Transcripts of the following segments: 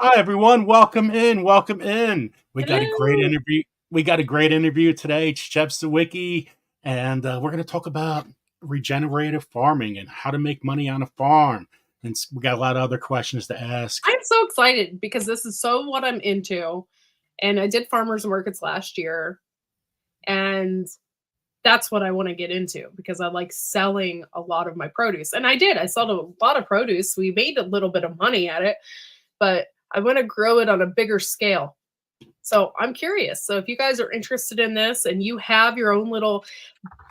Hi everyone, welcome in, welcome in. We got a great Hello. interview. We got a great interview today. It's Jeff Siewicki, and we're going to talk about regenerative farming and how to make money on a farm. And we got a lot of other questions to ask. I'm so excited because this is so what I'm into. And I did farmers markets last year, and that's what I want to get into because I like selling a lot of my produce. And I did. I sold a lot of produce. We made a little bit of money at it, but I want to grow it on a bigger scale. So I'm curious. So if you guys are interested in this and you have your own little,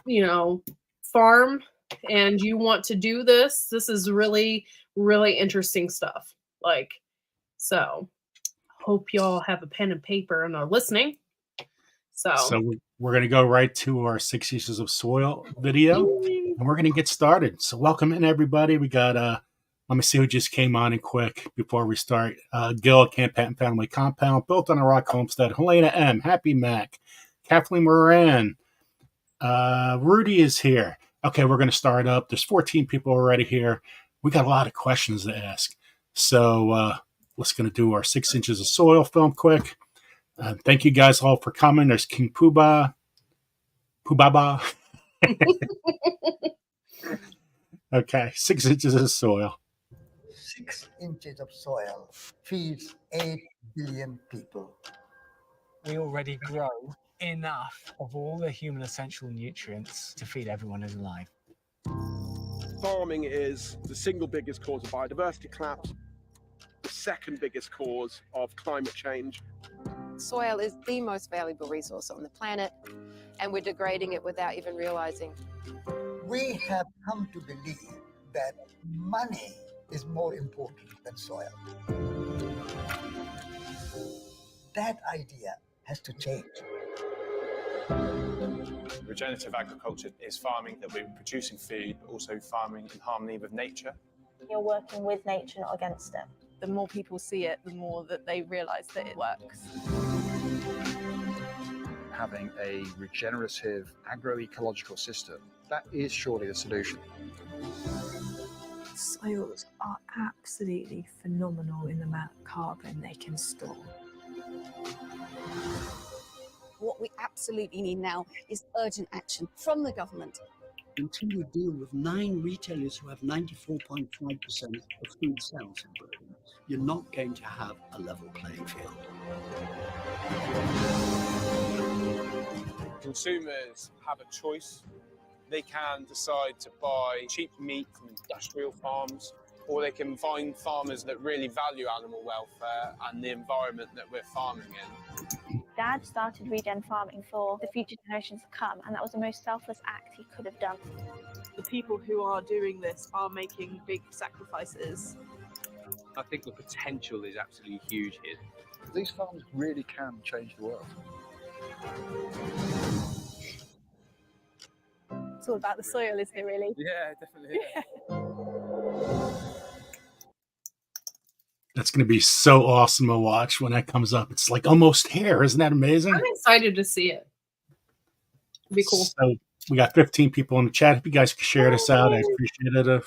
you know, farm and you want to do this, this is really, really interesting stuff. Like, so hope y'all have a pen and paper and are listening. So, So we're going to go right to our 6 uses of soil video, yay. and we're going to get started. So welcome in everybody. We got let me see who just came on in quick before we start. Gil, Camp Patton Family Compound, built on a rock homestead. Helena M, Happy Mac, Kathleen Moran, Rudy is here. Okay, we're going to start up. There's 14 people already here. We got a lot of questions to ask. So let's going to do our 6 inches of soil film quick. Thank you guys all for coming. There's King Poobah. Poobaba. Okay, 6 inches of soil. 6 inches of soil feeds 8 billion people. We already grow enough of all the human essential nutrients to feed everyone who's alive. Farming is the single biggest cause of biodiversity collapse, the second biggest cause of climate change. Soil is the most valuable resource on the planet, and we're degrading it without even realizing. We have come to believe that money is more important than soil. That idea has to change. Regenerative agriculture is farming that we're producing food, but also farming in harmony with nature. You're working with nature, not against it. The more people see it, the more that they realize that it works. Having a regenerative agroecological system, that is surely the solution. Soils are absolutely phenomenal in the amount of carbon they can store. What we absolutely need now is urgent action from the government. Until you deal with 9 retailers who have 94.5% of food sales in Britain, you're not going to have a level playing field. Consumers have a choice. They can decide to buy cheap meat from industrial farms, or they can find farmers that really value animal welfare and the environment that we're farming in. Dad started regen farming for the future generations to come, and that was the most selfless act he could have done. The people who are doing this are making big sacrifices. I think the potential is absolutely huge here. These farms really can change the world. It's all about the soil, isn't it, really? Yeah, definitely. Yeah. That's going to be so awesome to watch when that comes up. It's like almost here. Isn't that amazing? I'm excited to see it. It'd be cool. So we got 15 people in the chat. If you guys could share this out, I appreciate it.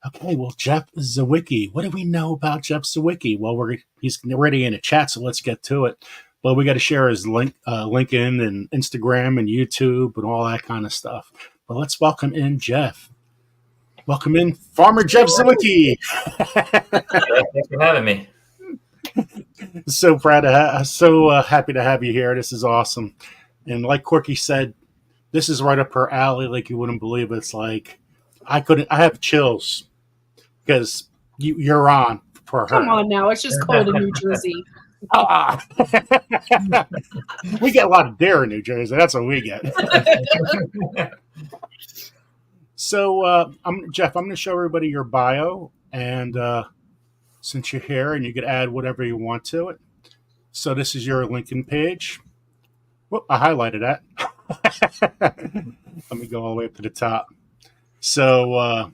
Okay, well, Jeff Siewicki. What do we know about Jeff Siewicki? Well, he's already in the chat, so let's get to it. But we got to share his LinkedIn and Instagram and YouTube and all that kind of stuff. But let's welcome in Jeff. Welcome in, Farmer Jeff Siewicki. Thanks for having me. So happy to have you here. This is awesome. And like Corky said, this is right up her alley. Like you wouldn't believe it. It's like I have chills because you're on for her. Come on now, it's just cold in New Jersey. We get a lot of deer in New Jersey. That's what we get. So, Jeff, I'm going to show everybody your bio, and since you're here, and you could add whatever you want to it. So this is your LinkedIn page. Whoop, I highlighted that. Let me go all the way up to the top. So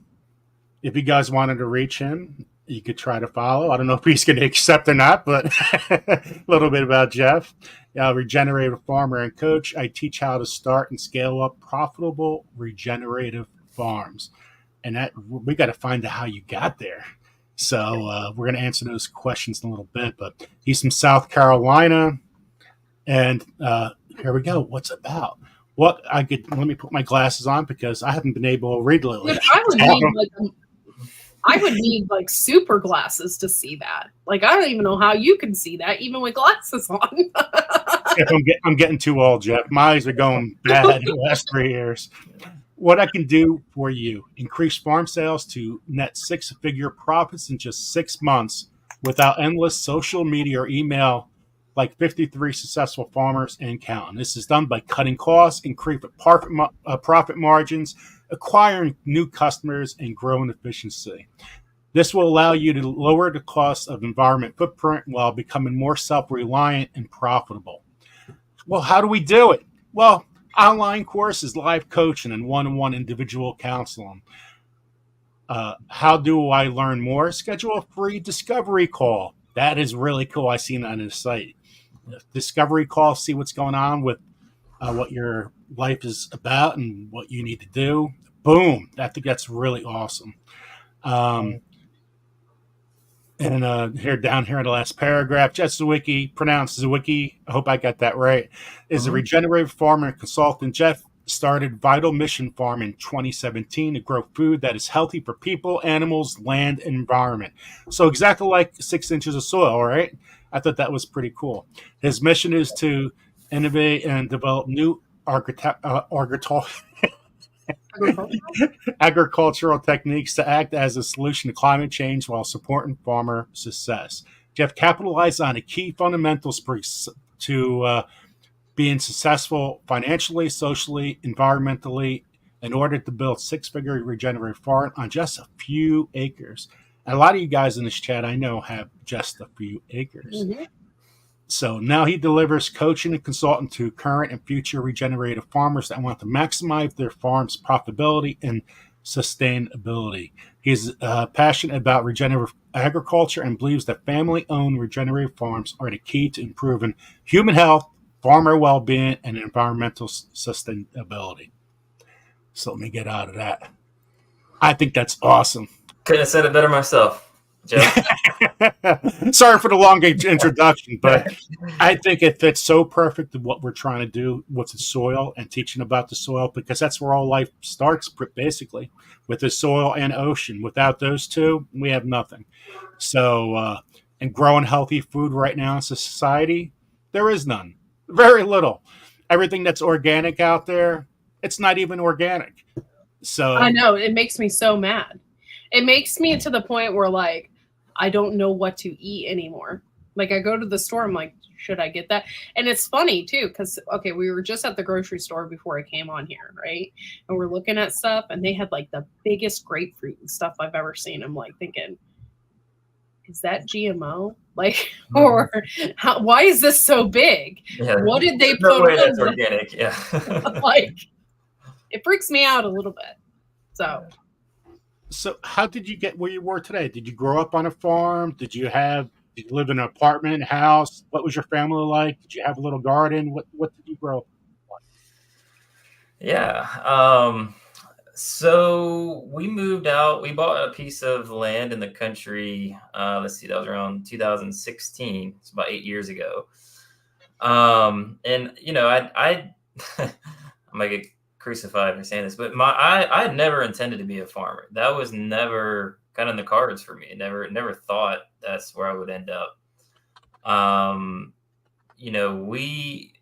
if you guys wanted to reach him, you could try to follow. I don't know if he's going to accept or not, but a little bit about Jeff. Regenerative farmer and coach. I teach how to start and scale up profitable regenerative farms. And that we got to find out how you got there. So we're going to answer those questions in a little bit. But he's from South Carolina. And here we go. What's it about? Let me put my glasses on because I haven't been able to read lately. Dude, I would need like super glasses to see that. Like, I don't even know how you can see that even with glasses on. I'm getting too old, Jeff. My eyes are going bad in the last 3 years. What I can do for you: increase farm sales to net six-figure profits in just 6 months without endless social media or email, like 53 successful farmers and counting. This is done by cutting costs, increasing profit margins, acquiring new customers, and growing efficiency. This will allow you to lower the cost of environment footprint while becoming more self-reliant and profitable. Well, how do we do it? Well, online courses, live coaching, and one-on-one individual counseling. How do I learn more? Schedule a free discovery call. That is really cool. I seen that on his site. Discovery call, see what's going on with what your life is about and what you need to do. Boom. I think that's really awesome. And down here in the last paragraph, Jeff Siewicki, pronounced Siewicki, I hope I got that right, is a regenerative farmer and consultant. Jeff started Vital Mission Farm in 2017 to grow food that is healthy for people, animals, land, and environment. So exactly like 6 inches of soil, right? I thought that was pretty cool. His mission is to innovate and develop new agricultural techniques to act as a solution to climate change while supporting farmer success. Jeff capitalized on the key fundamentals to being successful financially, socially, environmentally, in order to build six-figure regenerative farm on just a few acres. And a lot of you guys in this chat I know have just a few acres. Mm-hmm. So now he delivers coaching and consulting to current and future regenerative farmers that want to maximize their farm's profitability and sustainability. He's passionate about regenerative agriculture and believes that family-owned regenerative farms are the key to improving human health, farmer well-being, and environmental sustainability. So let me get out of that. I think that's awesome. Couldn't have said it better myself, Joe. Sorry for the long introduction, but I think it fits so perfect to what we're trying to do with the soil and teaching about the soil, because that's where all life starts, basically, with the soil and ocean. Without those two, we have nothing. So, and growing healthy food right now in society, there is none. Very little. Everything that's organic out there, it's not even organic. So I know, it makes me so mad. It makes me to the point where, like, I don't know what to eat anymore. Like, I go to the store, I'm like, should I get that? And it's funny too, because okay, we were just at the grocery store before I came on here, right? And we're looking at stuff, and they had like the biggest grapefruit and stuff I've ever seen. I'm like thinking, is that GMO? Like, or why is this so big? Yeah, what did they put no way on that's organic? Yeah. Like, it freaks me out a little bit. So how did you get where you were today? Did you grow up on a farm? Did you live in an apartment, house? What was your family like? Did you have a little garden? What did you grow up on? Yeah. So we moved out. We bought a piece of land in the country. Let's see, that was around 2016. It's about 8 years ago. And you know, I might get crucified for saying this, but I had never intended to be a farmer. That was never kind of in the cards for me. Never thought that's where I would end up. You know,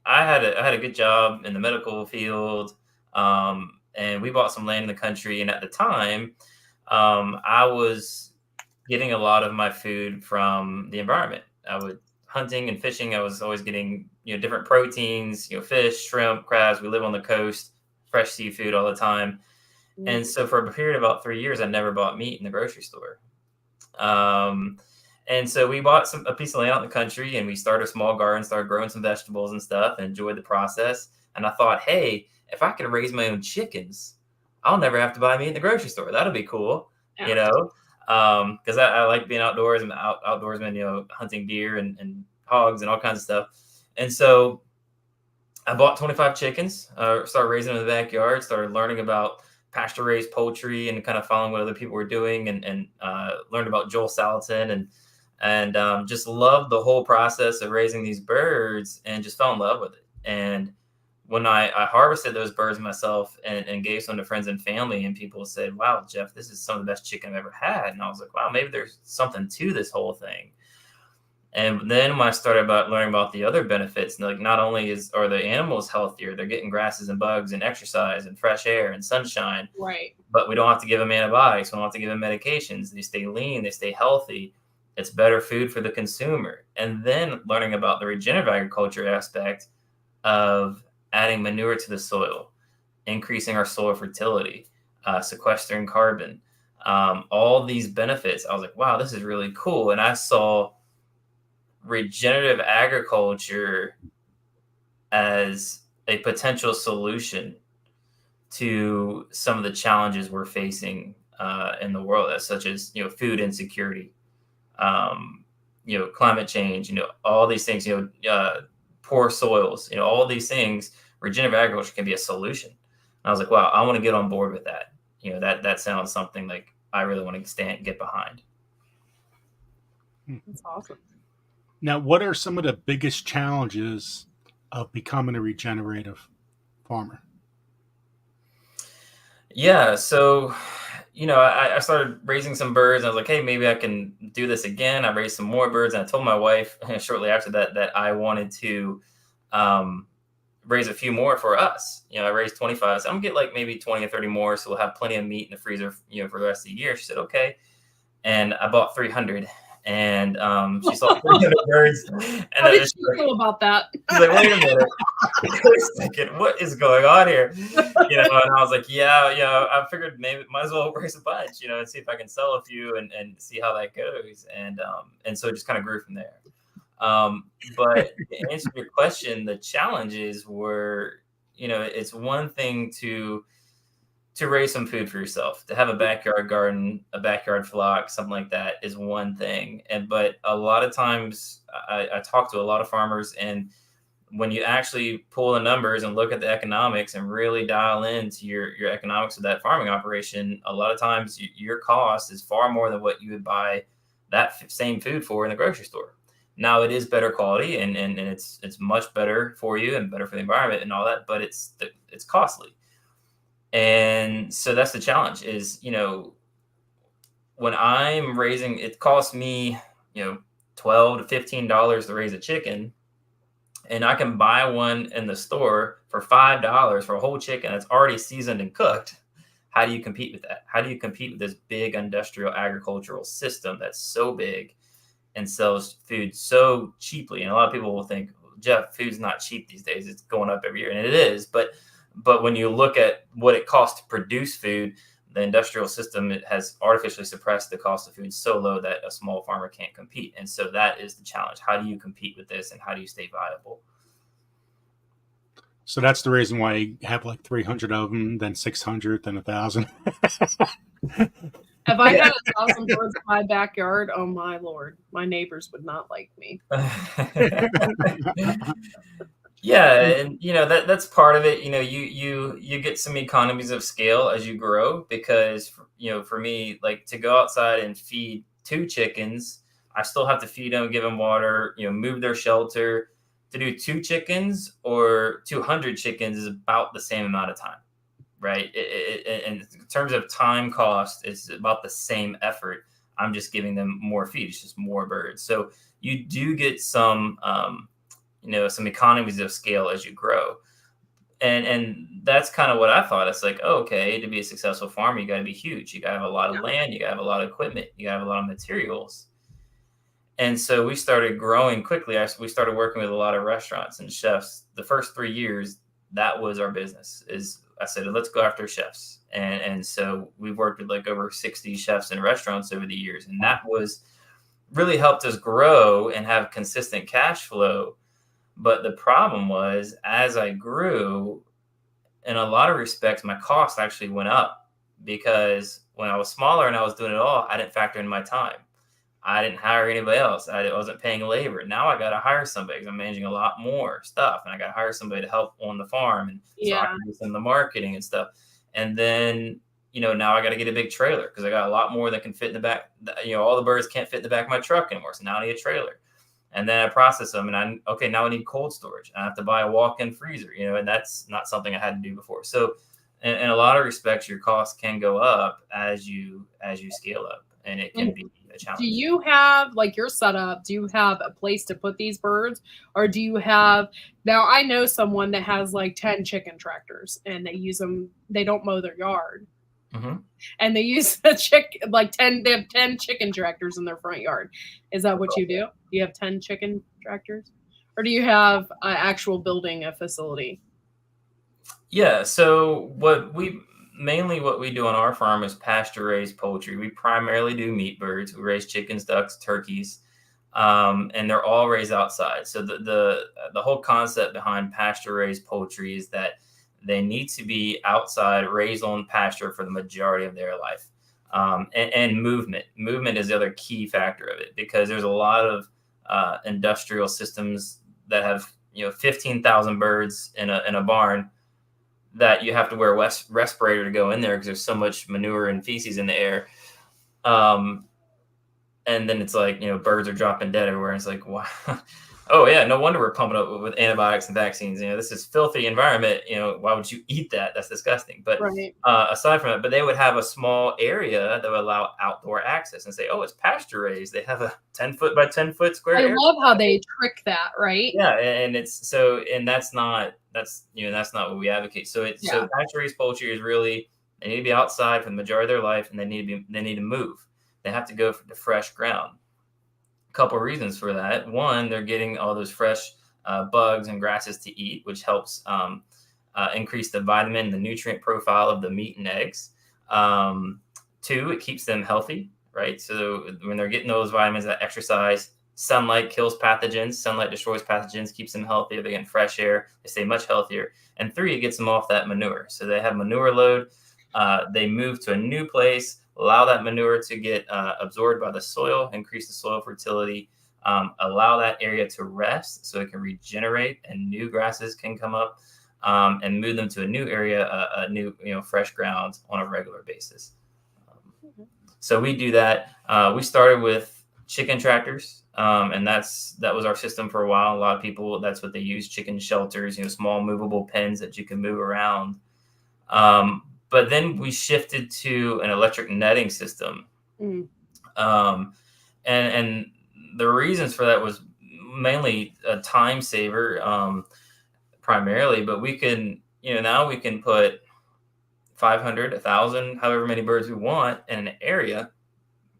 I had a good job in the medical field. And we bought some land in the country. And at the time, I was getting a lot of my food from the environment. I would hunting and fishing. I was always getting, different proteins, fish, shrimp, crabs. We live on the coast, fresh seafood all the time. Mm-hmm. And so for a period of about 3 years, I never bought meat in the grocery store. And so we bought a piece of land out in the country, and we started a small garden, started growing some vegetables and stuff, and enjoyed the process. And I thought, hey, if I could raise my own chickens, I'll never have to buy meat in the grocery store. That'll be cool, because I like being outdoors and outdoorsman, hunting deer and hogs and all kinds of stuff. And so I bought 25 chickens, started raising them in the backyard, started learning about pasture raised poultry and kind of following what other people were doing, and learned about Joel Salatin and just loved the whole process of raising these birds and just fell in love with it. And when I harvested those birds myself and gave some to friends and family, and people said, wow, Jeff, this is some of the best chicken I've ever had. And I was like, wow, maybe there's something to this whole thing. And then when I started learning about the other benefits, like not only are the animals healthier, they're getting grasses and bugs and exercise and fresh air and sunshine, right? But we don't have to give them antibiotics. We don't have to give them medications. They stay lean, they stay healthy. It's better food for the consumer. And then learning about the regenerative agriculture aspect of adding manure to the soil, increasing our soil fertility, sequestering carbon, all these benefits. I was like, wow, this is really cool. And I saw regenerative agriculture as a potential solution to some of the challenges we're facing in the world, such as food insecurity, climate change, all these things, poor soils, all these things. Regenerative agriculture can be a solution. And I was like, wow, I want to get on board with that. That sounds something like I really want to get behind. That's awesome. Now, what are some of the biggest challenges of becoming a regenerative farmer? Yeah, so, I started raising some birds. And I was like, hey, maybe I can do this again. I raised some more birds. And I told my wife shortly after that I wanted to raise a few more for us. I raised 25. So I'm going to get like maybe 20 or 30 more. So we'll have plenty of meat in the freezer, for the rest of the year. She said, okay. And I bought 300. And she saw 300 birds. And how did you feel about that? She's like, wait a minute. Wait a second. What is going on here? And I was like, yeah, I figured maybe might as well raise a bunch, and see if I can sell a few and see how that goes. And so it just kind of grew from there. But to answer your question, the challenges were, it's one thing to raise some food for yourself, to have a backyard garden, a backyard flock, something like that is one thing. But a lot of times I talk to a lot of farmers, and when you actually pull the numbers and look at the economics and really dial into your economics of that farming operation, a lot of times your cost is far more than what you would buy that same food for in the grocery store. Now it is better quality and it's much better for you and better for the environment and all that, but it's costly. And so that's the challenge is, when I'm raising, it costs me, $12 to $15 to raise a chicken, and I can buy one in the store for $5 for a whole chicken that's already seasoned and cooked. How do you compete with that? How do you compete with this big industrial agricultural system that's so big and sells food so cheaply? And a lot of people will think, Jeff, food's not cheap these days. It's going up every year. And it is. But when you look at what it costs to produce food, the industrial system, it has artificially suppressed the cost of food so low that a small farmer can't compete. And so that is the challenge. How do you compete with this and how do you stay viable? So that's the reason why you have like 300 of them, then 600, then 1,000. If I had 1,000 birds in my backyard, oh my Lord, my neighbors would not like me. Yeah, and that's part of it. You get some economies of scale as you grow because for me, like to go outside and feed 2 chickens, I still have to feed them, give them water, move their shelter. To do 2 chickens or 200 chickens is about the same amount of time, right? And in terms of time cost, it's about the same effort. I'm just giving them more feed. It's just more birds. So you do get some some economies of scale as you grow. And that's kind of what I thought. It's like, oh, okay, to be a successful farmer, you got to be huge. You got to have a lot of land. You got to have a lot of equipment. You got to have a lot of materials. And so we started growing quickly. We started working with a lot of restaurants and chefs. The first 3 years, that was our business. I said, let's go after chefs. And so we've worked with like over 60 chefs and restaurants over the years. And that was really helped us grow and have consistent cash flow. But the problem was, as I grew, in a lot of respects, my cost actually went up because when I was smaller and I was doing it all, I didn't factor in my time. I didn't hire anybody else. I wasn't paying labor. Now I got to hire somebody because I'm managing a lot more stuff, and I got to hire somebody to help on the farm, and so I can do some of the marketing and stuff. And then, now I got to get a big trailer because I got a lot more that can fit in the back. All the birds can't fit in the back of my truck anymore. So now I need a trailer. And then I process them and now I need cold storage. I have to buy a walk-in freezer, and that's not something I had to do before. So in a lot of respects, your costs can go up as you scale up, and it can be a challenge. Do you have, like, your setup, do you have a place to put these birds, or do you have, now I know someone that has like 10 chicken tractors and they use them, they don't mow their yard. Mm-hmm. And they use they have 10 chicken tractors in their front yard. Is that what you do? Do you have 10 chicken tractors, or do you have actual building a facility? Yeah. So what we do on our farm is pasture raised poultry. We primarily do meat birds. We raise chickens, ducks, turkeys, and they're all raised outside. So the whole concept behind pasture raised poultry is that they need to be outside, raised on pasture for the majority of their life. And movement is the other key factor of it, because there's a lot of industrial systems that have 15,000 birds in a barn that you have to wear a respirator to go in there because there's so much manure and feces in the air. And then it's like, birds are dropping dead everywhere. And it's like, wow. Oh yeah, no wonder we're pumping up with antibiotics and vaccines. This is filthy environment. Why would you eat that? That's disgusting. But right. Aside from that, but they would have a small area that would allow outdoor access and say, oh, it's pasture raised. They have a 10-foot by 10-foot square area. I love how they trick that, right? Yeah, and it's so, and that's not what we advocate. So so pasture raised poultry is really, they need to be outside for the majority of their life, and they need to move. They have to go to fresh ground. Couple reasons for that. One, they're getting all those fresh bugs and grasses to eat, which helps increase the vitamin, the nutrient profile of the meat and eggs. Two, it keeps them healthy, right? So when they're getting those vitamins, that exercise, sunlight kills pathogens, sunlight destroys pathogens, keeps them healthy. They're getting fresh air, they stay much healthier. And three, it gets them off that manure. So they have manure load. They move to a new place, allow that manure to get absorbed by the soil, increase the soil fertility, allow that area to rest so it can regenerate and new grasses can come up, and move them to a new area, a new, fresh ground on a regular basis. So we do that. We started with chicken tractors, and that was our system for a while. A lot of people, that's what they use, chicken shelters, small movable pens that you can move around. But then we shifted to an electric netting system. And the reasons for that was mainly a time saver, primarily, but we can, now we can put 500, 1,000, however many birds we want in an area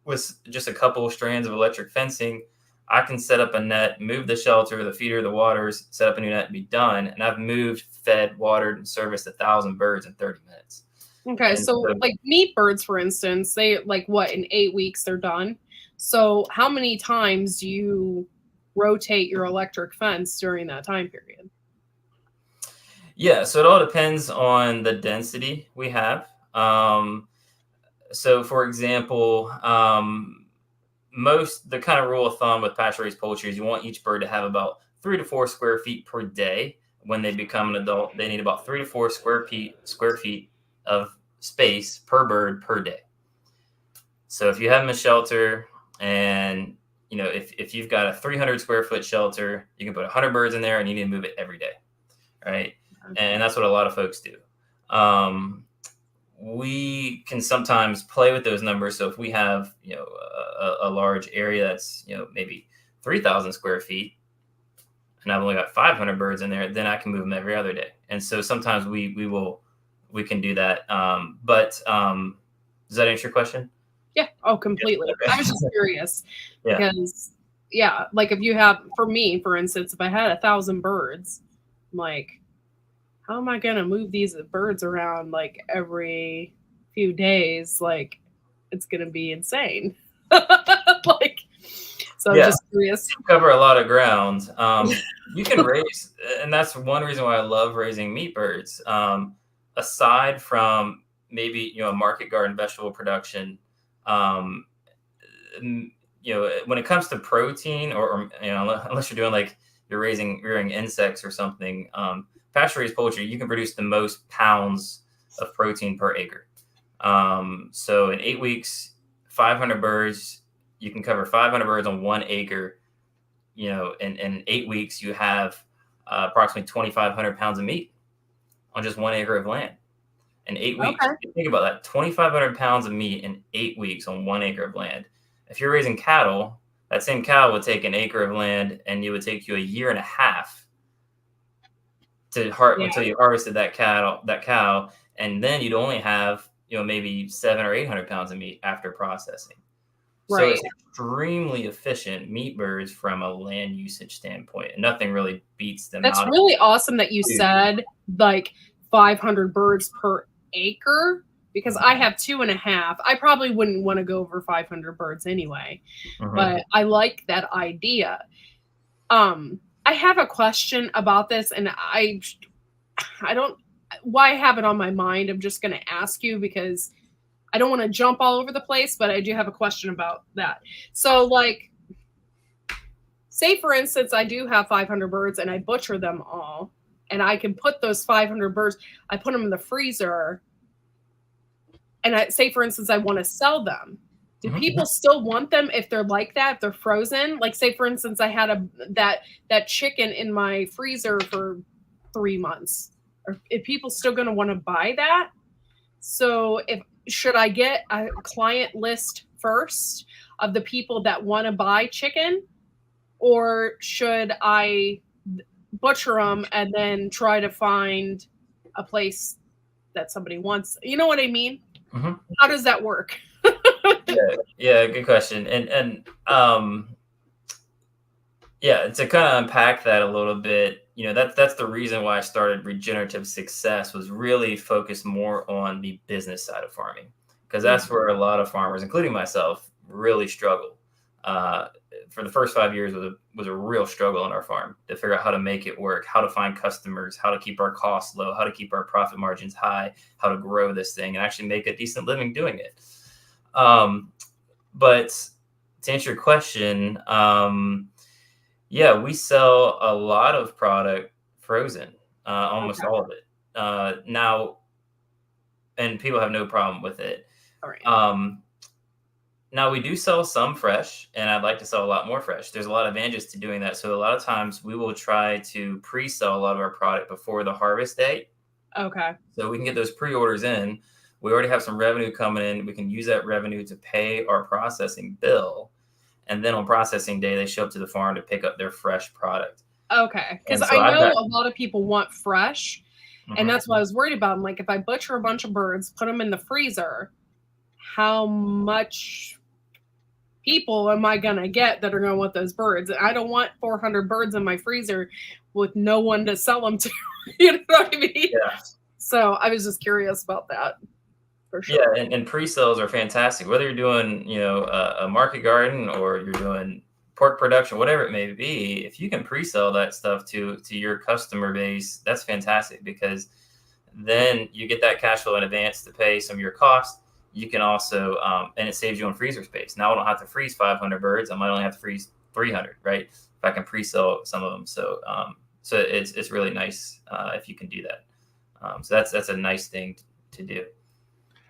with just a couple of strands of electric fencing. I can set up a net, move the shelter, the feeder, the waters, set up a new net and be done. And I've moved, fed, watered, and serviced 1,000 birds in 30 minutes. Okay, And so like meat birds, for instance, they in 8 weeks they're done. So how many times do you rotate your electric fence during that time period? Yeah, so it all depends on the density we have. So for example, the kind of rule of thumb with pasture raised poultry is you want each bird to have about 3 to 4 square feet per day. When they become an adult, they need about 3 to 4 square feet of space per bird per day. So if you have them in a shelter and if you've got a 300 square foot shelter, you can put 100 birds in there and you need to move it every day, right? And that's what a lot of folks do. We can sometimes play with those numbers. So if we have a large area that's maybe 3,000 square feet and I've only got 500 birds in there, then I can move them every other day. And so sometimes we can do that. But does that answer your question? Yeah. Oh, completely. Okay. I was just curious Yeah. because like if you have, for me, for instance, if I had 1,000 birds, I'm like, how am I going to move these birds around like every few days? Like it's going to be insane. So I'm just curious. Cover a lot of ground. You can raise, and that's one reason why I love raising meat birds. Aside from maybe a market garden vegetable production, when it comes to protein, or unless you're doing you're rearing insects or something, pasture raised poultry, you can produce the most pounds of protein per acre. So in 8 weeks, 500 birds, you can cover 500 birds on 1 acre. You know, in 8 weeks, you have approximately 2,500 pounds of meat on just 1 acre of land. In 8 weeks, think about that, 2,500 pounds of meat in 8 weeks on 1 acre of land. If you're raising cattle, that same cow would take an acre of land, and it would take you a year and a half to until you harvested that cow, and then you'd only have, you know, maybe 700 or 800 pounds of meat after processing. So it's extremely efficient meat birds from a land usage standpoint, and nothing really beats them. That's really awesome that you said like 500 birds per acre, because I have 2.5. I probably wouldn't want to go over 500 birds anyway, but I like that idea. I have a question about this, and I don't why I have it on my mind. I'm just going to ask you because I don't want to jump all over the place, but I do have a question about that. So, like, say for instance, I do have 500 birds and I butcher them all, and I can put those 500 birds, I put them in the freezer, and I say for instance, I want to sell them. Do people still want them if they're like that, if they're frozen? Like, say for instance, I had that chicken in my freezer for 3 months. Are people still going to want to buy that? So should I get a client list first of the people that want to buy chicken, or should I butcher them and then try to find a place that somebody wants? You know what I mean? How does that work? Yeah, good question. And yeah, to kind of unpack that a little bit, you know, that's the reason why I started Regenerative Success, was really focused more on the business side of farming, because that's where a lot of farmers, including myself, really struggle. For the first 5 years was a real struggle on our farm to figure out how to make it work, how to find customers, how to keep our costs low, how to keep our profit margins high, how to grow this thing and actually make a decent living doing it. But to answer your question, yeah, we sell a lot of product frozen, almost all of it now, and people have no problem with it. All right. Now we do sell some fresh, and I'd like to sell a lot more fresh. There's a lot of advantages to doing that. So a lot of times we will try to pre-sell a lot of our product before the harvest date. Okay. So we can get those pre-orders in. We already have some revenue coming in. We can use that revenue to pay our processing bill. And then on processing day, they show up to the farm to pick up their fresh product. Okay. Because so I know a lot of people want fresh, and that's what I was worried about. I'm like, if I butcher a bunch of birds, put them in the freezer, how much people am I going to get that are going to want those birds? I don't want 400 birds in my freezer with no one to sell them to. You know what I mean? Yeah. So I was just curious about that. For sure. Yeah, and pre-sales are fantastic. Whether you're doing, you know, a market garden or you're doing pork production, whatever it may be, if you can pre-sell that stuff to your customer base, that's fantastic, because then you get that cash flow in advance to pay some of your costs. You can also, and it saves you on freezer space. Now I don't have to freeze 500 birds. I might only have to freeze 300, right? If I can pre-sell some of them. So, so it's really nice if you can do that. So that's a nice thing to do.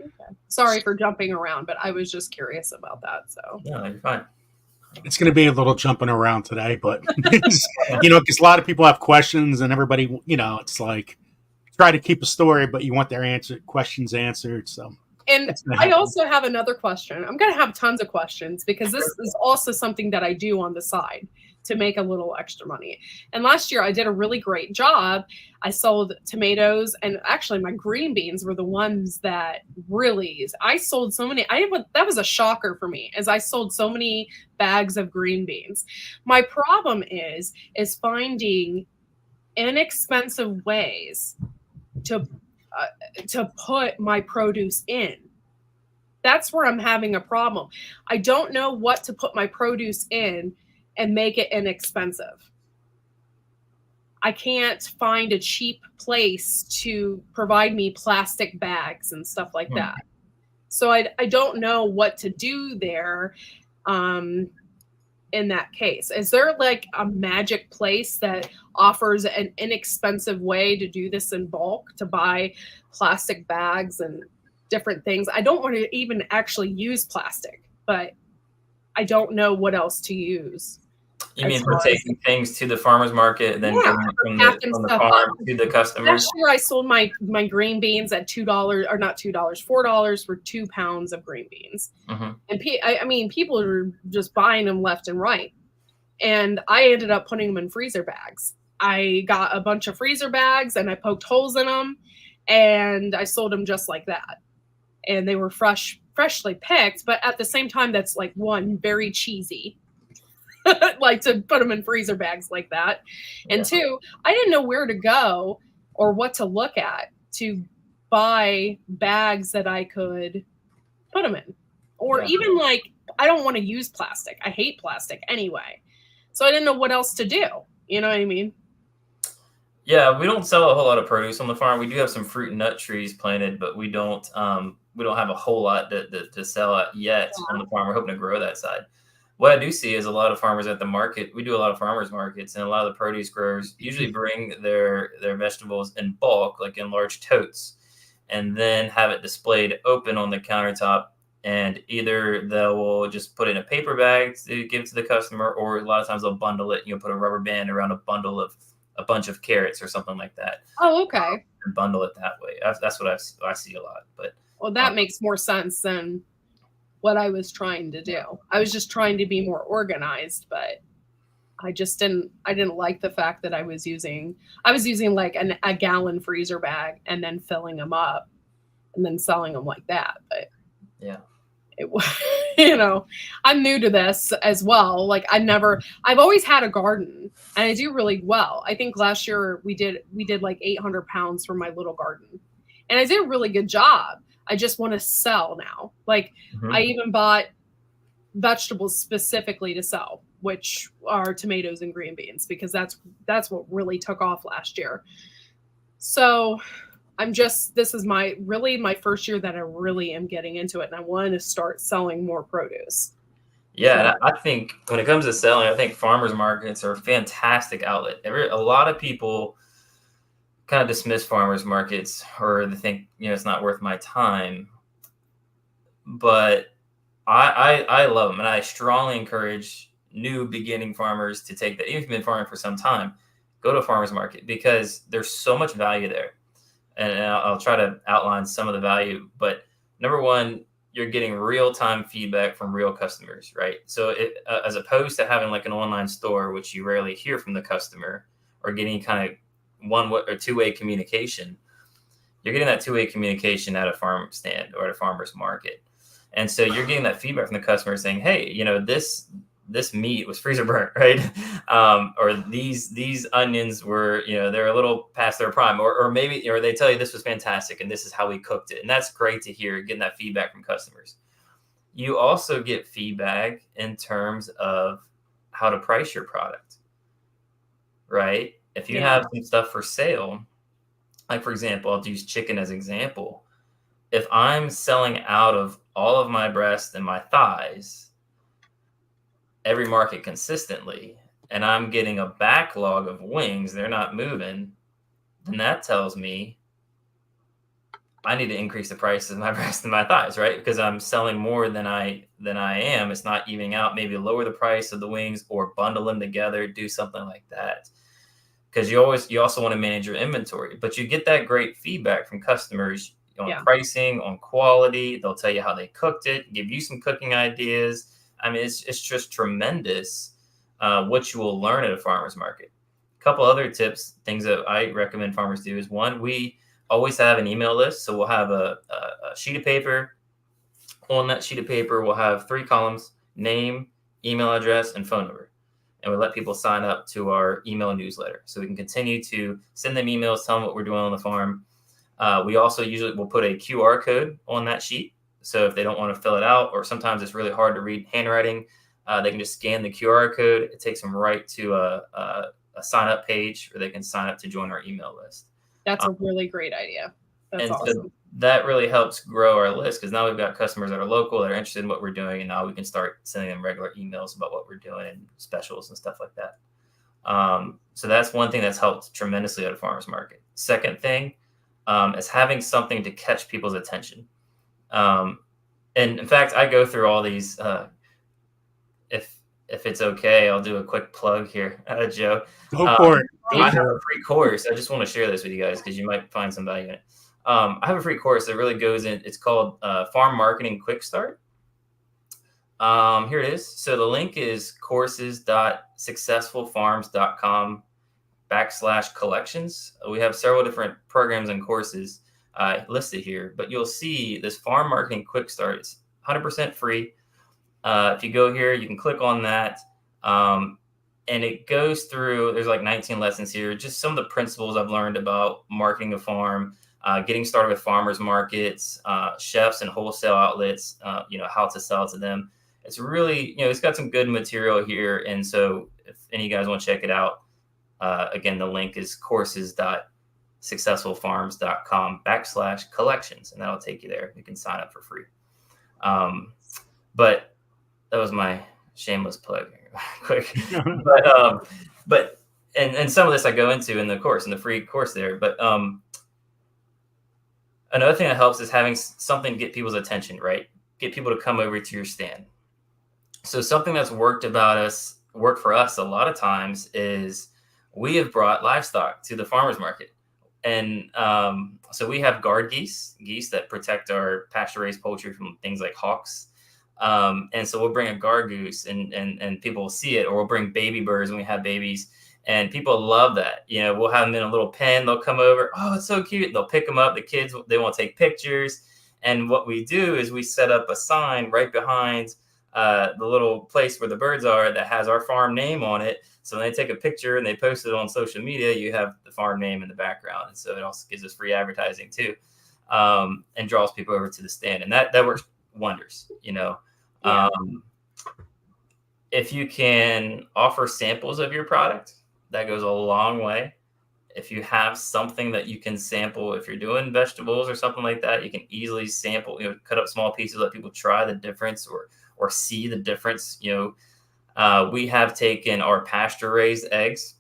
Okay. Sorry for jumping around, but I was just curious about that. So no, you're fine. It's going to be a little jumping around today, but you know, because a lot of people have questions, and everybody, you know, it's like try to keep a story, but you want their questions answered. So. And I also have another question. I'm going to have tons of questions, because this is also something that I do on the side to make a little extra money. And last year I did a really great job. I sold tomatoes, and actually my green beans were the ones that really, I sold so many. That was a shocker for me, as I sold so many bags of green beans. My problem is finding inexpensive ways to put my produce in. That's where I'm having a problem. I don't know what to put my produce in and make it inexpensive. I can't find a cheap place to provide me plastic bags and stuff like that. So I don't know what to do there. in that case? Is there like a magic place that offers an inexpensive way to do this in bulk, to buy plastic bags and different things? I don't want to even actually use plastic, but I don't know what else to use. You mean for taking things to the farmer's market, then bringing it from the farm to the customer? Last year, I sold my green beans at $2, or not $2, $4 for 2 pounds of green beans. And I mean, people are just buying them left and right. And I ended up putting them in freezer bags. I got a bunch of freezer bags and I poked holes in them, and I sold them just like that. And they were freshly picked, but at the same time, that's like, one, very cheesy. Like to put them in freezer bags like that. And two, I didn't know where to go or what to look at to buy bags that I could put them in. Or even like, I don't want to use plastic. I hate plastic anyway. So I didn't know what else to do. You know what I mean? Yeah, we don't sell a whole lot of produce on the farm. We do have some fruit and nut trees planted, but we don't have a whole lot to sell yet on the farm. We're hoping to grow that side. What I do see is a lot of farmers at the market. We do a lot of farmers markets, and a lot of the produce growers usually bring their vegetables in bulk, like in large totes, and then have it displayed open on the countertop. And either they will just put it in a paper bag to give to the customer, or a lot of times they'll bundle it. Put a rubber band around a bundle of a bunch of carrots or something like that. Oh, okay. And bundle it that way. That's what I see a lot. But well, that makes more sense than what I was trying to do. I was just trying to be more organized, but I didn't like the fact that I was using like a gallon freezer bag and then filling them up and then selling them like that. But yeah, it was, I'm new to this as well. Like I've always had a garden and I do really well. I think last year we did like 800 pounds for my little garden, and I did a really good job. I just want to sell now. Like I even bought vegetables specifically to sell, which are tomatoes and green beans, because that's what really took off last year. So this is my first year that I really am getting into it, and I want to start selling more produce. Yeah, and I think when it comes to selling, I think farmers markets are a fantastic outlet. A lot of people kind of dismiss farmers markets, or they think, it's not worth my time. But I love them, and I strongly encourage new beginning farmers to take that. Even if you've been farming for some time, go to a farmers market, because there's so much value there. And I'll try to outline some of the value. But number one, you're getting real-time feedback from real customers, right? So as opposed to having like an online store, which you rarely hear from the customer, or getting kind of one-way or two-way communication, you're getting that two-way communication at a farm stand or at a farmer's market. And so you're getting that feedback from the customer saying, hey, this meat was freezer burnt, right? Or these onions were, they're a little past their prime, or maybe, or they tell you this was fantastic and this is how we cooked it. And that's great to hear, getting that feedback from customers. You also get feedback in terms of how to price your product, right? If you have some stuff for sale, like for example, I'll use chicken as an example. If I'm selling out of all of my breast and my thighs every market consistently, and I'm getting a backlog of wings, they're not moving, then that tells me I need to increase the price of my breast and my thighs, right? Because I'm selling more than I am. It's not evening out. Maybe lower the price of the wings or bundle them together, do something like that. Because you also want to manage your inventory, but you get that great feedback from customers on pricing, on quality. They'll tell you how they cooked it, give you some cooking ideas. I mean, it's just tremendous what you will learn at a farmer's market. A couple other tips, things that I recommend farmers do is, one, we always have an email list. So we'll have a sheet of paper. On that sheet of paper, we'll have 3 columns: name, email address, and phone number. And we let people sign up to our email newsletter, so we can continue to send them emails, tell them what we're doing on the farm. We also will put a QR code on that sheet. So if they don't want to fill it out, or sometimes it's really hard to read handwriting, they can just scan the QR code. It takes them right to a sign up page, or they can sign up to join our email list. That's a really great idea. That's awesome. So that really helps grow our list, because now we've got customers that are local that are interested in what we're doing, and now we can start sending them regular emails about what we're doing and specials and stuff like that. So that's one thing that's helped tremendously at a farmer's market. Second thing is having something to catch people's attention. And in fact, I go through all these. If it's okay, I'll do a quick plug here, Joe. Go for it. I have a free course. I just want to share this with you guys because you might find some value in it. I have a free course that really goes in. It's called Farm Marketing Quick Start. Here it is. So the link is courses.successfulfarms.com/collections. We have several different programs and courses listed here, but you'll see this Farm Marketing Quick Start. It's 100% free. If you go here, you can click on that. And it goes through, there's like 19 lessons here, just some of the principles I've learned about marketing a farm, getting started with farmers markets, chefs and wholesale outlets, how to sell to them. It's really, it's got some good material here. And so if any of you guys want to check it out, again, the link is courses.successfulfarms.com/collections, and that'll take you there. You can sign up for free. But that was my shameless plug quick. But some of this I go into in the course, in the free course there. But another thing that helps is having something to get people's attention, right? Get people to come over to your stand. So something that's worked for us a lot of times is we have brought livestock to the farmers market. And so we have guard geese that protect our pasture-raised poultry from things like hawks. And so we'll bring a guard goose and people will see it, or we'll bring baby birds when we have babies, and people love that. We'll have them in a little pen. They'll come over. Oh, it's so cute. They'll pick them up. The kids, they want to take pictures. And what we do is we set up a sign right behind the little place where the birds are that has our farm name on it. So when they take a picture and they post it on social media, you have the farm name in the background. And so it also gives us free advertising too, and draws people over to the stand. And that works wonders, Yeah. If you can offer samples of your product, that goes a long way. If you have something that you can sample, if you're doing vegetables or something like that, you can easily sample, cut up small pieces, let people try the difference or see the difference. We have taken our pasture raised eggs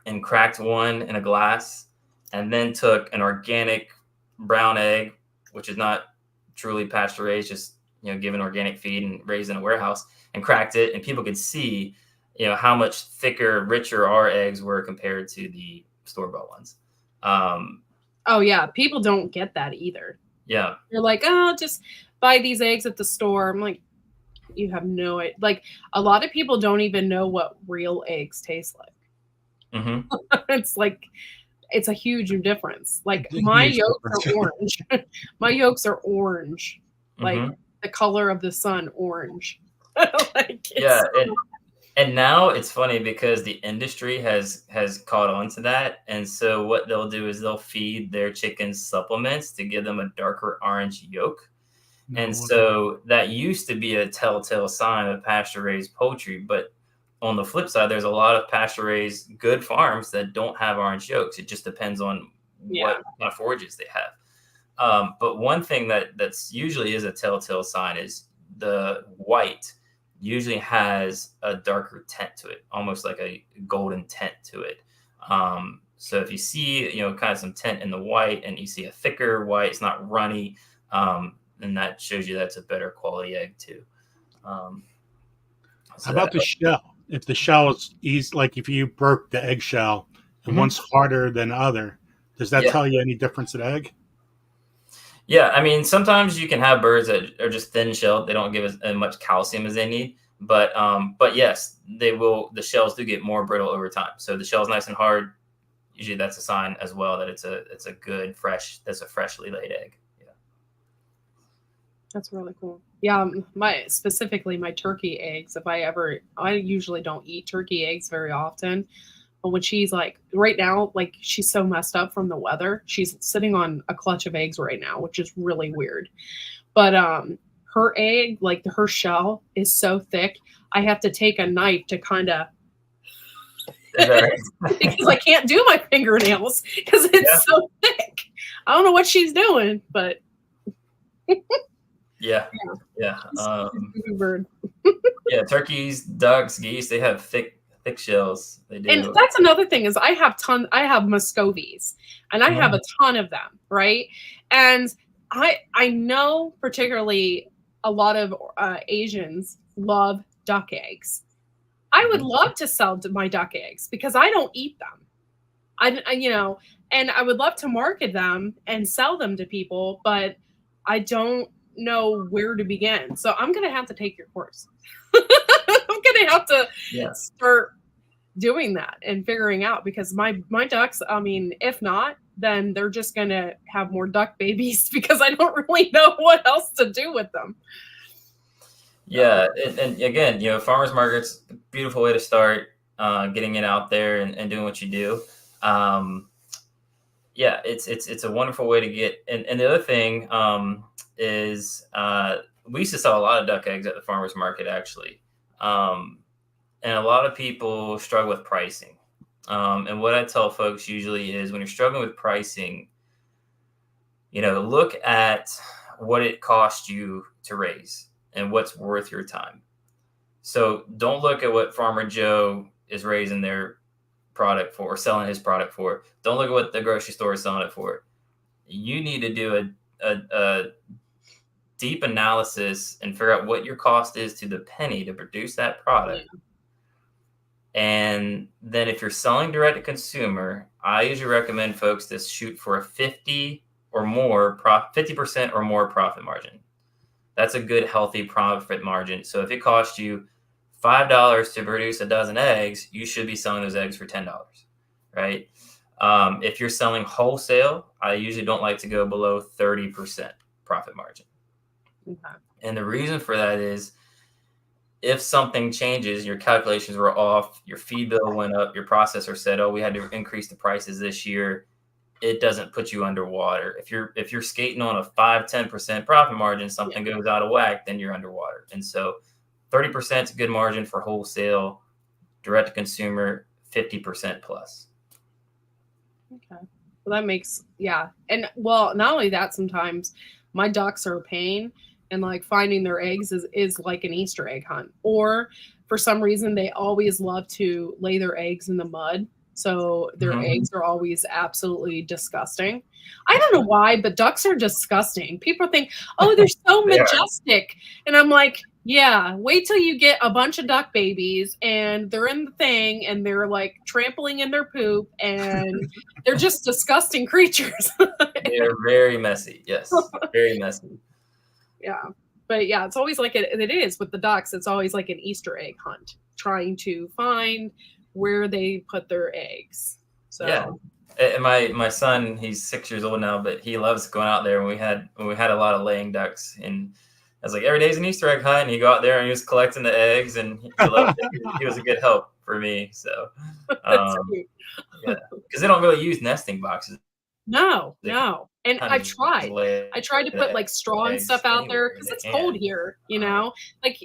and cracked one in a glass, and then took an organic brown egg, which is not truly pasture raised, just given organic feed and raised in a warehouse, and cracked it, and people could see, how much thicker, richer our eggs were compared to the store-bought ones. Oh yeah, people don't get that either. Yeah, they're like, oh, just buy these eggs at the store. I'm like, you have no idea. Like, a lot of people don't even know what real eggs taste like. Mm-hmm. It's like, it's a huge difference. Like, my yolks are orange. My yolks are orange. Like, the color of the sun, orange. Yeah, and now it's funny because the industry has caught on to that, and so what they'll do is they'll feed their chickens supplements to give them a darker orange yolk. And so that used to be a telltale sign of pasture-raised poultry, but on the flip side, there's a lot of pasture-raised good farms that don't have orange yolks. It just depends on what kind of forages they have. But one thing that's usually is a telltale sign is the white usually has a darker tint to it, almost like a golden tint to it. So if you see, kind of some tint in the white, and you see a thicker white, it's not runny, and that shows you that's a better quality egg too. How about the shell? If the shell is easy, like if you broke the eggshell and one's harder than other, does that tell you any difference in egg? Yeah, I mean, sometimes you can have birds that are just thin shelled. They don't give as much calcium as they need, but yes, they will. The shells do get more brittle over time. So the shell's nice and hard. Usually, that's a sign as well that it's a good that's a freshly laid egg. Yeah, that's really cool. Yeah, specifically my turkey eggs. I usually don't eat turkey eggs very often. But when she's like, right now, like, she's so messed up from the weather. She's sitting on a clutch of eggs right now, which is really weird. But her egg, like her shell is so thick, I have to take a knife to kind of Is that right? Because I can't do my fingernails because it's so thick. I don't know what she's doing, but yeah. Bird. Yeah, turkeys, ducks, geese, they have thick shells. They do. And that's another thing is I have Muscovies, and I have a ton of them, right? And I know particularly a lot of Asians love duck eggs. I would love to sell my duck eggs because I don't eat them. And I would love to market them and sell them to people, but I don't know where to begin. So I'm going to have to take your course. I'm going to have to start doing that and figuring out, because my ducks, I mean, if not, then they're just going to have more duck babies because I don't really know what else to do with them. Yeah. And again, farmers markets, beautiful way to start getting it out there and doing what you do. Yeah, it's a wonderful way to get. And the other thing is we used to sell a lot of duck eggs at the farmers market, actually. And a lot of people struggle with pricing. And what I tell folks usually is when you're struggling with pricing, look at what it cost you to raise and what's worth your time. So don't look at what Farmer Joe is raising their product for or selling his product for. Don't look at what the grocery store is selling it for. You need to do a deep analysis and figure out what your cost is to the penny to produce that product. And then if you're selling direct to consumer, I usually recommend folks to shoot for a 50% or more profit margin. That's a good, healthy profit margin. So if it costs you $5 to produce a dozen eggs, you should be selling those eggs for $10, right? If you're selling wholesale, I usually don't like to go below 30% profit margin. Okay. And the reason for that is if something changes, your calculations were off, your feed bill went up, your processor said, oh, we had to increase the prices this year, it doesn't put you underwater. If you're skating on a 5-10% profit margin, something goes out of whack, then you're underwater. And so 30% is a good margin for wholesale, direct to consumer, 50% plus. Okay. Well, that makes, And well, not only that, sometimes my ducks are a pain, and like finding their eggs is like an Easter egg hunt. Or for some reason, they always love to lay their eggs in the mud. So their eggs are always absolutely disgusting. I don't know why, but ducks are disgusting. People think, oh, they're so majestic. And I'm like, yeah, wait till you get a bunch of duck babies and they're in the thing and they're like trampling in their poop and they're just disgusting creatures. They're very messy. Yes, very messy. Yeah. But yeah, it's always like it is with the ducks. It's always like an Easter egg hunt, trying to find where they put their eggs. So yeah. And my son, he's 6 years old now, but he loves going out there. When we had a lot of laying ducks, and I was like, every day's an Easter egg hunt. And he'd go out there and he was collecting the eggs, and he loved it. He was a good help for me. So yeah, because they don't really use nesting boxes. No. And I tried to put like straw and stuff out there because it's cold here, like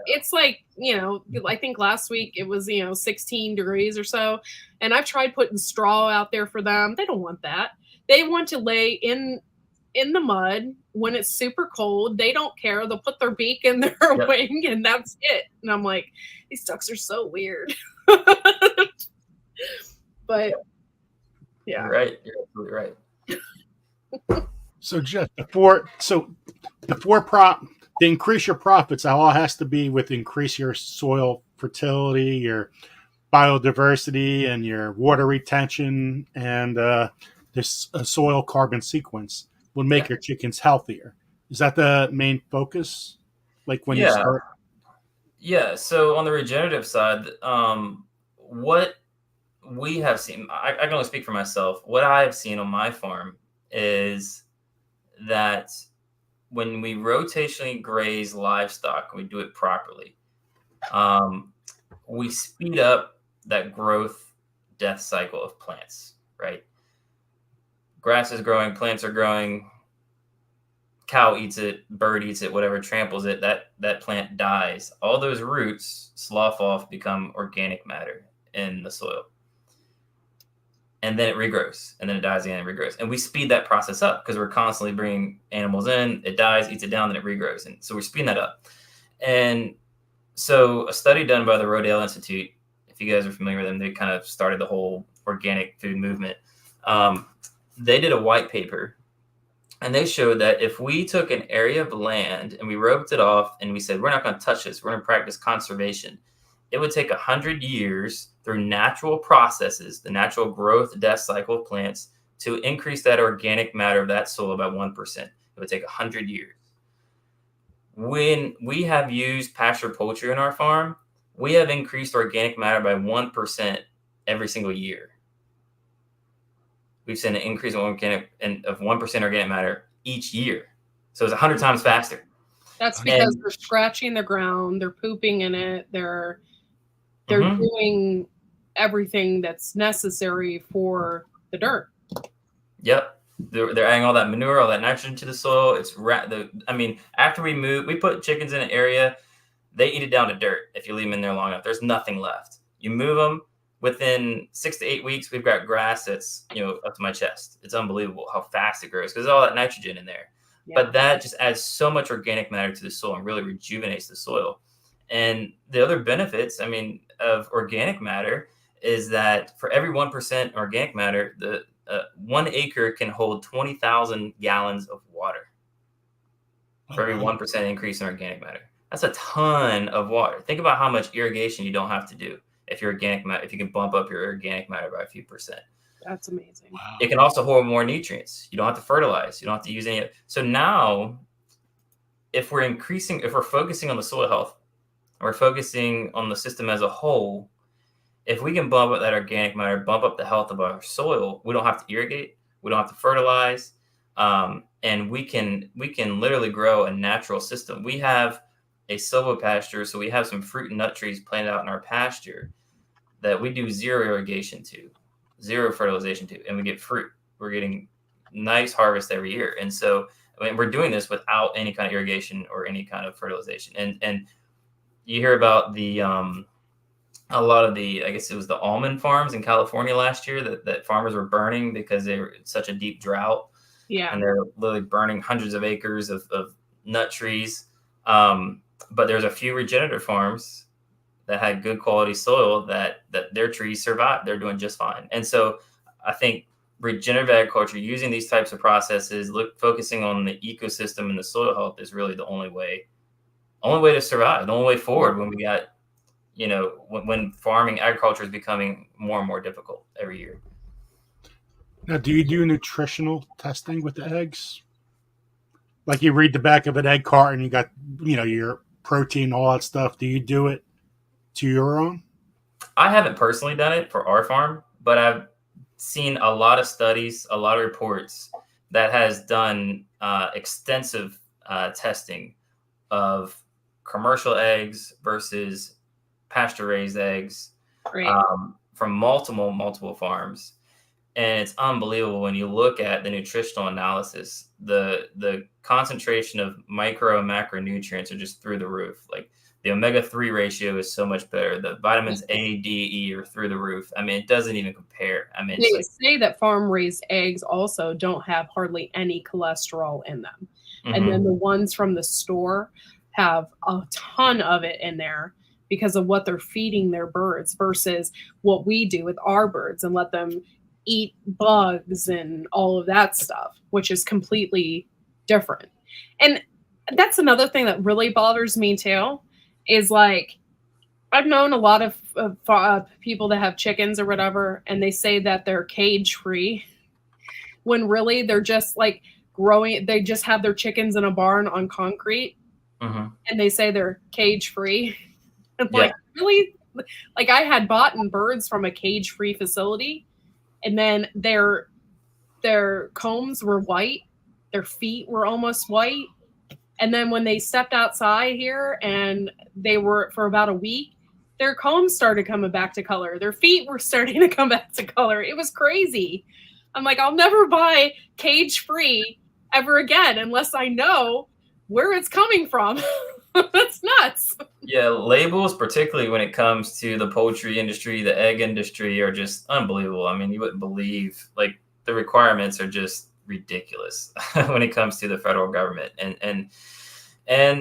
it's like, I think last week it was, 16 degrees or so. And I've tried putting straw out there for them. They don't want that. They want to lay in the mud when it's super cold. They don't care. They'll put their beak in their wing and that's it. And I'm like, these ducks are so weird. But yeah. You're right. You're absolutely right. So Jeff, to increase your profits, it all has to be with increase your soil fertility, your biodiversity, and your water retention, and this soil carbon sequence would make your chickens healthier. Is that the main focus? Like when you start? Yeah. So on the regenerative side, what we have seen, I can only speak for myself. What I have seen on my farm is that when we rotationally graze livestock, we do it properly. We speed up that growth death cycle of plants, right? Grass is growing, plants are growing, cow eats it, bird eats it, whatever tramples it, that plant dies. All those roots slough off, become organic matter in the soil. and then it regrows, and then it dies again and regrows. And we speed that process up because we're constantly bringing animals in. It dies, eats it down, then it regrows. And so we're speeding that up. And so a study done by the Rodale Institute, if you guys are familiar with them, they kind of started the whole organic food movement. They did a white paper, and they showed that if we took an area of land and we roped it off and we said, we're not going to touch this, we're going to practice conservation, it would take 100 years through natural processes, the natural growth death cycle of plants, to increase that organic matter of that soil by 1%. It would take 100 years. When we have used pastured poultry in our farm, we have increased organic matter by 1% every single year. We've seen an increase of 1% organic matter each year. So it's 100 times faster. That's because they're scratching the ground, they're pooping in it, they're doing everything that's necessary for the dirt. Yep. They're adding all that manure, all that nitrogen to the soil. After we put chickens in an area, they eat it down to dirt if you leave them in there long enough. There's nothing left. You move them, within 6 to 8 weeks, we've got grass that's, up to my chest. It's unbelievable how fast it grows because there's all that nitrogen in there. Yeah. But that just adds so much organic matter to the soil and really rejuvenates the soil. And the other benefits, of organic matter is that for every 1% organic matter, the 1 acre can hold 20,000 gallons of water for every 1% increase in organic matter. That's a ton of water. Think about how much irrigation you don't have to do if you can bump up your organic matter by a few percent. That's amazing. Wow. It can also hold more nutrients. You don't have to fertilize. You don't have to use any. So now, if we're focusing on the soil health, or we're focusing on the system as a whole, if we can bump up that organic matter, bump up the health of our soil, we don't have to irrigate, we don't have to fertilize, and we can literally grow a natural system. We have a silvopasture, so we have some fruit and nut trees planted out in our pasture that we do zero irrigation to, zero fertilization to, and we get fruit. We're getting nice harvest every year. And so we're doing this without any kind of irrigation or any kind of fertilization. And you hear about a lot of I guess it was the almond farms in California last year that farmers were burning because they were in such a deep drought. Yeah. And they're literally burning hundreds of acres of nut trees. But there's a few regenerative farms that had good quality soil that their trees survived. They're doing just fine. And so I think regenerative agriculture, using these types of processes, focusing on the ecosystem and the soil health is really the only way to survive, the only way forward when we got, when farming agriculture is becoming more and more difficult every year. Now, do you do nutritional testing with the eggs? Like you read the back of an egg carton, you got, your protein, all that stuff. Do you do it to your own? I haven't personally done it for our farm, but I've seen a lot of studies, a lot of reports that has done extensive testing of commercial eggs versus pasture-raised eggs from multiple farms. And it's unbelievable when you look at the nutritional analysis. The concentration of micro and macronutrients are just through the roof. Like the omega-3 ratio is so much better. The vitamins A, D, E are through the roof. It doesn't even compare. They say that farm-raised eggs also don't have hardly any cholesterol in them. Mm-hmm. And then the ones from the store have a ton of it in there because of what they're feeding their birds versus what we do with our birds and let them eat bugs and all of that stuff, which is completely different. And that's another thing that really bothers me too, is like, I've known a lot of people that have chickens or whatever, and they say that they're cage free when really they're just like growing. They just have their chickens in a barn on concrete, and they say they're cage free. Like, really? Like, I had bought birds from a cage free facility, and then their combs were white, their feet were almost white. And then when they stepped outside here and they were for about a week, their combs started coming back to color. Their feet were starting to come back to color. It was crazy. I'm like, I'll never buy cage free ever again unless I know where it's coming from. That's nuts. Yeah, labels, particularly when it comes to the poultry industry, the egg industry, are just unbelievable. I mean, you wouldn't believe, like, the requirements are just ridiculous when it comes to the federal government. And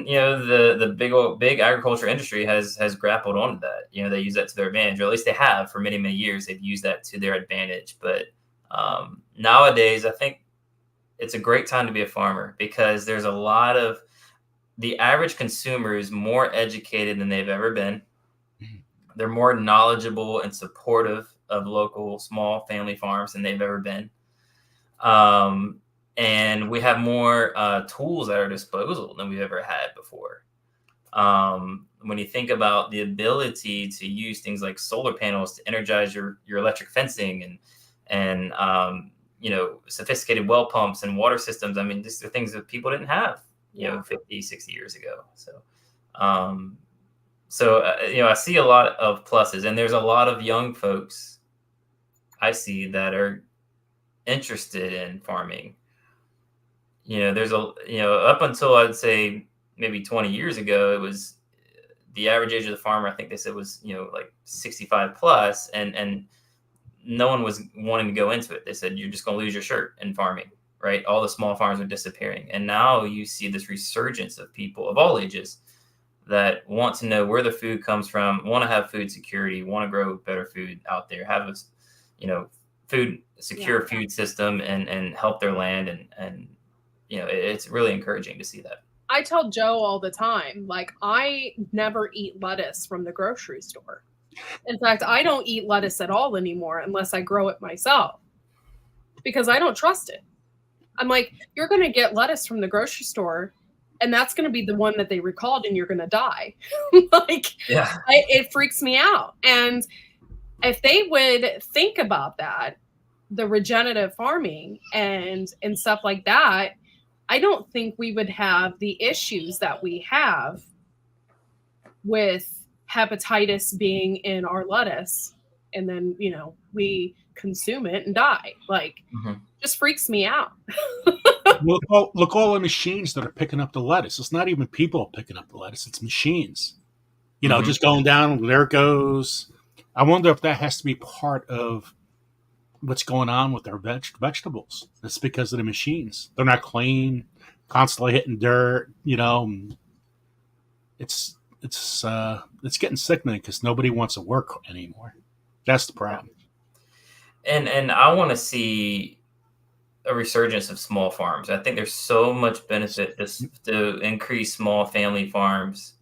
you know, the big agriculture industry has grappled onto that. You know, they use that to their advantage, or at least they have for many, many years. They've used that to their advantage. But nowadays, I think it's a great time to be a farmer, because there's a lot of, the average consumer is more educated than they've ever been. They're more knowledgeable and supportive of local small family farms than they've ever been. And we have more tools at our disposal than we've ever had before. When you think about the ability to use things like solar panels to energize your electric fencing, and you know, sophisticated well pumps and water systems, I mean, these are things that people didn't have, you know, 50, 60 years ago. So, you know, I see a lot of pluses, and there's a lot of young folks I see that are interested in farming. You know, there's up until I'd say maybe 20 years ago, it was the average age of the farmer, I think they said, was, you know, like 65 plus, and no one was wanting to go into it. They said, you're just going to lose your shirt in farming, right? All the small farms are disappearing. And now you see this resurgence of people of all ages that want to know where the food comes from, want to have food security, want to grow better food out there, have a, you know, secure food system, and help their land. And, you know, it's really encouraging to see that. I tell Joe all the time, like, I never eat lettuce from the grocery store. In fact, I don't eat lettuce at all anymore unless I grow it myself, because I don't trust it. I'm like, you're going to get lettuce from the grocery store, and that's going to be the one that they recalled, and you're going to die. Like, yeah, it freaks me out. And if they would think about that, the regenerative farming and stuff like that, I don't think we would have the issues that we have with hepatitis being in our lettuce, and then, you know, we consume it and die. Like, just freaks me out. Look all the machines that are picking up the lettuce. It's not even people picking up the lettuce, it's machines. You know, just going down, there it goes. I wonder if that has to be part of what's going on with our vegetables. It's because of the machines. They're not clean, constantly hitting dirt, you know. It's getting sickening because nobody wants to work anymore. That's the problem. And I want to see a resurgence of small farms. I think there's so much benefit to increase small family farms,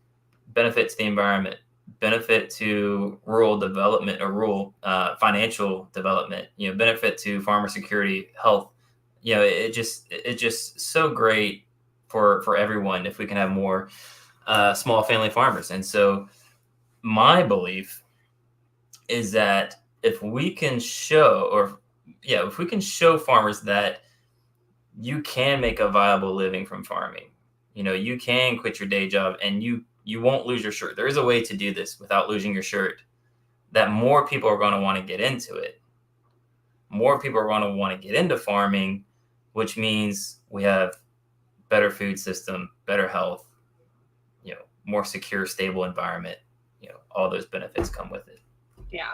benefit to the environment, benefit to rural development, or rural financial development, you know, benefit to farmer security, health. You know, it's just so great for everyone if we can have more small family farmers. And so my belief is that if we can show farmers that you can make a viable living from farming, you know, you can quit your day job and you won't lose your shirt. There is a way to do this without losing your shirt, that more people are going to want to get into it. More people are going to want to get into farming, which means we have better food system, better health, you know, more secure, stable environment. You know, all those benefits come with it. Yeah.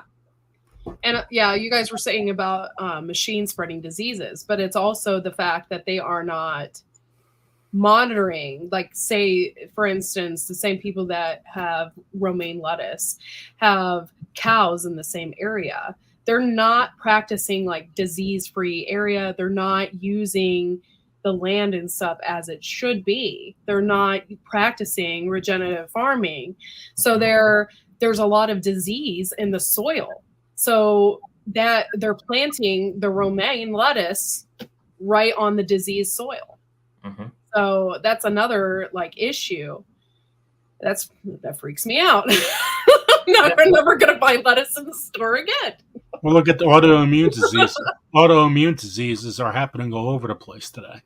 And yeah, you guys were saying about machines spreading diseases, but it's also the fact that they are not monitoring, like, say, for instance, the same people that have romaine lettuce have cows in the same area. They're not practicing like disease-free area. They're not using the land and stuff as it should be. They're not practicing regenerative farming. So there's a lot of disease in the soil. So that they're planting the romaine lettuce right on the diseased soil. So that's another like issue. That freaks me out. I'm never going to buy lettuce in the store again. Well, look at the autoimmune diseases. Autoimmune diseases are happening all over the place today.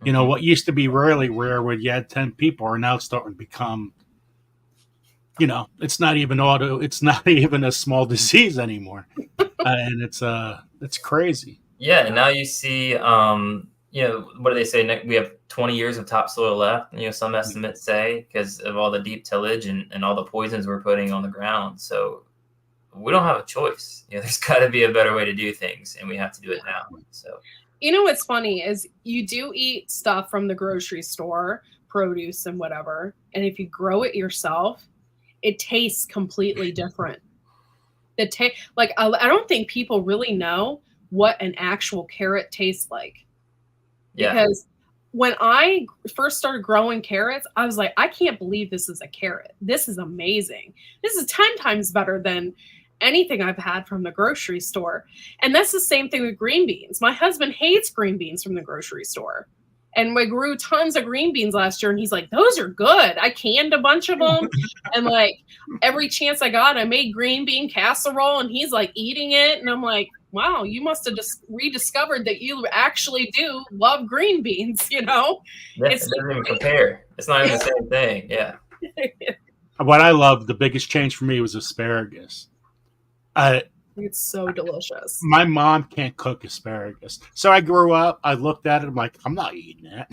You know, what used to be really rare where you had 10 people are now starting to become, you know, it's not even a small disease anymore. And it's crazy. Yeah. And now you see, you know, what do they say? We have 20 years of topsoil left, some estimates say, because of all the deep tillage and all the poisons we're putting on the ground. So we don't have a choice. There's got to be a better way to do things, and we have to do it now. So, what's funny is you do eat stuff from the grocery store, produce and whatever, and if you grow it yourself, it tastes completely different. Like, I don't think people really know what an actual carrot tastes like. Yeah. Because when I first started growing carrots, I was like, I can't believe this is a carrot. This is amazing. This is 10 times better than anything I've had from the grocery store. And that's the same thing with green beans. My husband hates green beans from the grocery store. And we grew tons of green beans last year, and he's like, those are good. I canned a bunch of them. And like every chance I got, I made green bean casserole, and he's like eating it. And I'm like, wow, you must have just rediscovered that you actually do love green beans, Yeah, it doesn't even compare. It's not even the same thing. Yeah. What I love, the biggest change for me was asparagus. It's so delicious. My mom can't cook asparagus. So I grew up, I looked at it, I'm like, I'm not eating that.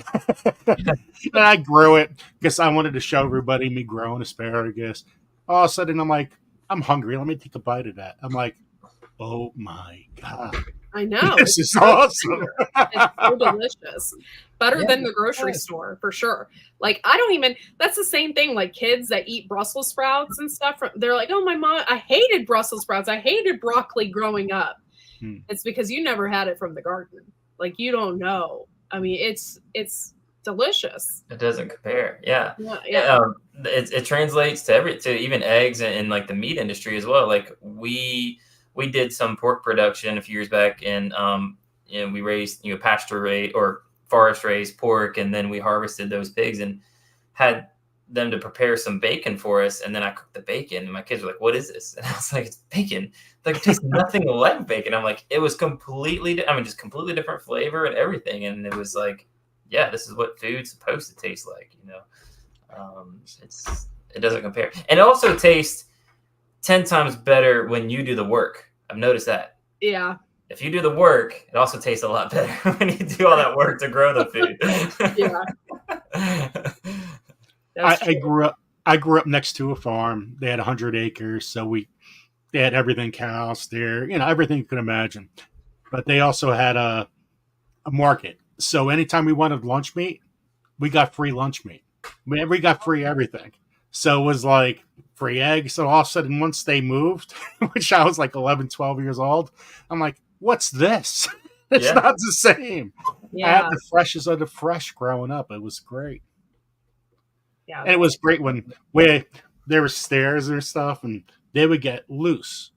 And I grew it because I wanted to show everybody me growing asparagus. All of a sudden, I'm like, I'm hungry. Let me take a bite of that. I'm like, oh my God. I know. This is awesome. It's so delicious. Better than the grocery store, for sure. Like, that's the same thing. Like, kids that eat Brussels sprouts and stuff, they're like, oh, my mom, I hated Brussels sprouts. I hated broccoli growing up. It's because you never had it from the garden. Like, you don't know. I mean, it's delicious. It doesn't compare. Yeah. Yeah. It translates to even eggs and like the meat industry as well. Like we did some pork production a few years back, and we raised pasture raised or forest raised pork, and then we harvested those pigs and had them to prepare some bacon for us. And then I cooked the bacon, and my kids were like, "What is this?" And I was like, "It's bacon." Like, it tastes nothing like bacon. I'm like, it was completely completely different flavor and everything. And it was like, yeah, this is what food's supposed to taste like. It doesn't compare, and it also tastes 10 times better when you do the work. I've noticed that. Yeah. If you do the work, it also tastes a lot better when you do all that work to grow the food. Yeah. I grew up next to a farm. They had 100 acres, so they had everything, cows there, everything you could imagine. But they also had a market. So anytime we wanted lunch meat, we got free lunch meat. We got free everything. So it was like free eggs. So all of a sudden, once they moved, which I was like 11, 12 years old, I'm like, what's this? It's not the same. Yeah. I had the freshest of the fresh growing up. It was great. Yeah. And it was great when there were stairs and stuff, and they would get loose,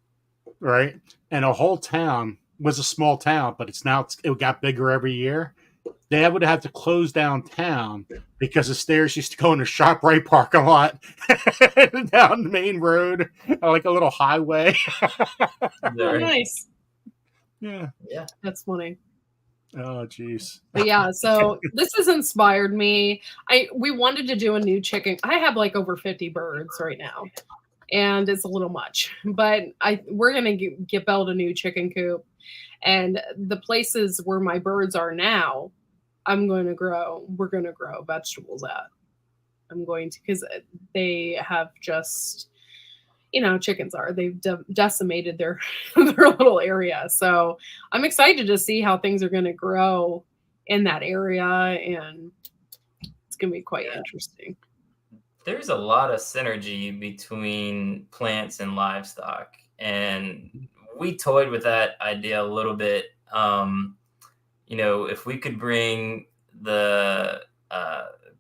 right? And a whole town was a small town, but it got bigger every year. They would have to close down town because the stairs used to go in the ShopRite parking lot down the main road, like a little highway. Oh, nice. Yeah. That's funny. Oh, geez. But yeah, so this has inspired me. We wanted to do a new chicken. I have like over 50 birds right now, and it's a little much. But we're gonna build a new chicken coop, and the places where my birds are now, we're going to grow vegetables at. I'm going to, because they have just, chickens they've decimated their little area. So I'm excited to see how things are going to grow in that area, and it's going to be quite interesting. There's a lot of synergy between plants and livestock, and we toyed with that idea a little bit. If we could bring the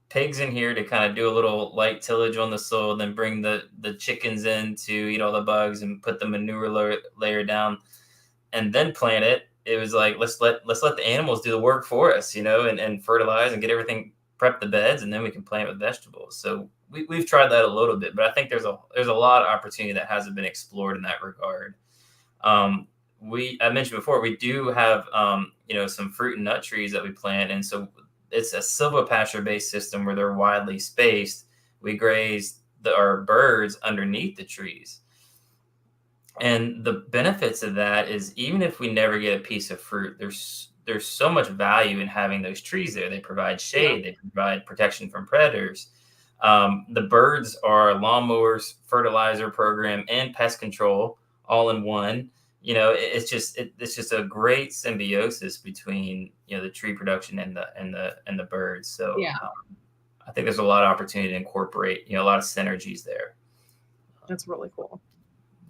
pigs in here to kind of do a little light tillage on the soil, then bring the chickens in to eat all the bugs and put the manure layer down, and then plant it. It was like, let's let the animals do the work for us, and fertilize and get everything, prep the beds, and then we can plant with vegetables. So we've tried that a little bit, but I think there's a lot of opportunity that hasn't been explored in that regard. I mentioned before, we do have, some fruit and nut trees that we plant. And so it's a silvopasture based system where they're widely spaced. We graze our birds underneath the trees. And the benefits of that is, even if we never get a piece of fruit, there's there's so much value in having those trees there. They provide shade, they provide protection from predators. The birds are lawnmowers, fertilizer program, and pest control all in one. You know, it's just a great symbiosis between, you know, the tree production and the birds. So I think there's a lot of opportunity to incorporate, you know, a lot of synergies there. That's really cool.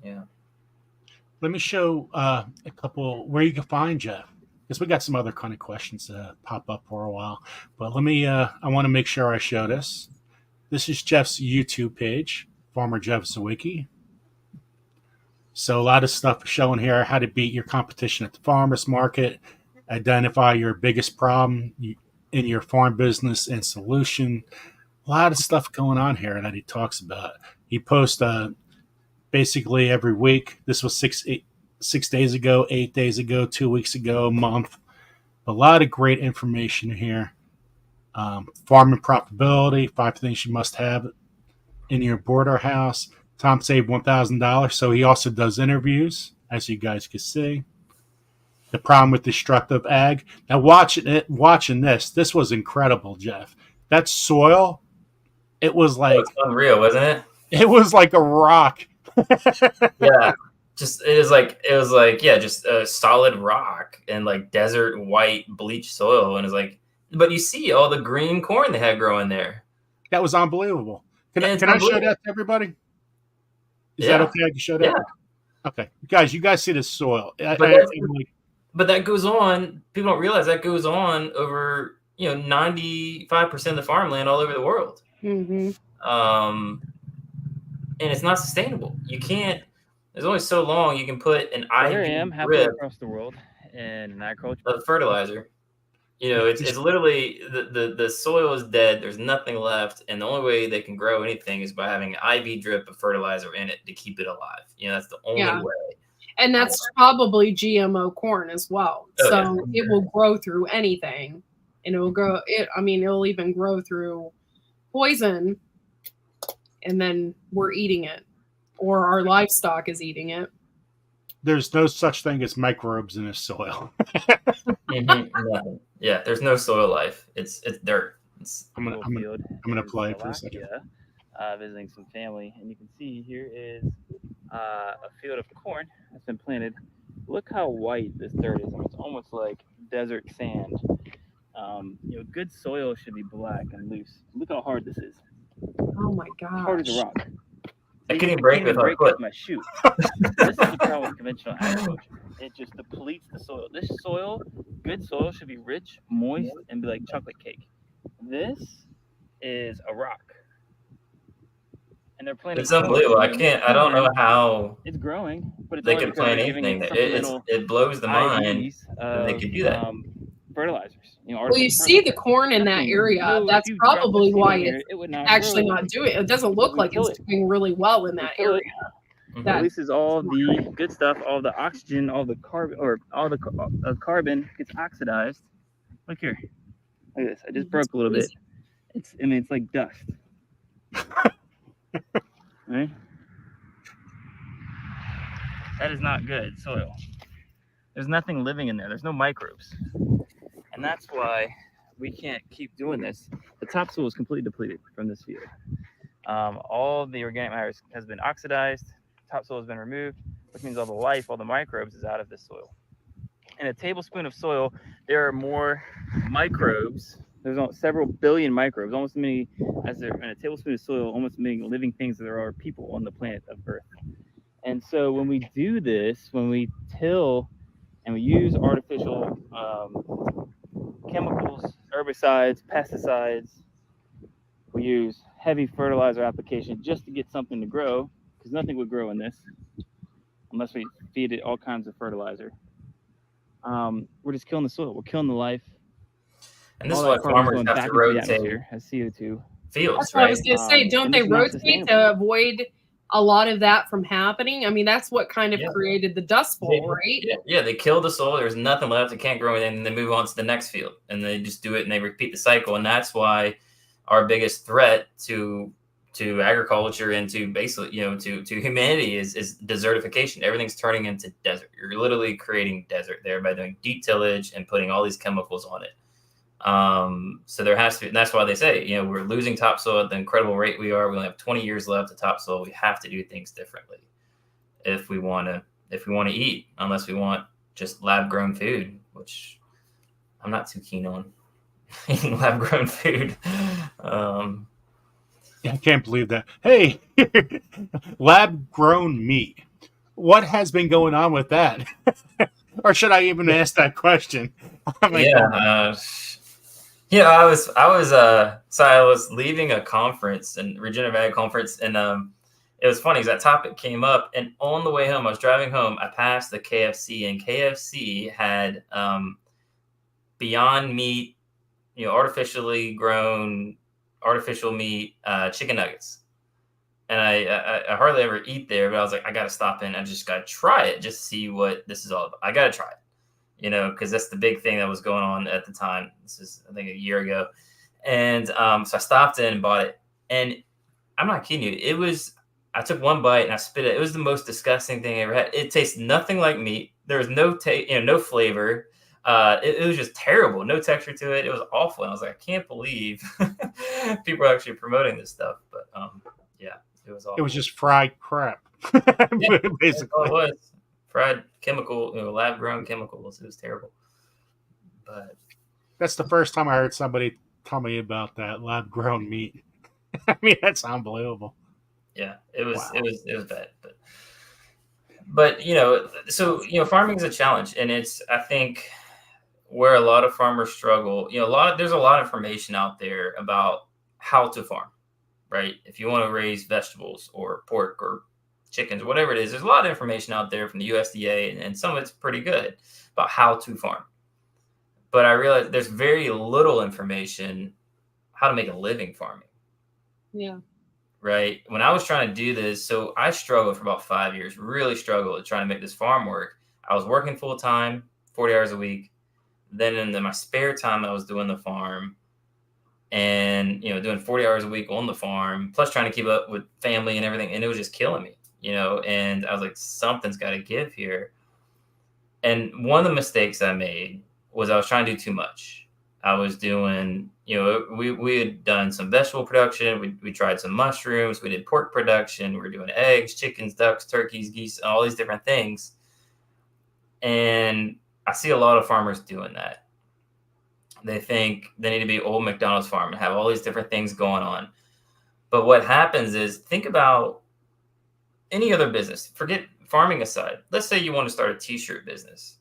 Yeah. Let me show a couple where you can find Jeff, because we got some other kind of questions pop up for a while. But let me, I want to make sure I show this. This is Jeff's YouTube page, Farmer Jeff Siewicki. So a lot of stuff showing here, how to beat your competition at the farmer's market, identify your biggest problem in your farm business and solution. A lot of stuff going on here that he talks about. He posts basically every week. This was 6 days ago, 8 days ago, 2 weeks ago, a month. A lot of great information here. Farming profitability, 5 things you must have in your border house. Tom saved $1,000, so he also does interviews, as you guys can see. The problem with destructive ag. Now, watching this was incredible, Jeff. That soil, it was like unreal, wasn't it? It was like a rock. Yeah, it was like just a solid rock and like desert white bleached soil, and it's like, but you see all the green corn they had growing there. That was unbelievable. Can I show that to everybody? Is that okay? I can show that? Yeah. Okay. You guys see this soil. But that goes on. People don't realize that goes on over, you know, 95% of the farmland all over the world. Mm-hmm. And it's not sustainable. You can't, there's only so long you can put an IV drip across the world in agriculture of fertilizer. You know, it's literally the soil is dead. There's nothing left, and the only way they can grow anything is by having an IV drip of fertilizer in it to keep it alive. You know, that's the only way. And that's probably GMO corn as well. It will grow through anything, and it will grow. It'll even grow through poison, and then we're eating it, or our livestock is eating it. There's no such thing as microbes in this soil. Nothing. Yeah, there's no soil life. It's dirt. I'm gonna play for a second. Visiting some family, and you can see here is a field of corn that's been planted. Look how white this dirt is. It's almost like desert sand. You know, good soil should be black and loose. Look how hard this is. Oh my gosh. Hard as a rock. I couldn't break with our foot. My shoe. This is the problem with conventional agriculture. It just depletes the soil. This soil, good soil, should be rich, moist, and be like chocolate cake. This is a rock. And they're planting. It's unbelievable. I don't know how it's growing, but they can plant anything. It blows the mind that they could do that. Fertilizers. You know, well, you see the corn in that area. That's probably why it's actually not doing it. It doesn't look like it's doing really well in that area. Releases all the good stuff, all the oxygen, all the carbon, or all the carbon gets oxidized. Look here. Look at this. I just broke a little bit. It's like dust. Right? That is not good soil. There's nothing living in there. There's no microbes. And that's why we can't keep doing this. The topsoil is completely depleted from this field. All the organic matter has been oxidized. Topsoil has been removed, which means all the life, all the microbes is out of this soil. In a tablespoon of soil, there are more microbes. There's several billion microbes, almost as many as there in a tablespoon of soil, almost as many living things as there are people on the planet of Earth. And so when we do this, when we till and we use artificial chemicals, herbicides, pesticides, we use heavy fertilizer application just to get something to grow, because nothing would grow in this unless we feed it all kinds of fertilizer. We're just killing the soil. We're killing the life. And this is why farmers have to rotate as CO2. Fields. That's what I was going to say. Don't they rotate to avoid a lot of that from happening? I mean, that's what kind of created the Dust Bowl, right? Yeah, they kill the soil. There's nothing left. It can't grow anything. And they move on to the next field. And they just do it and they repeat the cycle. And that's why our biggest threat to to agriculture and to basically, to humanity is desertification. Everything's turning into desert. You're literally creating desert there by doing deep tillage and putting all these chemicals on it. So there has to be, and that's why they say, we're losing topsoil at the incredible rate we are. We only have 20 years left of topsoil. We have to do things differently if we want to eat, unless we want just lab grown food, which I'm not too keen on eating lab grown food. Yeah, I can't believe that. Hey, lab grown meat. What has been going on with that? Or should I even ask that question? I was leaving a conference, and regenerative ag conference, and it was funny because that topic came up, and on the way home, I was driving home, I passed the KFC, and KFC had Beyond Meat, artificially grown, artificial meat, chicken nuggets. And I hardly ever eat there, but I was like, I got to stop in. I just got to try it, just see what this is all about. I got to try it, because that's the big thing that was going on at the time. This is, I think, a year ago. And so I stopped in and bought it. And I'm not kidding you. I took one bite and I spit it. It was the most disgusting thing I ever had. It tastes nothing like meat. There was no no flavor. It was just terrible. No texture to it. It was awful. And I was like, I can't believe people are actually promoting this stuff. But yeah, it was awful. It was just fried crap. Yeah, basically. it was fried chemical, lab grown chemicals. It was terrible. But that's the first time I heard somebody tell me about that lab grown meat. I mean, that's unbelievable. Yeah, it was. Wow. It was bad. But so farming is a challenge, and it's, I think, where a lot of farmers struggle. There's a lot of information out there about how to farm, right? If you want to raise vegetables or pork or chickens, whatever it is, there's a lot of information out there from the USDA, and some of it's pretty good about how to farm. But I realize there's very little information how to make a living farming. Yeah. Right. When I was trying to do this, so I struggled for about 5 years, really struggled trying to make this farm work. I was working full time, 40 hours a week. Then in my spare time, I was doing the farm and, doing 40 hours a week on the farm, plus trying to keep up with family and everything. And it was just killing me, and I was like, something's got to give here. And one of the mistakes I made was I was trying to do too much. I was doing, we had done some vegetable production. We tried some mushrooms. We did pork production. We were doing eggs, chickens, ducks, turkeys, geese, all these different things. And I see a lot of farmers doing that. They think they need to be old McDonald's farm and have all these different things going on. But what happens is, think about any other business. Forget farming aside. Let's say you want to start a t-shirt business.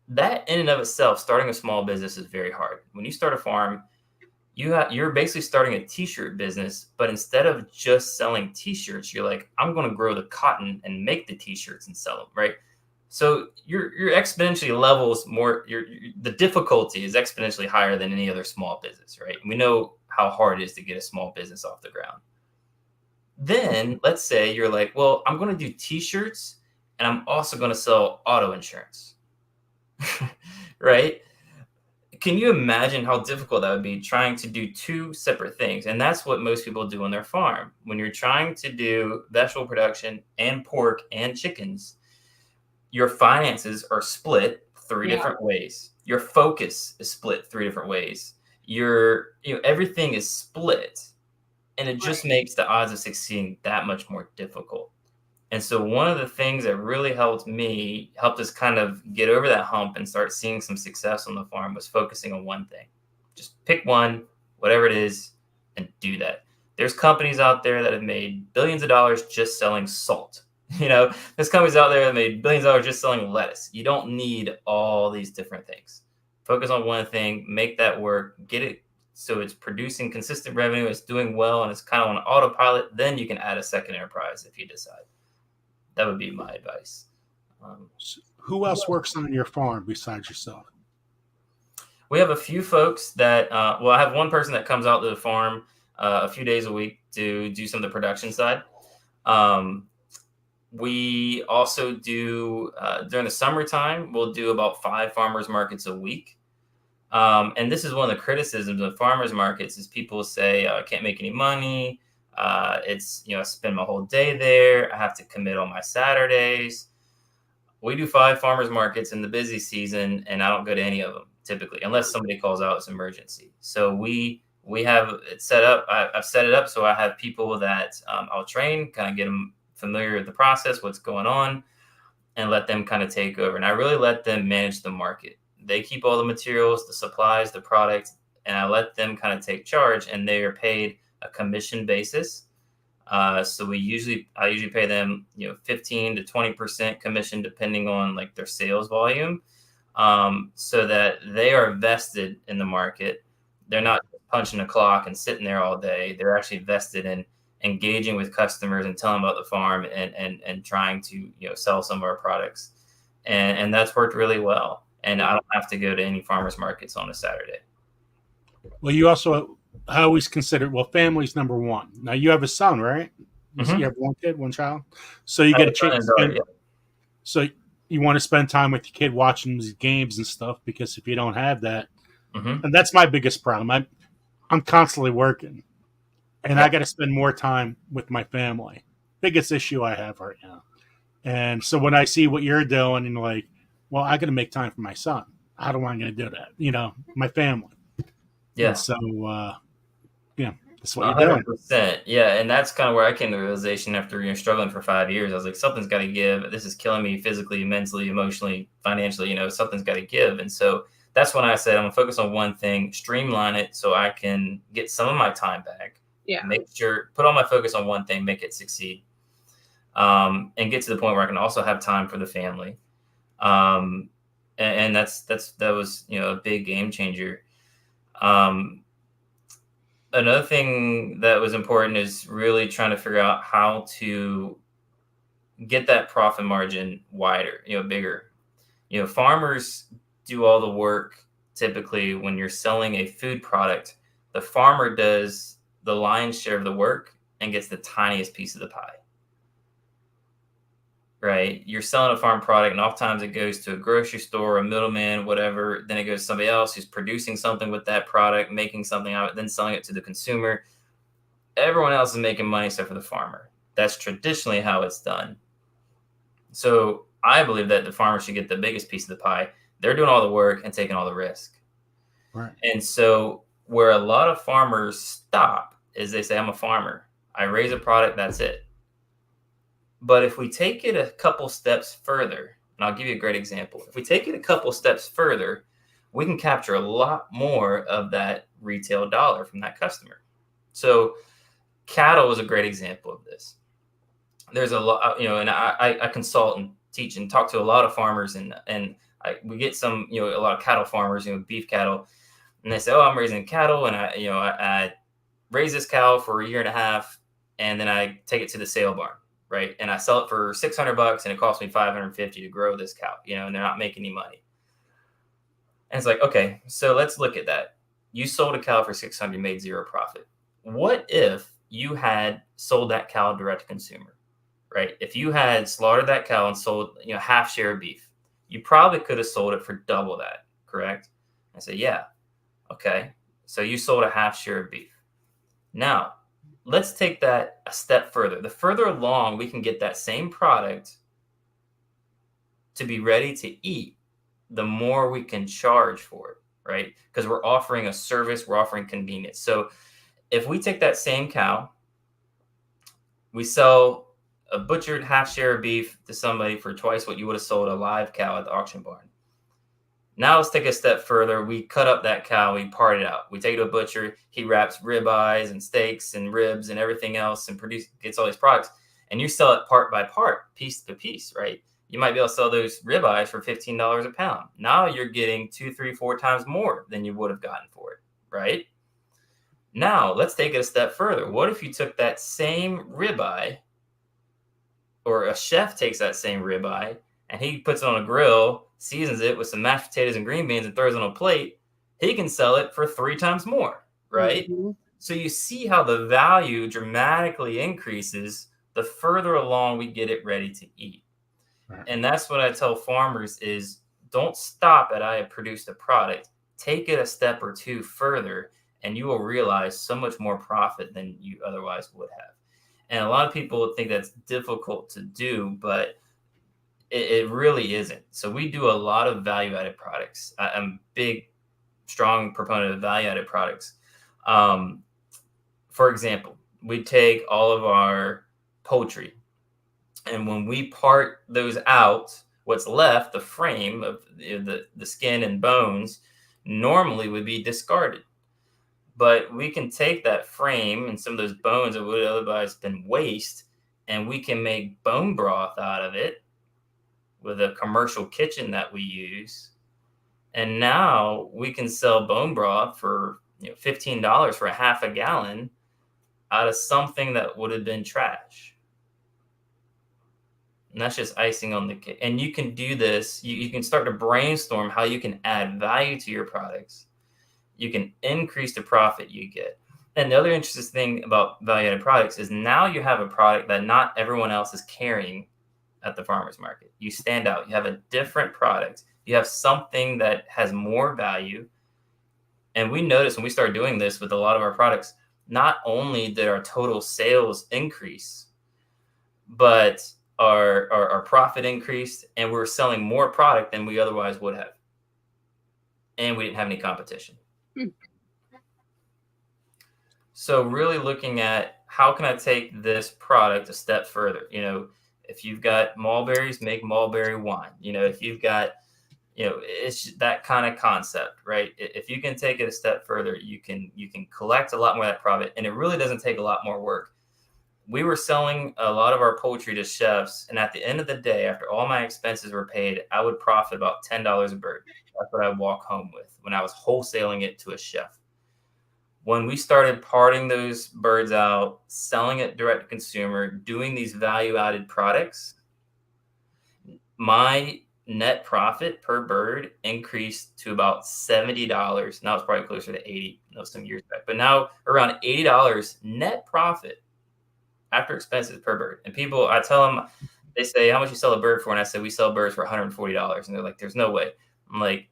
That in and of itself, starting a small business is very hard. When you start a farm, you're basically starting a t-shirt business, but instead of just selling t-shirts, you're like, I'm going to grow the cotton and make the t-shirts and sell them, right? So your exponentially levels more. The difficulty is exponentially higher than any other small business, right? And we know how hard it is to get a small business off the ground. Then let's say you're like, well, I'm going to do t-shirts and I'm also going to sell auto insurance. Right? Can you imagine how difficult that would be, trying to do two separate things? And that's what most people do on their farm. When you're trying to do vegetable production and pork and chickens, your finances are split three different ways. Your focus is split three different ways. Everything is split, and it just makes the odds of succeeding that much more difficult. And so one of the things that really helped us kind of get over that hump and start seeing some success on the farm was focusing on one thing. Just pick one, whatever it is, and do that. There's companies out there that have made billions of dollars just selling salt. There's companies out there that made billions of dollars just selling lettuce. You don't need all these different things. Focus on one thing, make that work, get it so it's producing consistent revenue, it's doing well, and it's kind of on autopilot. Then you can add a second enterprise if you decide. That would be my advice. Who else works on your farm besides yourself? We have a few folks that, I have one person that comes out to the farm a few days a week to do some of the production side. We also do, during the summertime, we'll do about 5 farmers markets a week. And this is one of the criticisms of farmers markets is people say, I can't make any money. It's, I spend my whole day there. I have to commit on my Saturdays. We do 5 farmers markets in the busy season, and I don't go to any of them typically, unless somebody calls out as emergency. So we have it set up. I've set it up so I have people that I'll train, kind of get them familiar with the process, what's going on, and let them kind of take over. And I really let them manage the market. They keep all the materials, the supplies, the product, and I let them kind of take charge, and they are paid a commission basis. So I usually pay them, 15 to 20% commission, depending on like their sales volume, so that they are vested in the market. They're not punching a clock and sitting there all day. They're actually vested in engaging with customers and telling about the farm and trying to, sell some of our products. And that's worked really well. And I don't have to go to any farmers markets on a Saturday. Well, you also, I always consider, family's number one. Now you have a son, right? Mm-hmm. You have one kid, one child. So you get a chance to spend, so you want to spend time with your kid watching these games and stuff, because if you don't have that, and that's my biggest problem. I'm constantly working, and I got to spend more time with my family. Biggest issue I have right now. And so when I see what you're doing, and like, well, I got to make time for my son. How am I going to do that? My family. Yeah. And so, that's what you're 100%. Doing. Yeah. And that's kind of where I came to the realization after struggling for 5 years. I was like, something's got to give. This is killing me physically, mentally, emotionally, financially. Something's got to give. And so that's when I said, I'm going to focus on one thing, streamline it so I can get some of my time back. Yeah. Put all my focus on one thing, make it succeed. And get to the point where I can also have time for the family. And that was, a big game changer. Another thing that was important is really trying to figure out how to get that profit margin wider, bigger. Farmers do all the work. Typically, when you're selling a food product, the farmer does the lion's share of the work and gets the tiniest piece of the pie. Right? You're selling a farm product, and oftentimes it goes to a grocery store, a middleman, whatever. Then it goes to somebody else who's producing something with that product, making something out of it, then selling it to the consumer. Everyone else is making money except for the farmer. That's traditionally how it's done. So I believe that the farmer should get the biggest piece of the pie. They're doing all the work and taking all the risk. Right. And so where a lot of farmers stop is they say, I'm a farmer. I raise a product, that's it. But if we take it a couple steps further, and I'll give you a great example. If we take it a couple steps further, we can capture a lot more of that retail dollar from that customer. So cattle is a great example of this. There's a lot, and I consult and teach and talk to a lot of farmers, and we get some, a lot of cattle farmers, beef cattle, and they say, oh, I'm raising cattle, and I raise this cow for a year and a half, and then I take it to the sale barn. Right. And I sell it for $600 and it costs me $550 to grow this cow, and they're not making any money. And it's like, okay, so let's look at that. You sold a cow for $600, made zero profit. What if you had sold that cow direct to consumer, right? If you had slaughtered that cow and sold, half share of beef, you probably could have sold it for double that, correct? I say, yeah. Okay. So you sold a half share of beef. Now, let's take that a step further. The further along we can get that same product to be ready to eat, the more we can charge for it, right? Because we're offering a service, we're offering convenience. So if we take that same cow, we sell a butchered half share of beef to somebody for twice what you would have sold a live cow at the auction barn. Now let's take a step further. We cut up that cow, we part it out. We take it to a butcher, he wraps ribeyes and steaks and ribs and everything else and gets all these products. And you sell it part by part, piece to piece, right? You might be able to sell those ribeyes for $15 a pound. Now you're getting 2, 3, 4 times more than you would have gotten for it, right? Now let's take it a step further. What if you took that same ribeye, or a chef takes that same ribeye and he puts it on a grill, seasons it with some mashed potatoes and green beans and throws it on a plate, he can sell it for 3 times more, right? Mm-hmm. So you see how the value dramatically increases the further along we get it ready to eat. Right. And that's what I tell farmers is don't stop at I have produced a product. Take it a step or two further and you will realize so much more profit than you otherwise would have. And a lot of people think that's difficult to do, but it really isn't. So we do a lot of value-added products. I'm a big, strong proponent of value-added products. For example, we take all of our poultry, and when we part those out, what's left, the frame of the skin and bones, normally would be discarded. But we can take that frame and some of those bones that would otherwise been waste, and we can make bone broth out of it with a commercial kitchen that we use. And now we can sell bone broth for $15 for a half a gallon out of something that would have been trash. And that's just icing on the cake. And you can do this. You can start to brainstorm how you can add value to your products. You can increase the profit you get. And the other interesting thing about value-added products is now you have a product that not everyone else is carrying at the farmer's market. You stand out. You have a different product. You have something that has more value. And we noticed when we started doing this with a lot of our products, not only did our total sales increase, but our profit increased, and we're selling more product than we otherwise would have. And we didn't have any competition. So really looking at how can I take this product a step further? If you've got mulberries, make mulberry wine. If you've got, it's that kind of concept, right? If you can take it a step further, you can collect a lot more of that profit, and it really doesn't take a lot more work. We were selling a lot of our poultry to chefs, and at the end of the day, after all my expenses were paid, I would profit about $10 a bird. That's what I walk home with when I was wholesaling it to a chef. When we started parting those birds out, selling it direct to consumer, doing these value-added products, my net profit per bird increased to about $70. Now it's probably closer to $80, some years back, but now around $80 net profit after expenses per bird. And people, I tell them, they say, how much you sell a bird for? And I say, we sell birds for $140. And they're like, there's no way. I'm like,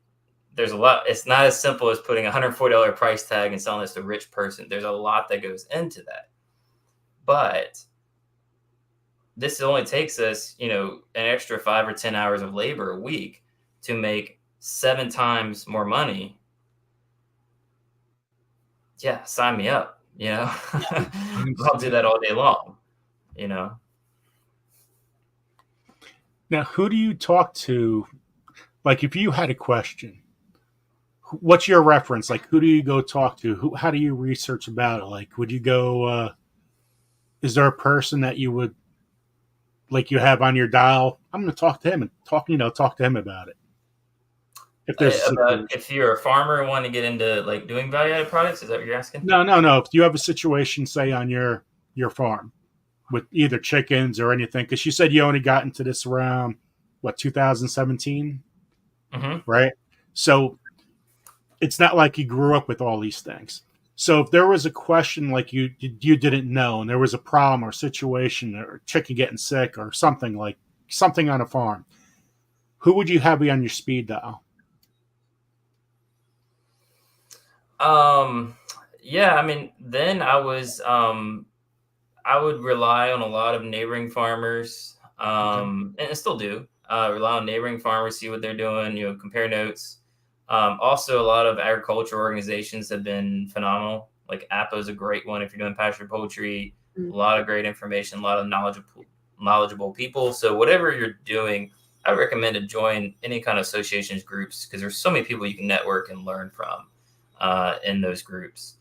there's a lot. It's not as simple as putting a $140 price tag and selling this to a rich person. There's a lot that goes into that. But this only takes us, an extra 5 or 10 hours of labor a week to make 7 times more money. Yeah, sign me up. I'll do that all day long. Now, who do you talk to? Like, if you had a question, what's your reference? Like, who do you go talk to? How do you research about it? Like, would you go? Is there a person that you would, like, you have on your dial? I'm going to talk to him and talk to him about it. If there's if you're a farmer and want to get into like doing value-added products, is that what you're asking? No. If you have a situation, say on your farm with either chickens or anything, because you said you only got into this around 2017, right? So it's not like you grew up with all these things. So if there was a question like you didn't know, and there was a problem or situation or chicken getting sick or something on a farm, who would you have be on your speed dial? Yeah, I mean, then I was, I would rely on a lot of neighboring farmers, and I still do, rely on neighboring farmers, see what they're doing, compare notes. Also, a lot of agriculture organizations have been phenomenal. Like APA is a great one if you're doing pastured poultry. A lot of great information, a lot of knowledgeable people. So whatever you're doing, I recommend to join any kind of associations, groups, because there's so many people you can network and learn from in those groups.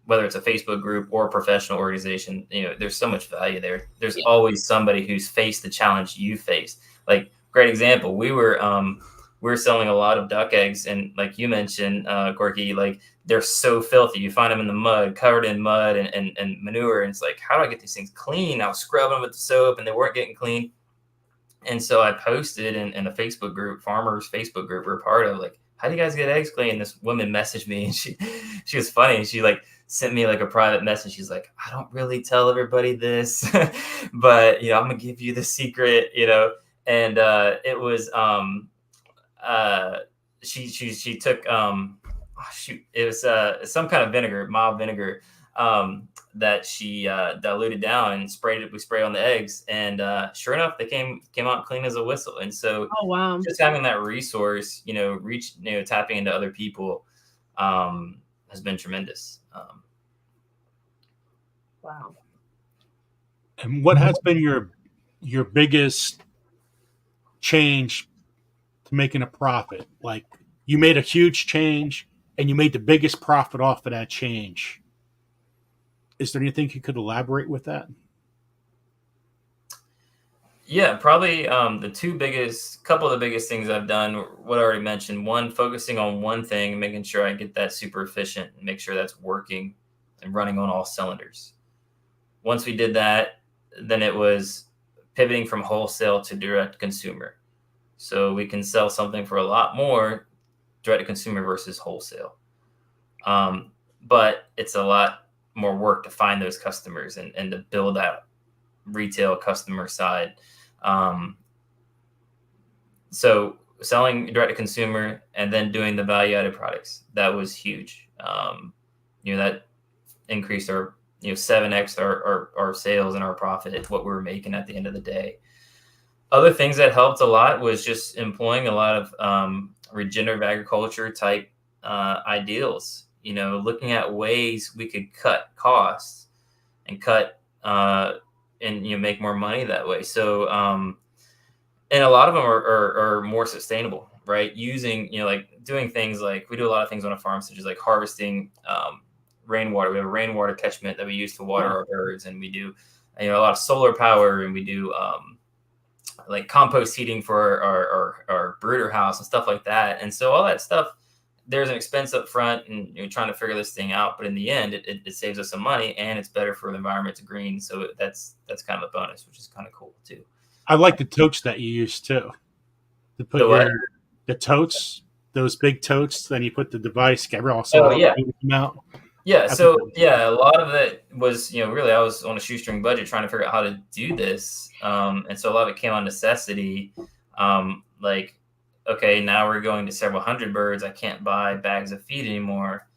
Whether it's a Facebook group or a professional organization, there's so much value there. There's always somebody who's faced the challenge you faced. Like, great example, we were selling a lot of duck eggs, and like you mentioned, Corky, like they're so filthy. You find them in the mud, covered in mud and manure, and it's like, how do I get these things clean? I was scrubbing them with the soap, and they weren't getting clean. And so I posted in a Facebook group, farmers Facebook group we're part of, like, how do you guys get eggs clean? This woman messaged me, and she was funny. She like sent me like a private message. She's like, I don't really tell everybody this, but I'm gonna give you the secret, And it was she took shoot, it was some kind of vinegar, mild vinegar, that she diluted down and sprayed it. We spray on the eggs, and sure enough, they came out clean as a whistle. And so, Oh wow, just having that resource, tapping into other people, has been tremendous. Wow. And what has been your biggest change to making a profit? Like, you made a huge change and you made the biggest profit off of that change. Is there anything you could elaborate with that? Yeah, probably couple of the biggest things I've done, what I already mentioned. One, focusing on one thing and making sure I get that super efficient and make sure that's working and running on all cylinders. Once we did that, then it was pivoting from wholesale to direct consumer. So we can sell something for a lot more direct to consumer versus wholesale. But it's a lot more work to find those customers and to build that retail customer side. So selling direct to consumer and then doing the value added products, that was huge. That increased our 7x our sales and our profit, what we were making at the end of the day. Other things that helped a lot was just employing a lot of regenerative agriculture type ideals. Looking at ways we could cut costs and make more money that way. So and a lot of them are more sustainable, right? Using like doing things like, we do a lot of things on a farm, such as like harvesting rainwater. We have a rainwater catchment that we use to water our birds, and we do a lot of solar power, and we do like compost heating for our brooder house and stuff like that. And so all that stuff, there's an expense up front, and you're trying to figure this thing out, but in the end, it saves us some money, and it's better for the environment to green. So that's kind of a bonus, which is kind of cool too. I like the totes that you use too. To put the totes, those big totes, then you put the device, get all set up, them out. Yeah, so a lot of it was, really I was on a shoestring budget trying to figure out how to do this. And so a lot of it came on necessity. Like, okay, now we're going to several hundred birds. I can't buy bags of feed anymore.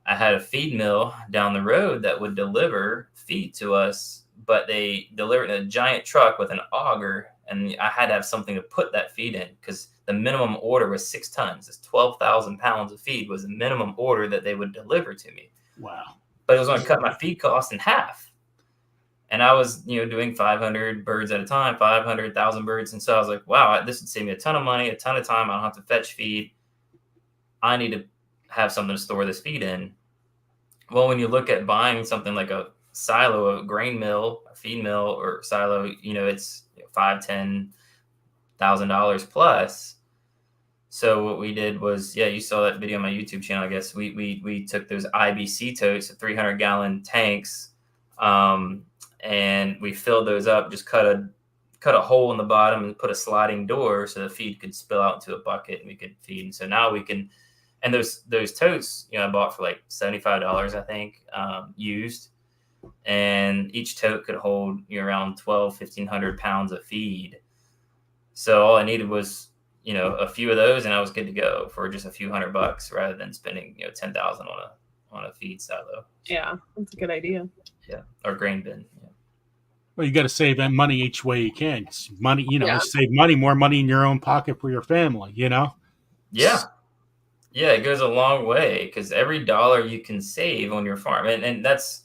I had a feed mill down the road that would deliver feed to us, but they delivered in a giant truck with an auger, and I had to have something to put that feed in, because the minimum order was 6 tons. It's 12,000 pounds of feed was the minimum order that they would deliver to me. Wow. But it was going to cut my feed cost in half. And I was, doing 500 birds at a time, 500,000 birds. And so I was like, wow, this would save me a ton of money, a ton of time. I don't have to fetch feed. I need to have something to store this feed in. Well, when you look at buying something like a silo, a grain mill, a feed mill or silo, it's $5,000-$10,000 plus. So what we did was, you saw that video on my YouTube channel, I guess. We took those IBC totes, 300-gallon tanks, and we filled those up, just cut a hole in the bottom and put a sliding door so the feed could spill out into a bucket and we could feed. And so now we can, and those totes, I bought for like $75, I think, used. And each tote could hold around 1,500 pounds of feed. So all I needed was, a few of those, and I was good to go for just a few $100 rather than spending, $10,000 on a feed silo. Yeah, that's a good idea. Yeah, or grain bin. Yeah. Well, you got to save that money each way you can. It's money, save money, more money in your own pocket for your family. Yeah, it goes a long way, because every dollar you can save on your farm, and that's.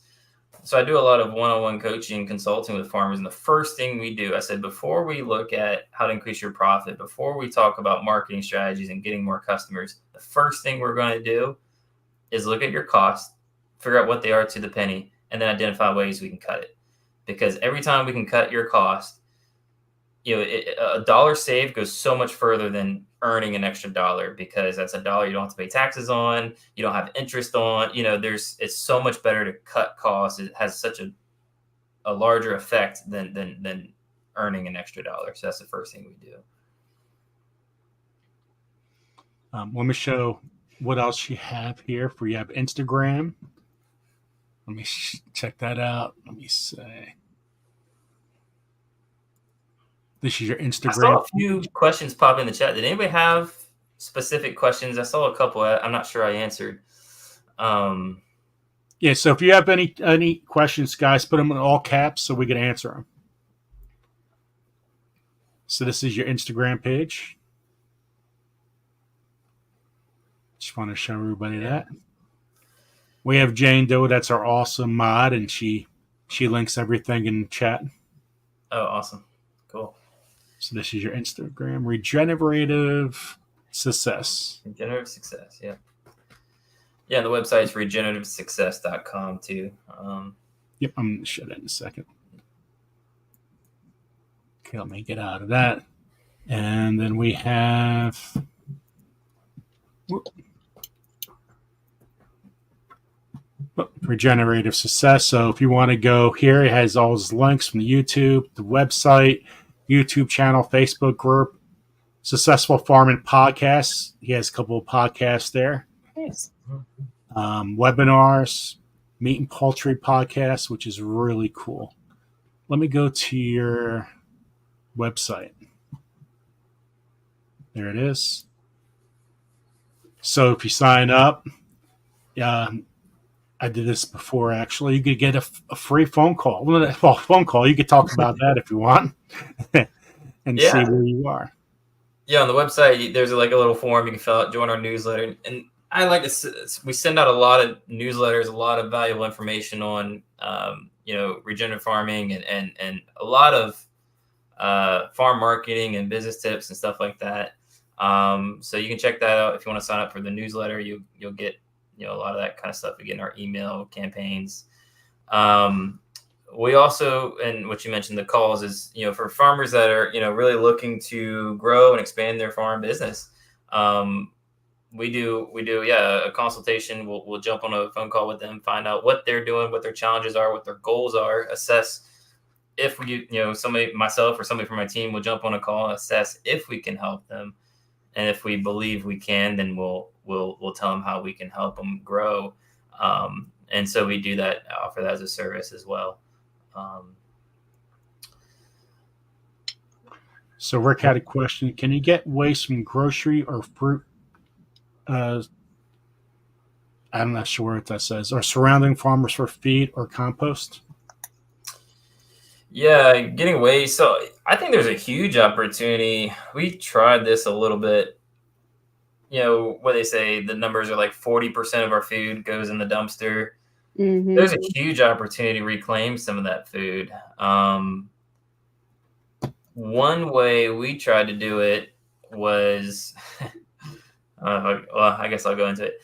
So I do a lot of one-on-one coaching, consulting with farmers. And the first thing we do, I said, before we look at how to increase your profit, before we talk about marketing strategies and getting more customers, the first thing we're going to do is look at your cost, figure out what they are to the penny, and then identify ways we can cut it. Because every time we can cut your cost, a dollar saved goes so much further than earning an extra dollar, because that's a dollar you don't have to pay taxes on, you don't have interest on. It's so much better to cut costs. It has such a larger effect than earning an extra dollar. So that's the first thing we do. Let me show what else you have here. For you have Instagram. Let me check that out. Let me say. This is your Instagram. I saw a few questions pop in the chat. Did anybody have specific questions. I saw a couple I'm not sure I answered. Yeah, so if you have any questions, guys, put them in all caps so we can answer them. So this is your Instagram page. Just want to show everybody that. We have Jane Doe, that's our awesome mod, and she links everything in chat. Oh, awesome. Cool. So this is your Instagram, regenerative success. Regenerative success, yeah. Yeah, the website is regenerativesuccess.com too. Yep, I'm going to show that in a second. Okay, let me get out of that. And then we have... regenerative success. So if you want to go here, it has all his links from the YouTube, the website, YouTube channel, Facebook group, Successful Farming Podcasts. He has a couple of podcasts there. Nice. Webinars, meat and poultry podcast, which is really cool. Let me go to your website. There it is. So if you sign up, I did this before, actually. You could get a free phone call. Well, phone call. You could talk about that if you want and see where you are. Yeah, on the website, there's like a little form you can fill out, join our newsletter. And I like to, we send out a lot of newsletters, a lot of valuable information on, regenerative farming and a lot of farm marketing and business tips and stuff like that. So you can check that out. If you want to sign up for the newsletter, you'll get a lot of that kind of stuff. We get in our email campaigns. We also, and what you mentioned, the calls is, for farmers that are, really looking to grow and expand their farm business. We do a consultation. We'll jump on a phone call with them, find out what they're doing, what their challenges are, what their goals are, assess if we, somebody, myself or somebody from my team will jump on a call and assess if we can help them. And if we believe we can, then we'll tell them how we can help them grow. And so we do that, offer that as a service as well. So Rick had a question. Can you get waste from grocery or fruit? I'm not sure what that says. Or surrounding farmers for feed or compost? Yeah, getting waste. So I think there's a huge opportunity. We tried this a little bit. What they say, the numbers are like 40% of our food goes in the dumpster. Mm-hmm. There's a huge opportunity to reclaim some of that food. One way we tried to do it was, I guess I'll go into it.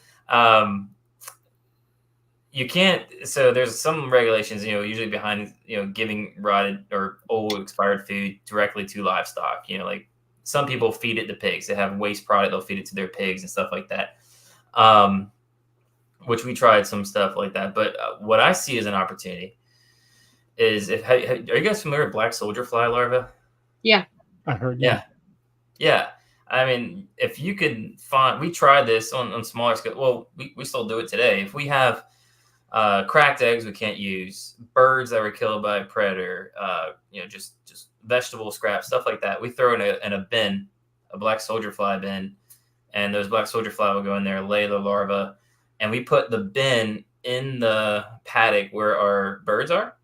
You can't, so there's some regulations, usually behind, giving rotted or old expired food directly to livestock. Like some people feed it to pigs. They have waste product, they'll feed it to their pigs and stuff like that. Which we tried some stuff like that. But what I see as an opportunity is are you guys familiar with black soldier fly larvae? Yeah. I heard. Yeah. I mean, if you could find, we tried this on smaller scale. Well, we still do it today. If we have cracked eggs we can't use, birds that were killed by a predator, just vegetable scraps, stuff like that, we throw in a bin, a black soldier fly bin, and those black soldier fly will go in there, lay the larva, and we put the bin in the paddock where our birds are.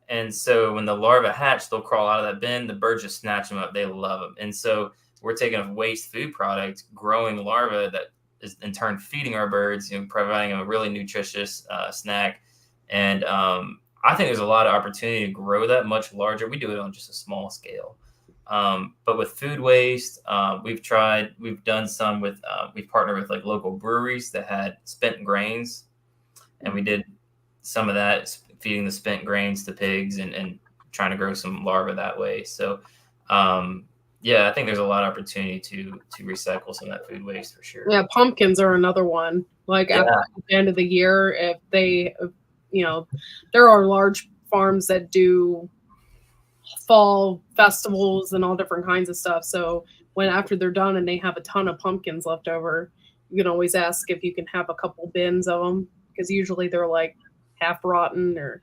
And so when the larvae hatch, they'll crawl out of that bin. The birds just snatch them up. They love them. And so we're taking a waste food product, growing larvae that is in turn feeding our birds, providing them a really nutritious snack. And I think there's a lot of opportunity to grow that much larger. We do it on just a small scale. But with food waste, we've done some with, we've partnered with like local breweries that had spent grains, and we did some of that, feeding the spent grains to pigs and trying to grow some larvae that way. So, I think there's a lot of opportunity to recycle some of that food waste for sure. Yeah, pumpkins are another one. Like at the end of the year, if they, there are large farms that do fall festivals and all different kinds of stuff. So after they're done and they have a ton of pumpkins left over, you can always ask if you can have a couple bins of them, because usually they're like half rotten or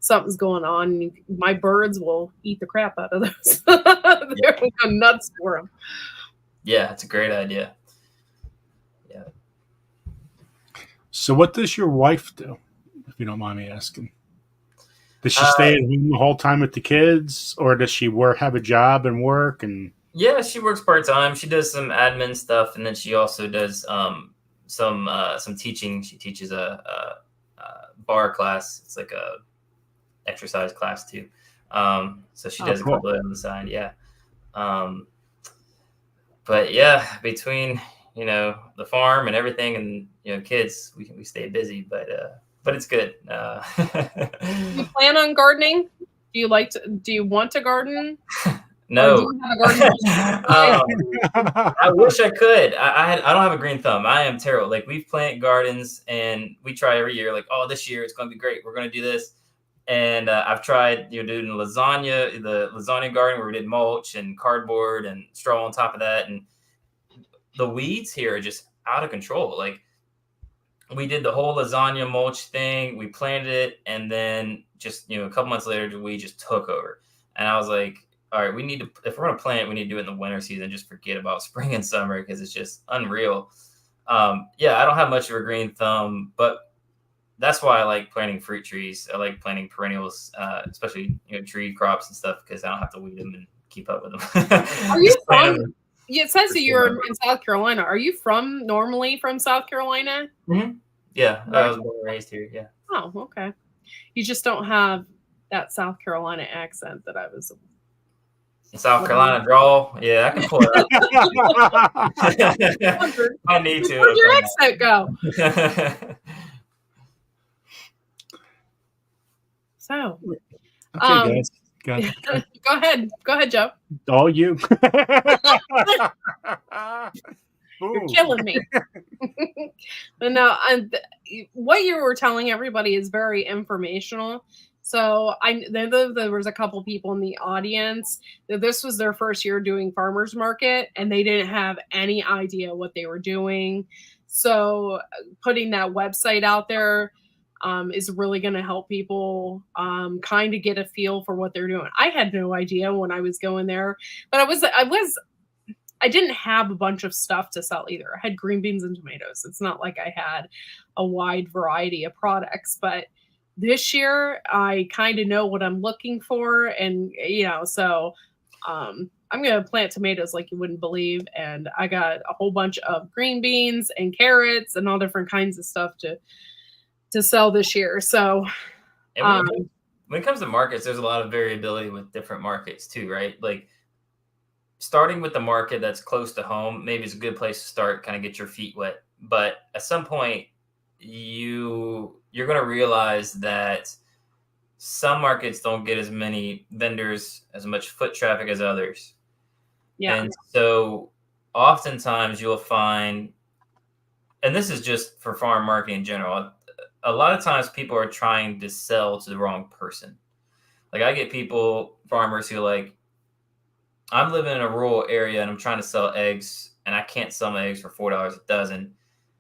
something's going on. My birds will eat the crap out of those. They're nuts for them. Yeah, it's a great idea. So what does your wife do, if you don't mind me asking? Does she stay at home the whole time with the kids, or does she have a job and work? And Yeah, she works part-time. She does some admin stuff, and then she also does some teaching. She teaches a bar class. It's like a exercise class too. So she does a couple of it on the side. Yeah. But yeah, between the farm and everything, and kids, we stay busy. But it's good. You plan on gardening? Do you want to garden? No. Do you have a garden? I wish I could. I don't have a green thumb. I am terrible. Like, we plant gardens and we try every year. Like, oh, this year it's going to be great. We're going to do this. And I've tried doing the lasagna garden where we did mulch and cardboard and straw on top of that. And the weeds here are just out of control. Like, we did the whole lasagna mulch thing. We planted it. And then just, a couple months later, the weed just took over. And I was like, all right, if we're going to plant, we need to do it in the winter season. Just forget about spring and summer because it's just unreal. Yeah, I don't have much of a green thumb, but that's why I like planting fruit trees. I like planting perennials, especially tree crops and stuff, because I don't have to weed them and keep up with them. Are you from? It says that you're in South Carolina. Are you normally from South Carolina? Mm-hmm. Yeah, I was born and raised here. Yeah. Oh, okay. You just don't have that South Carolina accent that I was. South Carolina drawl. Yeah, I can pull it up. I need to. Where'd your accent go? So, okay, guys. Go ahead, Joe. All you. You're killing me. But no, what you were telling everybody is very informational. So there was a couple people in the audience that this was their first year doing farmers market, and they didn't have any idea what they were doing. So putting that website out there is really going to help people kind of get a feel for what they're doing. I had no idea when I was going there, but I didn't have a bunch of stuff to sell either. I had green beans and tomatoes. It's not like I had a wide variety of products, but this year I kind of know what I'm looking for. And, so I'm going to plant tomatoes like you wouldn't believe. And I got a whole bunch of green beans and carrots and all different kinds of stuff to sell this year. So when it comes to markets, there's a lot of variability with different markets too, right? Like, starting with the market that's close to home, maybe it's a good place to start, kind of get your feet wet. But at some point, you're going to realize that some markets don't get as many vendors, as much foot traffic as others. Yeah. And so oftentimes you'll find, and this is just for farm marketing in general, a lot of times people are trying to sell to the wrong person. Like, I get farmers who are like, I'm living in a rural area and I'm trying to sell eggs, and I can't sell my eggs for $4 a dozen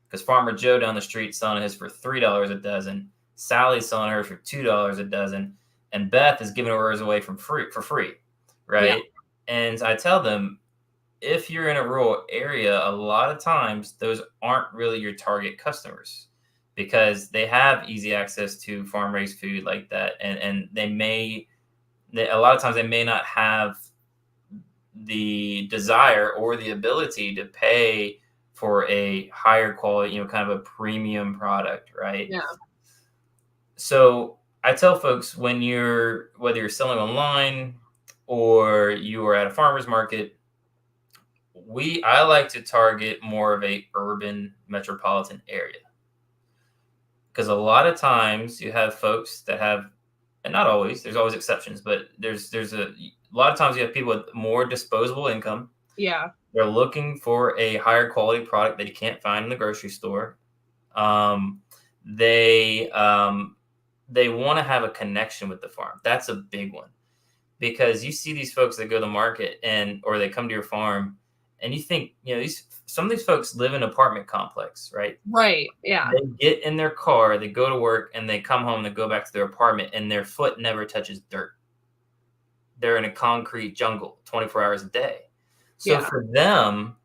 because Farmer Joe down the street selling his for $3 a dozen. Sally's selling hers for $2 a dozen, and Beth is giving hers away for free, right? Yeah. And I tell them, if you're in a rural area, a lot of times those aren't really your target customers because they have easy access to farm-raised food like that, and a lot of times they may not have the desire or the ability to pay for a higher quality, kind of a premium product, right? Yeah. So I tell folks, whether you're selling online or you are at a farmer's market, I like to target more of a urban metropolitan area. Because a lot of times you have folks that have, and not always, there's always exceptions, but there's a lot of times you have people with more disposable income. Yeah. They're looking for a higher quality product that you can't find in the grocery store. They want to have a connection with the farm. That's a big one, because you see these folks that go to the market or they come to your farm, and you think, some of these folks live in an apartment complex, right? Right. Yeah. They get in their car, they go to work, and they come home, they go back to their apartment, and their foot never touches dirt. They're in a concrete jungle 24 hours a day. So for them,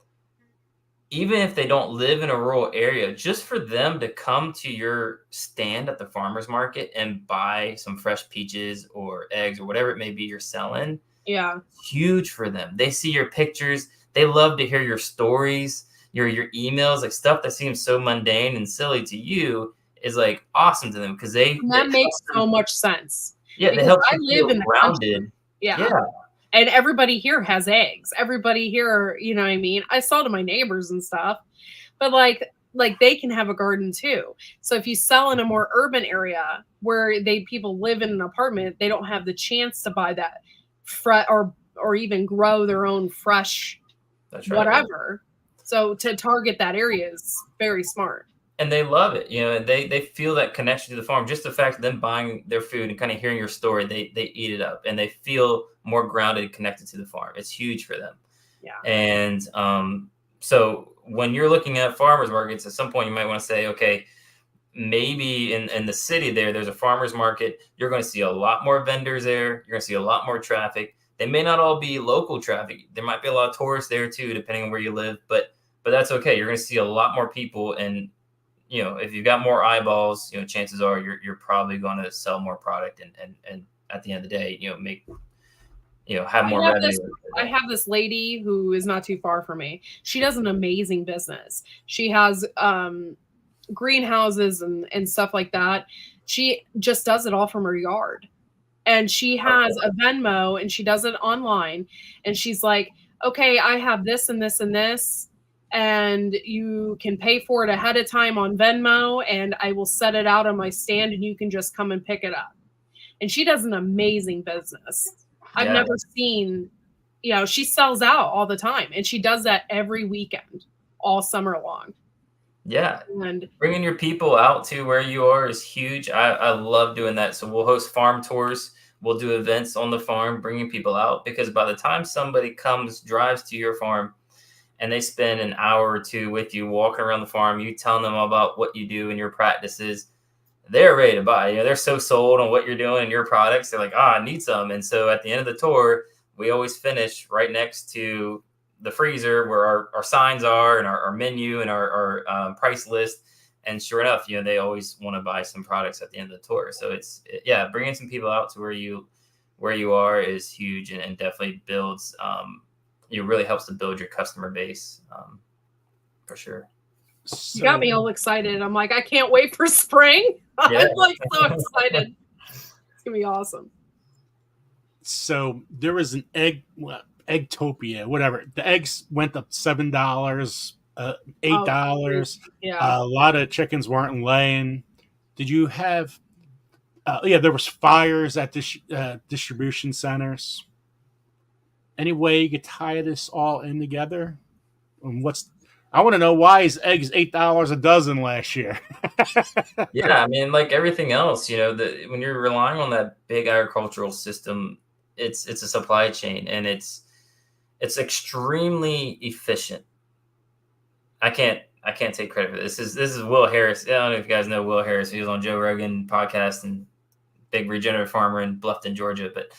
even if they don't live in a rural area, just for them to come to your stand at the farmer's market and buy some fresh peaches or eggs or whatever it may be you're selling, Yeah. huge for them. They see your pictures. They love to hear your stories, your emails, like stuff that seems so mundane and silly to you is like awesome to them because And that makes so much sense. Yeah, they Because help I you live feel in the grounded. country. Yeah. Yeah. And everybody here has eggs. Everybody here, you know what I mean? I sell to my neighbors and stuff, but like they can have a garden too. So if you sell in a more urban area where people live in an apartment, they don't have the chance to buy that or even grow their own fresh That's right. whatever. So to target that area is very smart. And they love it, you know, and they feel that connection to the farm. Just the fact of them buying their food and kind of hearing your story, they eat it up and they feel more grounded and connected to the farm. It's huge for them. Yeah. And so when you're looking at farmers markets, at some point you might want to say, okay, maybe in the city there's a farmers market. You're going to see a lot more vendors there. You're going to see a lot more traffic. They may not all be local traffic. There might be a lot of tourists there too, depending on where you live. But that's okay. You're going to see a lot more people, and you know, if you've got more eyeballs, you know, chances are you're probably going to sell more product and at the end of the day, you know, make, you know, have more revenue. I have this lady who is not too far from me. She does an amazing business. She has greenhouses and stuff like that. She just does it all from her yard. And she has a Venmo and she does it online. And she's like, okay, I have this and this and this. And you can pay for it ahead of time on Venmo, and I will set it out on my stand and you can just come and pick it up. And she does an amazing business. I've never seen, you know, she sells out all the time, and she does that every weekend, all summer long. Yeah. And bringing your people out to where you are is huge. I love doing that. So we'll host farm tours. We'll do events on the farm, bringing people out, because by the time somebody drives to your farm, and they spend an hour or two with you walking around the farm, you telling them about what you do and your practices, they're ready to buy. You know, they're so sold on what you're doing and your products. They're like, I need some. And so at the end of the tour, we always finish right next to the freezer where our signs are and our menu and our price list. And sure enough, you know, they always want to buy some products at the end of the tour. So bringing some people out to where you are is huge and definitely builds, it really helps to build your customer base, for sure. You got me all excited. I'm like, I can't wait for spring. Yeah. I'm like so excited. It's gonna be awesome. So there was an Eggtopia, whatever. The eggs went up $7, $8. Yeah. A lot of chickens weren't laying. Did you have? There was fires at distribution centers. Any way you could tie this all in together? And I want to know, why is eggs $8 a dozen last year? Yeah, I mean, like everything else, you know, when you're relying on that big agricultural system, it's a supply chain, and it's extremely efficient. I can't take credit for this. This is Will Harris. I don't know if you guys know Will Harris. He was on Joe Rogan podcast and big regenerative farmer in Bluffton, Georgia. But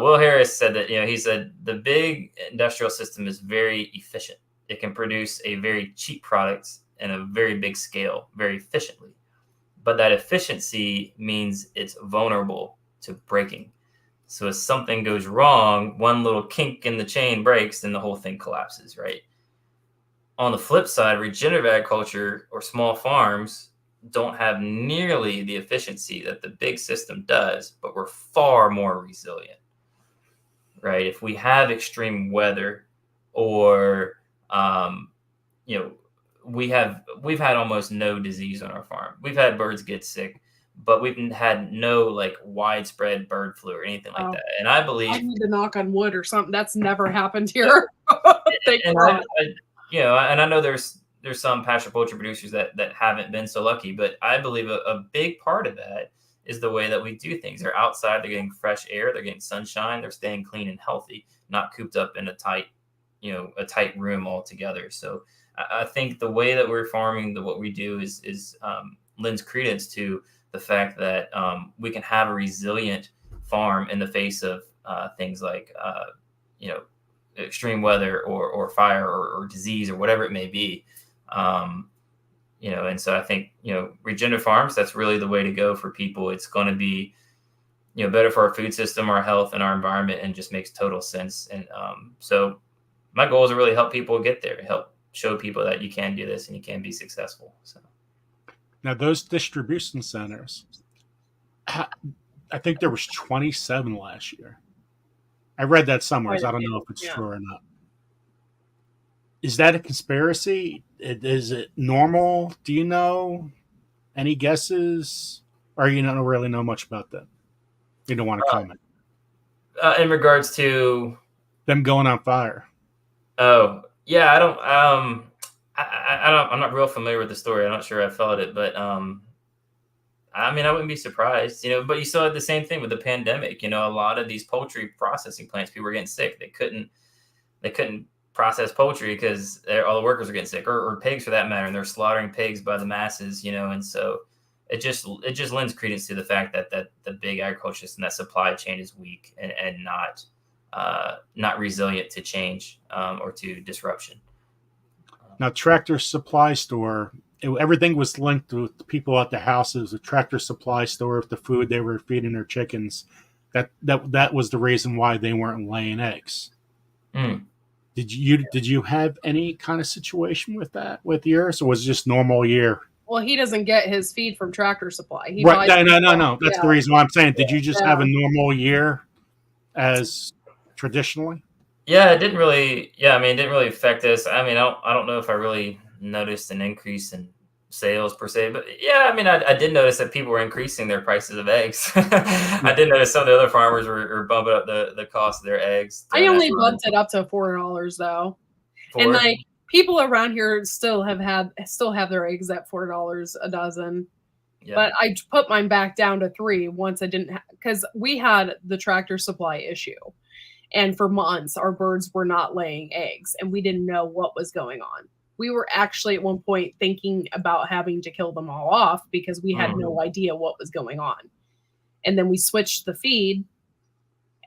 Will Harris said that, you know, he said the big industrial system is very efficient. It can produce a very cheap product in a very big scale, very efficiently. But that efficiency means it's vulnerable to breaking. So if something goes wrong, one little kink in the chain breaks, then the whole thing collapses, right? On the flip side, regenerative agriculture or small farms don't have nearly the efficiency that the big system does, but we're far more resilient, right? If we have extreme weather or, you know, we've had almost no disease on our farm. We've had birds get sick, but we've had no like widespread bird flu or anything like that. And I believe I need to knock on wood or something. That's never happened here. Thank God. I know there's some pasture poultry producers that haven't been so lucky, but I believe a big part of that is the way that we do things. They're outside, they're getting fresh air, they're getting sunshine, they're staying clean and healthy, not cooped up in a tight room altogether. So I think the way that we're farming, what we do is lends credence to the fact that we can have a resilient farm in the face of things like extreme weather or fire or disease or whatever it may be. And so I think, regenerative farms, that's really the way to go for people. It's going to be, better for our food system, our health, and our environment, and just makes total sense. And so my goal is to really help people get there, help show people that you can do this and you can be successful. So now those distribution centers, I think there was 27 last year. I read that somewhere. I don't know if it's true or not. Is that a conspiracy? Is it normal? Do you know? Any guesses? Or you don't really know much about that? You don't want to comment. In regards to them going on fire. Oh, yeah, I don't I'm not real familiar with the story. I'm not sure I followed it, but I wouldn't be surprised, but you saw the same thing with the pandemic. A lot of these poultry processing plants, people were getting sick. They couldn't process poultry because all the workers are getting sick, or pigs for that matter, and they're slaughtering pigs by the masses, and so it just lends credence to the fact that the big agriculture system, that supply chain is weak and not resilient to change or to disruption. Now, Tractor Supply Store, everything was linked with the people at the houses. The Tractor Supply Store, with the food they were feeding their chickens, that was the reason why they weren't laying eggs. Mm. Did you have any kind of situation with that with yours, or was it just normal year? Well, he doesn't get his feed from Tractor Supply. He Right? buys No. That's the reason why I'm saying. Did you just have a Yeah. normal year as traditionally? Yeah, it didn't really. Yeah, it didn't really affect us. I don't know if I really noticed an increase in sales per se, but yeah, I did notice that people were increasing their prices of eggs. I did notice some of the other farmers were bumping up the cost of their eggs. I only bumped it up to $4 though, and like people around here still have their eggs at $4 a dozen. Yeah. But I put mine back down to $3 once I didn't because we had the Tractor Supply issue, and for months our birds were not laying eggs, and we didn't know what was going on. We were actually at one point thinking about having to kill them all off because we had no idea what was going on. And then we switched the feed,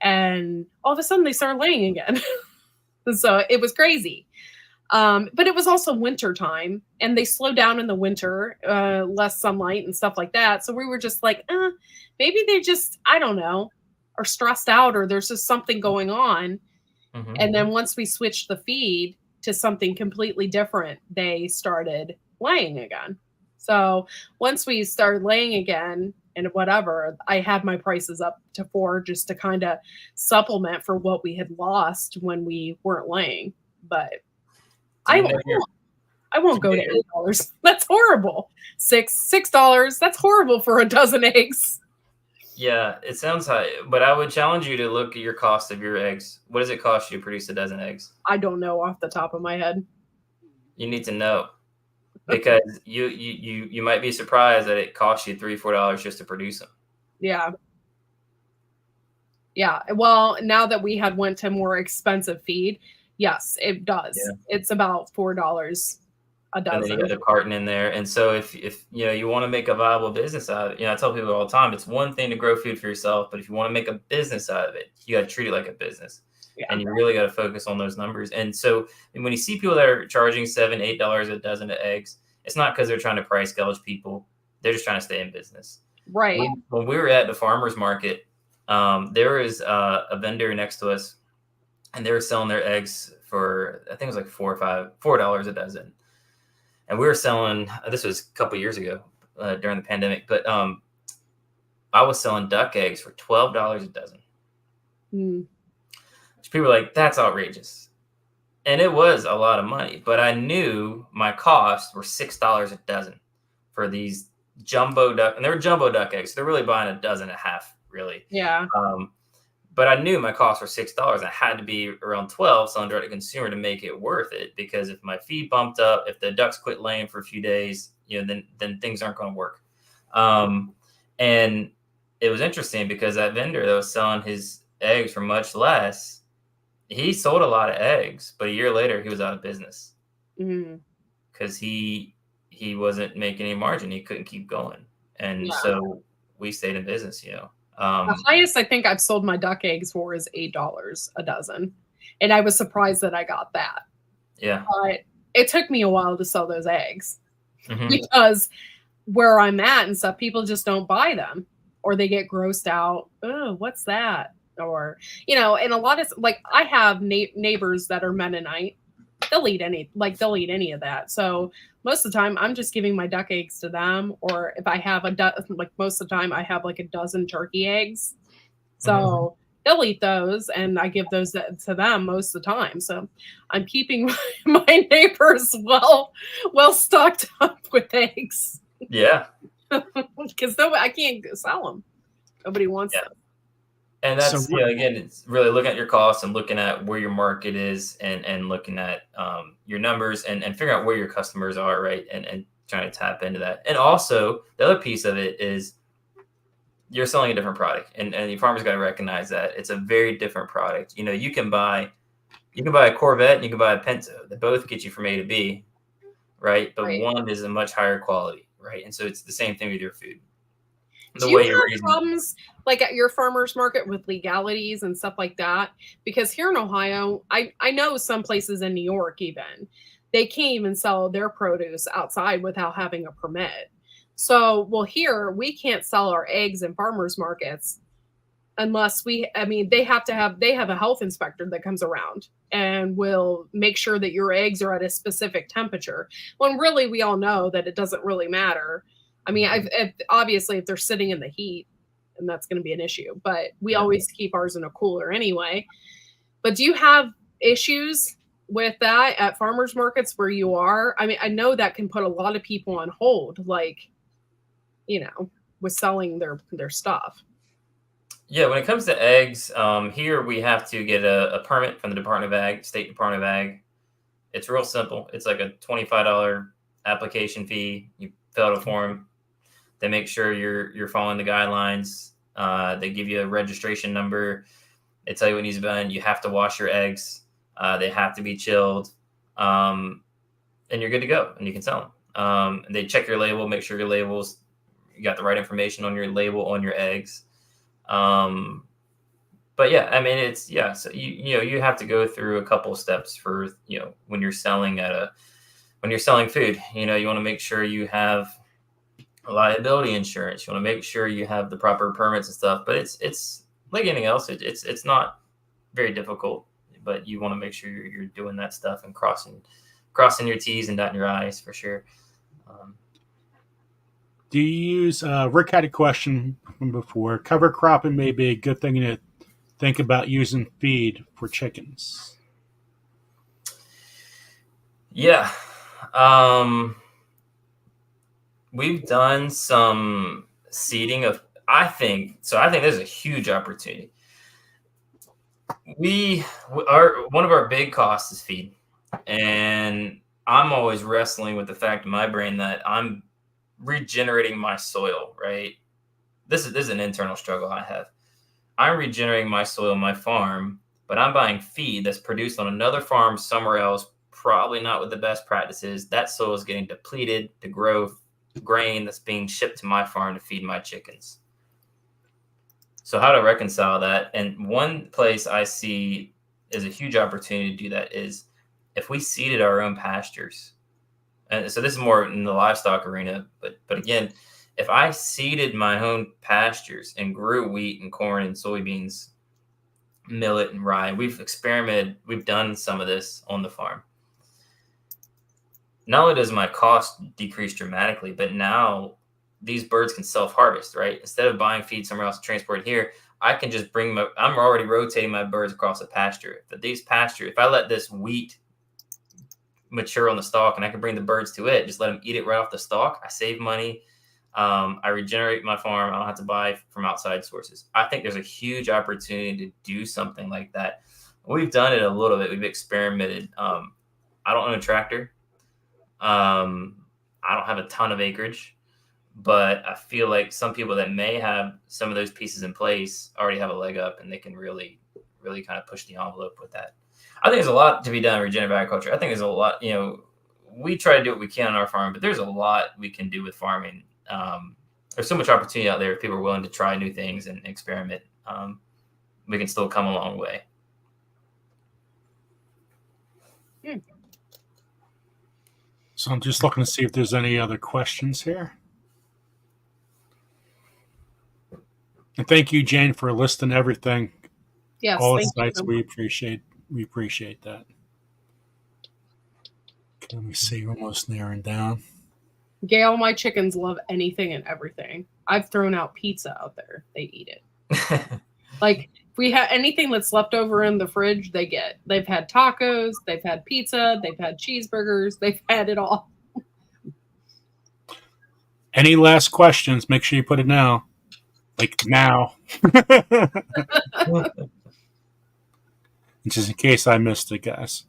and all of a sudden they started laying again. So it was crazy. But it was also winter time, and they slow down in the winter, less sunlight and stuff like that. So we were just like, maybe they just, I don't know, are stressed out, or there's just something going on. Mm-hmm. And then once we switched the feed to something completely different, they started laying again. So once we started laying again and whatever, I had my prices up to $4 just to kind of supplement for what we had lost when we weren't laying. But I won't go to $8. That's horrible. $6. That's horrible for a dozen eggs. Yeah, it sounds high, but I would challenge you to look at your cost of your eggs. What does it cost you to produce a dozen eggs? I don't know off the top of my head. You need to know, because you might be surprised that it costs you $3-4 just to produce them. Yeah. Yeah. Well, now that we had went to more expensive feed, yes, it does. Yeah. It's about $4 a dozen. And then you got the carton in there. And so if you want to make a viable business out of it, I tell people all the time, it's one thing to grow food for yourself, but if you want to make a business out of it, you got to treat it like a business. Yeah. And you really got to focus on those numbers. And so when you see people that are charging $7-8 a dozen of eggs, it's not because they're trying to price gouge people. They're just trying to stay in business. Right. When we were at the farmer's market, there was a vendor next to us, and they were selling their eggs for, I think it was like $4 a dozen. And we were selling, this was a couple years ago during the pandemic, but I was selling duck eggs for $12 a dozen. Mm. Which people were like, that's outrageous. And it was a lot of money, but I knew my costs were $6 a dozen for these jumbo duck, and they were jumbo duck eggs. So they're really buying a dozen and a half, really. Yeah. But I knew my costs were $6. I had to be around 12 selling direct to consumer to make it worth it. Because if my feed bumped up, if the ducks quit laying for a few days, then things aren't going to work. And it was interesting because that vendor that was selling his eggs for much less, he sold a lot of eggs, but a year later he was out of business because he wasn't making any margin. He couldn't keep going, and so we stayed in business. The highest I think I've sold my duck eggs for is $8 a dozen. And I was surprised that I got that. Yeah. But it took me a while to sell those eggs Mhm. because where I'm at and stuff, people just don't buy them or they get grossed out. Oh, what's that? Or, you know, and a lot of, like, I have neighbors that are Mennonite. They'll eat any of that. So most of the time I'm just giving my duck eggs to them. Or if I have like most of the time I have like a dozen turkey eggs. So they'll eat those and I give those to them most of the time. So I'm keeping my neighbors well stocked up with eggs. Yeah. Because I can't sell them. Nobody wants them. And that's, again, it's really looking at your costs and looking at where your market is and looking at your numbers and figuring out where your customers are, right? And trying to tap into that. And also, the other piece of it is you're selling a different product. And the farmer's got to recognize that. It's a very different product. You know, you can buy a Corvette and you can buy a Pinto. They both get you from A to B, right? But one is a much higher quality, right? And so it's the same thing with your food. Do you have problems like at your farmer's market with legalities and stuff like that? Because here in Ohio, I know some places in New York even, they can't even sell their produce outside without having a permit. So, well, here we can't sell our eggs in farmers markets unless they have a health inspector that comes around and will make sure that your eggs are at a specific temperature. When really we all know that it doesn't really matter. I mean, obviously if they're sitting in the heat, and that's going to be an issue, but we always keep ours in a cooler anyway. But do you have issues with that at farmers markets where you are? I mean, I know that can put a lot of people on hold, like, you know, with selling their stuff. Yeah, when it comes to eggs, here we have to get a permit from the Department of Ag, State Department of Ag. It's real simple. It's like a $25 application fee. You fill out a form. They make sure you're following the guidelines. They give you a registration number. They tell you what needs to be done. You have to wash your eggs. They have to be chilled, and you're good to go. And you can sell them. And they check your label, make sure your labels, you got the right information on your label on your eggs. But yeah, I mean, so you have to go through a couple of steps for, when you're selling food, you want to make sure you have liability insurance. You want to make sure you have the proper permits and stuff, but it's like anything else. It's not very difficult, but you want to make sure you're doing that stuff and crossing your T's and dotting your I's for sure. Do you use, Rick had a question from before, cover cropping may be a good thing to think about using feed for chickens? Yeah. We've done some seeding I think there's a huge opportunity. One of our big costs is feed. And I'm always wrestling with the fact in my brain that I'm regenerating my soil, right? This is an internal struggle I have. I'm regenerating my soil, my farm, but I'm buying feed that's produced on another farm somewhere else, probably not with the best practices. That soil is getting depleted to grow grain that's being shipped to my farm to feed my chickens. So how to reconcile that? And one place I see is a huge opportunity to do that is if we seeded our own pastures. And so this is more in the livestock arena, but again, if I seeded my own pastures and grew wheat and corn and soybeans, millet and rye, we've done some of this on the farm. Not only does my cost decrease dramatically, but now these birds can self-harvest, right? Instead of buying feed somewhere else and transport it here, I can just I'm already rotating my birds across a pasture. But if I let this wheat mature on the stalk and I can bring the birds to it, just let them eat it right off the stalk, I save money. I regenerate my farm. I don't have to buy from outside sources. I think there's a huge opportunity to do something like that. We've done it a little bit. We've experimented. I don't own a tractor. I don't have a ton of acreage, but I feel like some people that may have some of those pieces in place already have a leg up and they can really, really kind of push the envelope with that. I think there's a lot to be done in regenerative agriculture. I think there's a lot, we try to do what we can on our farm, but there's a lot we can do with farming. There's so much opportunity out there if people are willing to try new things and experiment. We can still come a long way. So I'm just looking to see if there's any other questions here. And thank you, Jane, for listing everything. Yes, All the thank you sites. so We much. appreciate that. Okay, let me see. We're almost narrowing down. Gail, my chickens love anything and everything. I've thrown out pizza out there. They eat it. Like, if we have anything that's left over in the fridge, they get. They've had tacos, they've had pizza, they've had cheeseburgers, they've had it all. Any last questions? Make sure you put it now. Like now. Just in case I missed it, guys.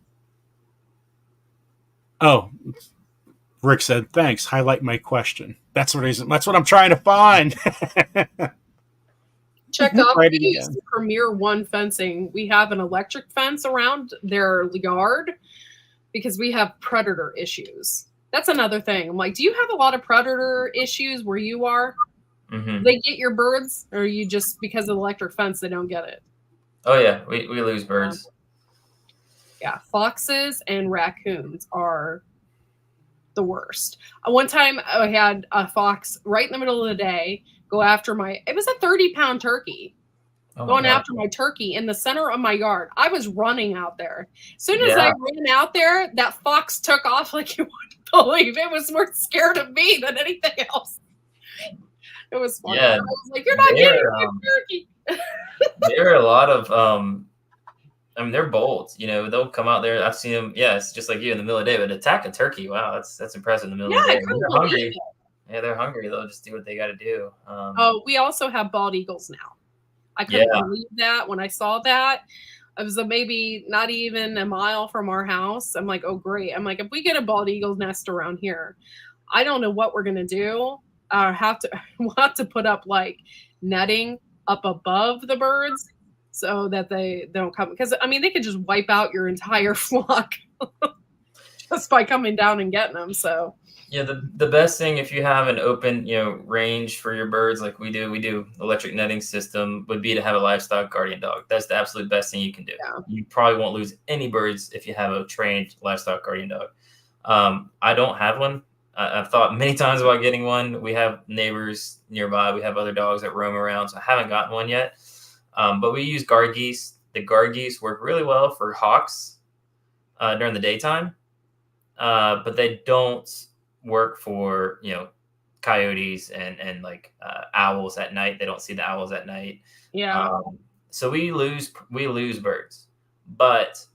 Oh, Rick said, thanks. Highlight my question. That's what I'm trying to find. Check out Write we it use again. Premier One fencing. We have an electric fence around their yard because we have predator issues. That's another thing. I'm like, do you have a lot of predator issues where you are? Mm-hmm. They get your birds, or you just because of the electric fence they don't get it? Oh yeah, we lose birds. Yeah, foxes and raccoons are the worst. One time I had a fox right in the middle of the day go after it was a 30-pound turkey. Oh Going my God. after my turkey in the center of my yard. I was running out there. As soon as Yeah. I ran out there, that fox took off like you wouldn't believe. It was more scared of me than anything else. It was funny. Yeah. I was like, you're not getting my turkey. There are a lot of I mean, they're bold. You know, they'll come out there. I've seen them. Yeah, it's just like you in the middle of the day, but attack a turkey. Wow, that's impressive in the middle of the Yeah, I day. couldn't They're believe hungry. it. Yeah, they're hungry. They'll just do what they got to do. Oh, we also have bald eagles now. I couldn't Yeah. believe that when I saw that. It was maybe not even a mile from our house. I'm like, oh, great. I'm like, if we get a bald eagle's nest around here, I don't know what we're going to do. We'll have to put up like netting up above the birds so that they don't come. Because, I mean, they could just wipe out your entire flock just by coming down and getting them. So, Yeah, the best thing if you have an open, range for your birds like we do electric netting system would be to have a livestock guardian dog. That's the absolute best thing you can do. Yeah. You probably won't lose any birds if you have a trained livestock guardian dog. I don't have one. I've thought many times about getting one. We have neighbors nearby. We have other dogs that roam around, so I haven't gotten one yet. But we use guard geese. The guard geese work really well for hawks during the daytime, but they don't work for coyotes and like owls at night. They don't see the owls at night. yeah. So we lose birds, but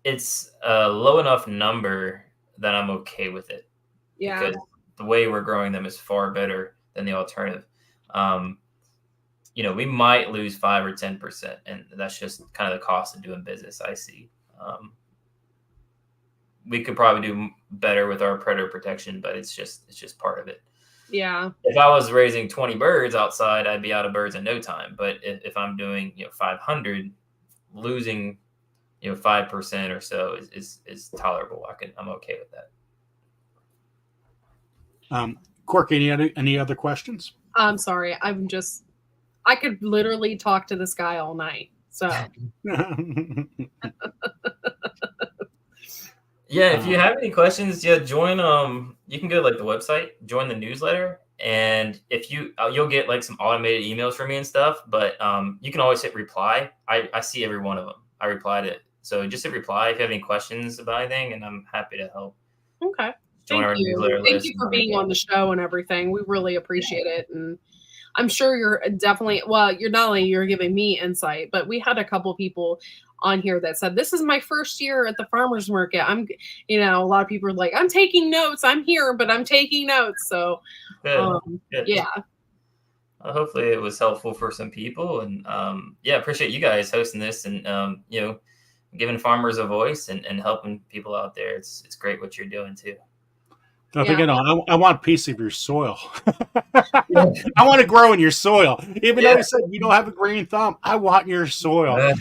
it's a low enough number that I'm okay with it. Yeah. Because the way we're growing them is far better than the alternative. We might lose 5 or 10%, and that's just kind of the cost of doing business. I see. We could probably do better with our predator protection, but it's just part of it. Yeah. If I was raising 20 birds outside, I'd be out of birds in no time. But if I'm doing 500, losing 5% or so is tolerable. I'm okay with that. Corky, any other questions? I'm sorry. I could literally talk to this guy all night. So Yeah, if you have any questions, join. You can go to like the website, join the newsletter, and if you'll get like some automated emails from me and stuff. But you can always hit reply. I see every one of them. I reply to it, so just hit reply if you have any questions about anything, and I'm happy to help. okay. Join our newsletter Thank list you and for being everything. on the show and everything. We really appreciate it. And I'm sure you're definitely, you're not only you're giving me insight, but we had a couple people on here that said, this is my first year at the farmer's market. A lot of people are like, I'm taking notes. I'm here, but I'm taking notes. So Good. Good. yeah. Hopefully it was helpful for some people, and appreciate you guys hosting this and giving farmers a voice and helping people out there. It's great what you're doing too. Don't forget, I want a piece of your soil. I want to grow in your soil. Even though you said you don't have a green thumb, I want your soil.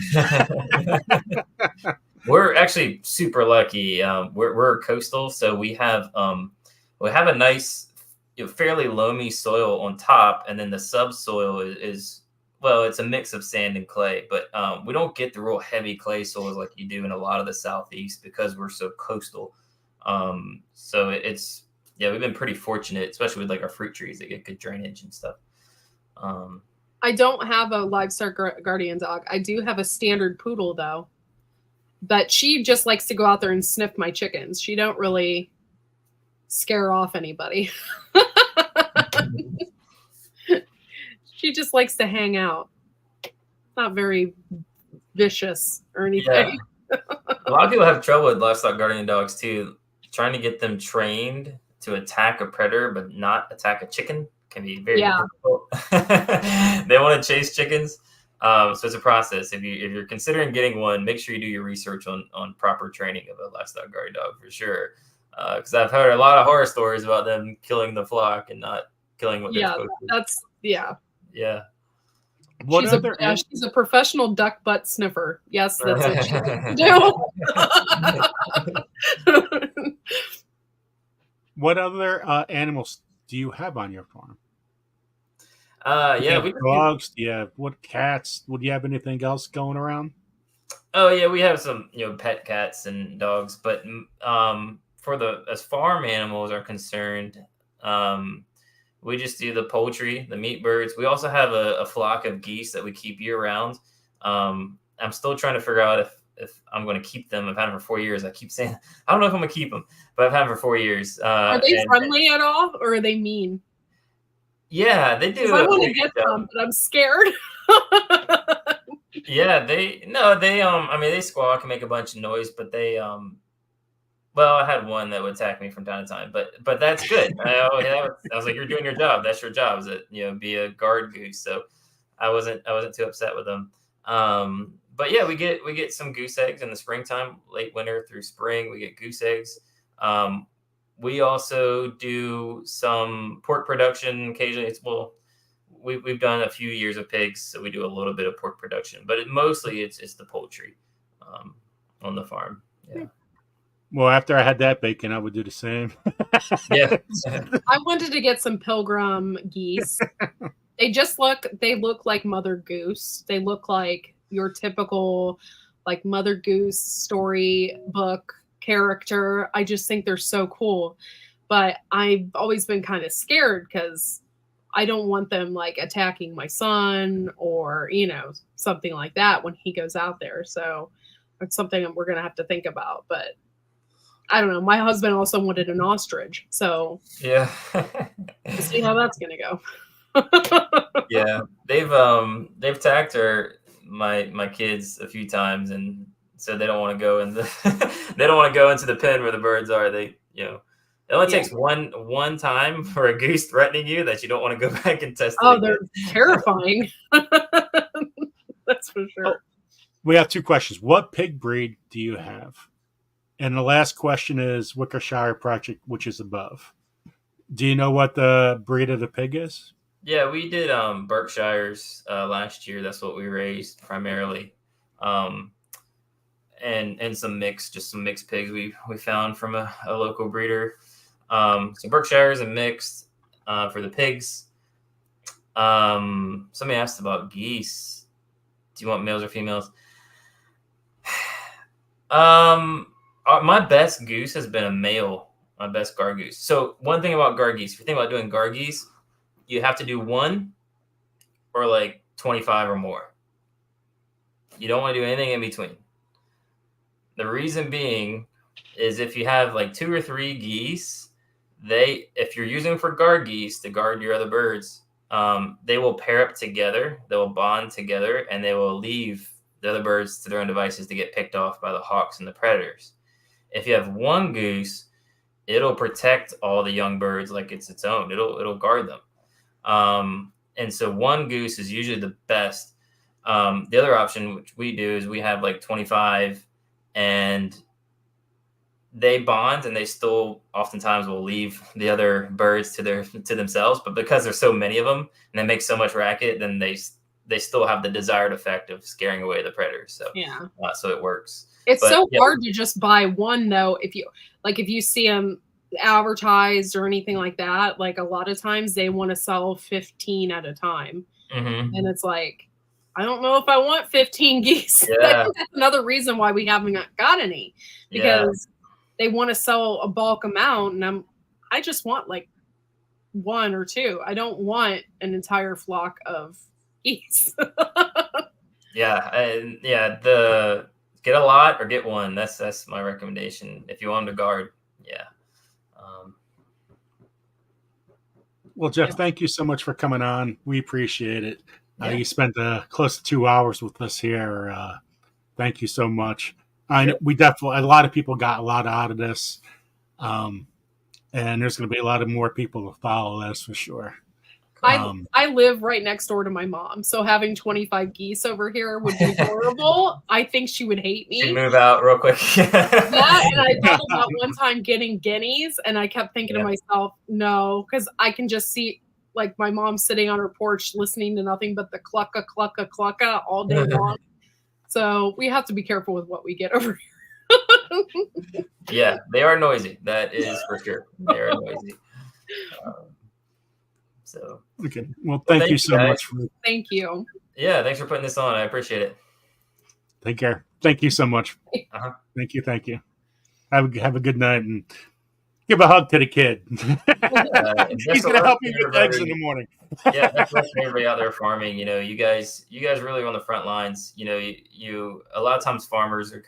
We're actually super lucky. We're coastal, so we have a nice, fairly loamy soil on top, and then the subsoil is well, it's a mix of sand and clay, but we don't get the real heavy clay soils like you do in a lot of the Southeast because we're so coastal. So it's, yeah, we've been pretty fortunate, especially with like our fruit trees that get good drainage and stuff. I don't have a livestock guardian dog. I do have a standard poodle though, but she just likes to go out there and sniff my chickens. She don't really scare off anybody. She just likes to hang out. Not very vicious or anything. Yeah. A lot of people have trouble with livestock guardian dogs too. Trying to get them trained to attack a predator but not attack a chicken can be very difficult. They want to chase chickens. So it's a process. If you're considering getting one, make sure you do your research on proper training of a livestock guardian dog for sure. Because I've heard a lot of horror stories about them killing the flock and not killing what they're supposed to. Yeah. She's a professional duck butt sniffer. Yes, that's what she do. What other animals do you have on your farm? Yeah, we dogs. Do you have what cats? Would you have anything else going around? Oh yeah, we have some pet cats and dogs, but as farm animals are concerned, we just do the poultry, the meat birds. We also have a flock of geese that we keep year round. I'm still trying to figure out if I'm going to keep them. I've had them for 4 years. I keep saying, I don't know if I'm going to keep them, but I've had them for 4 years. Are they friendly at all or are they mean? Yeah, they do. I want to get them, but I'm scared. Yeah, they squawk and make a bunch of noise, but they, well, I had one that would attack me from time to time, but that's good. I was like, you're doing your job. That's your job, is it? Be a guard goose. So I wasn't too upset with them. But yeah, we get some goose eggs in the springtime, late winter through spring. We get goose eggs. We also do some pork production occasionally. We've done a few years of pigs, so we do a little bit of pork production, but mostly it's the poultry on the farm. Yeah. Well, after I had that bacon, I would do the same. Yeah. I wanted to get some pilgrim geese. They look like Mother Goose. They look like your typical like Mother Goose storybook character. I just think they're so cool. But I've always been kind of scared because I don't want them like attacking my son or, something like that when he goes out there. So it's something we're going to have to think about. But I don't know. My husband also wanted an ostrich. So yeah, we'll see how that's going to go. Yeah, they've attacked my kids a few times, and so they don't want to go in they don't want to go into the pen where the birds are. It only takes one time for a goose threatening you that you don't want to go back and test. Oh, they're terrifying. That's for sure. Oh, we have two questions. What pig breed do you have? And the last question is Wickershire Project, which is above. Do you know what the breed of the pig is? Yeah, we did Berkshires last year. That's what we raised primarily. And some mixed pigs we found from a local breeder. So Berkshires and mixed for the pigs. Somebody asked about geese. Do you want males or females? My best goose has been a male, my best guard goose. So one thing about guard geese, if you think about doing guard geese, you have to do 1 or like 25 or more. You don't want to do anything in between. The reason being is if you have like 2 or 3 geese, if you're using them for guard geese to guard your other birds, they will pair up together, they will bond together, and they will leave the other birds to their own devices to get picked off by the hawks and the predators. If you have 1 goose, it'll protect all the young birds like it's its own. It'll guard them. And so 1 goose is usually the best. The other option, which we do, is we have like 25, and they bond, and they still oftentimes will leave the other birds to themselves. But because there's so many of them and they make so much racket, then they still have the desired effect of scaring away the predators. So yeah, so it works. It's hard to just buy one though. If you see them advertised or anything like that, like a lot of times they want to sell 15 at a time. Mm-hmm. And it's like, I don't know if I want 15 geese. I Yeah. think that's another reason why we haven't got any, because they want to sell a bulk amount, and I just want like 1 or 2. I don't want an entire flock of geese. Yeah, and the get a lot or get one. That's my recommendation if you want them to guard. Yeah. Well, Jeff, thank you so much for coming on. We appreciate it. Yeah. You spent close to 2 hours with us here. Thank you so much. I know we definitely, a lot of people got a lot out of this. And there's going to be a lot of more people to follow this for sure. I live right next door to my mom, so having 25 geese over here would be horrible. I think she would hate me. She'd move out real quick. That, and I thought about one time getting guineas, and I kept thinking to myself, no, because I can just see like my mom sitting on her porch listening to nothing but the clucka, clucka, clucka all day long. So we have to be careful with what we get over here. Yeah, they are noisy. That is for sure. They are noisy. So okay. Well, thank you so much. Thank you. Yeah, thanks for putting this on. I appreciate it. Take care. Thank you so much. Thank you. Thank you. Have a good night, and give a hug to the kid. He's going to help you with eggs in the morning. Yeah, that's what everybody out there farming. You know, you guys really are on the front lines. You know, you a lot of times farmers are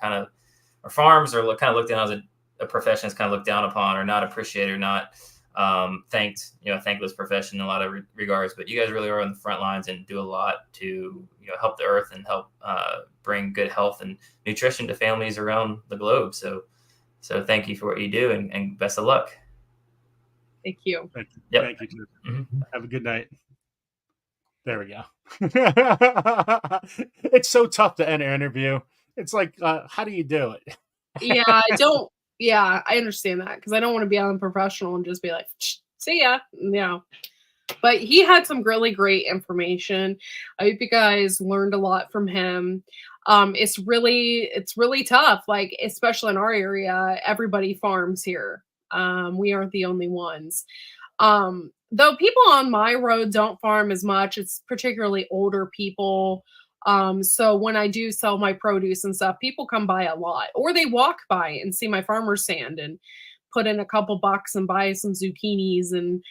farms are kind of looked down as a profession that's kind of looked down upon or not appreciated or not thanked. You know, thankless profession in a lot of regards. But you guys really are on the front lines and do a lot to help the earth and help bring good health and nutrition to families around the globe. So thank you for what you do, and best of luck. Thank you. Thank you. Yep. Thank you. Have a good night. There we go. It's so tough to end an interview. It's like, how do you do it? I understand that, because I don't want to be unprofessional and just be like, see ya. Yeah. But he had some really great information. I hope you guys learned a lot from him. It's really tough, like especially in our area. Everybody farms here. We aren't the only ones. Though people on my road don't farm as much. It's particularly older people. So when I do sell my produce and stuff, people come by a lot, or they walk by and see my farmer's stand and put in a couple bucks and buy some zucchinis and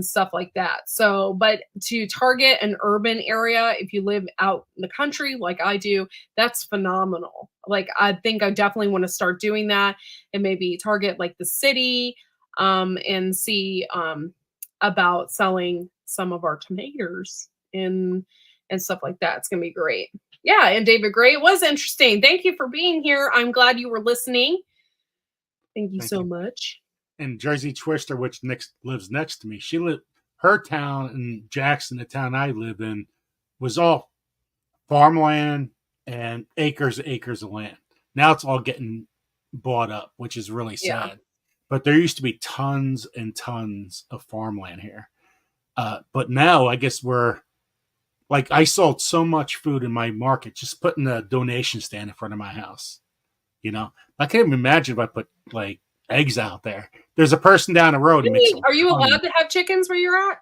stuff like that. So, but to target an urban area, if you live out in the country like I do, that's phenomenal. Like, I think I definitely want to start doing that, and maybe target like the city, and see about selling some of our tomatoes and stuff like that. It's gonna be great. Yeah, and David Gray, it was interesting. Thank you for being here. I'm glad you were listening. Thank you so much. And Jersey Twister, which lives next to me, her town in Jackson, the town I live in, was all farmland and acres of land. Now it's all getting bought up, which is really sad. Yeah. But there used to be tons and tons of farmland here. But now I guess I sold so much food in my market, just putting a donation stand in front of my house. I can't even imagine if I put like eggs out there. There's a person down the road. Are you allowed to have chickens where you're at?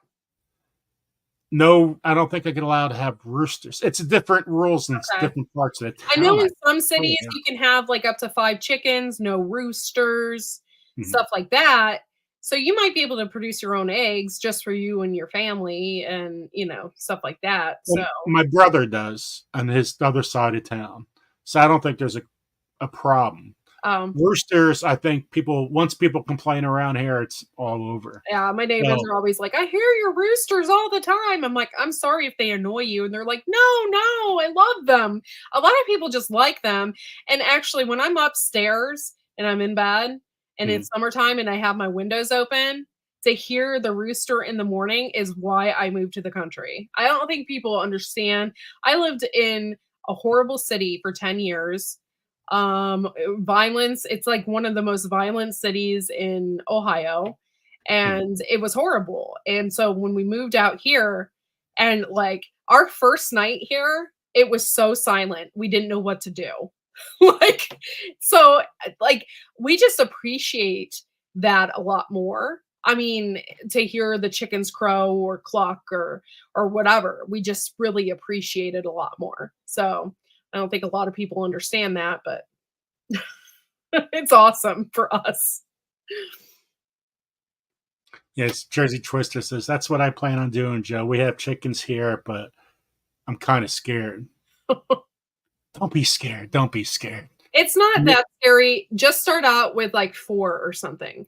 No, I don't think I can allow to have roosters. It's different rules in different parts of the town. I know in some cities you can have like up to 5 chickens, no roosters, stuff like that. So you might be able to produce your own eggs just for you and your family, and stuff like that. Well, my brother does on his other side of town, so I don't think there's a problem. Roosters, I think once people complain around here, it's all over. Yeah, my neighbors are always like, I hear your roosters all the time. I'm like, I'm sorry if they annoy you. And they're like, no, I love them. A lot of people just like them. And actually, when I'm upstairs and I'm in bed and it's summertime and I have my windows open, to hear the rooster in the morning is why I moved to the country. I don't think people understand. I lived in a horrible city for 10 years. Violence, it's like one of the most violent cities in Ohio, and it was horrible. And so when we moved out here, and like our first night here, it was so silent, we didn't know what to do. So we just appreciate that a lot more. I mean, to hear the chickens crow or cluck or whatever, we just really appreciate it a lot more. So I don't think a lot of people understand that, but it's awesome for us. Yes, Jersey Twister says, that's what I plan on doing, Joe. We have chickens here, but I'm kind of scared. Don't be scared. Don't be scared. It's not that scary. Just start out with like 4 or something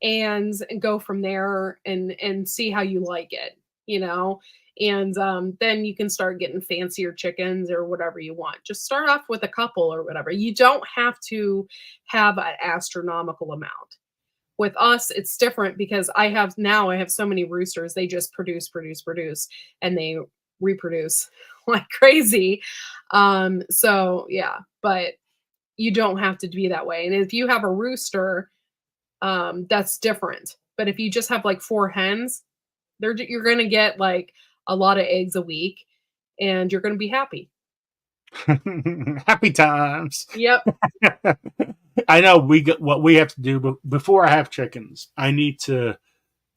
and go from there and see how you like it, you know? And then you can start getting fancier chickens or whatever you want. Just start off with a couple or whatever. You don't have to have an astronomical amount. With us, it's different because I have so many roosters. They just produce, and they reproduce like crazy. So yeah, but you don't have to be that way. And if you have a rooster, that's different. But if you just have like 4 hens, you're going to get like a lot of eggs a week and you're going to be happy. Happy times. Yep. I know what we have to do, but before I have chickens, I need to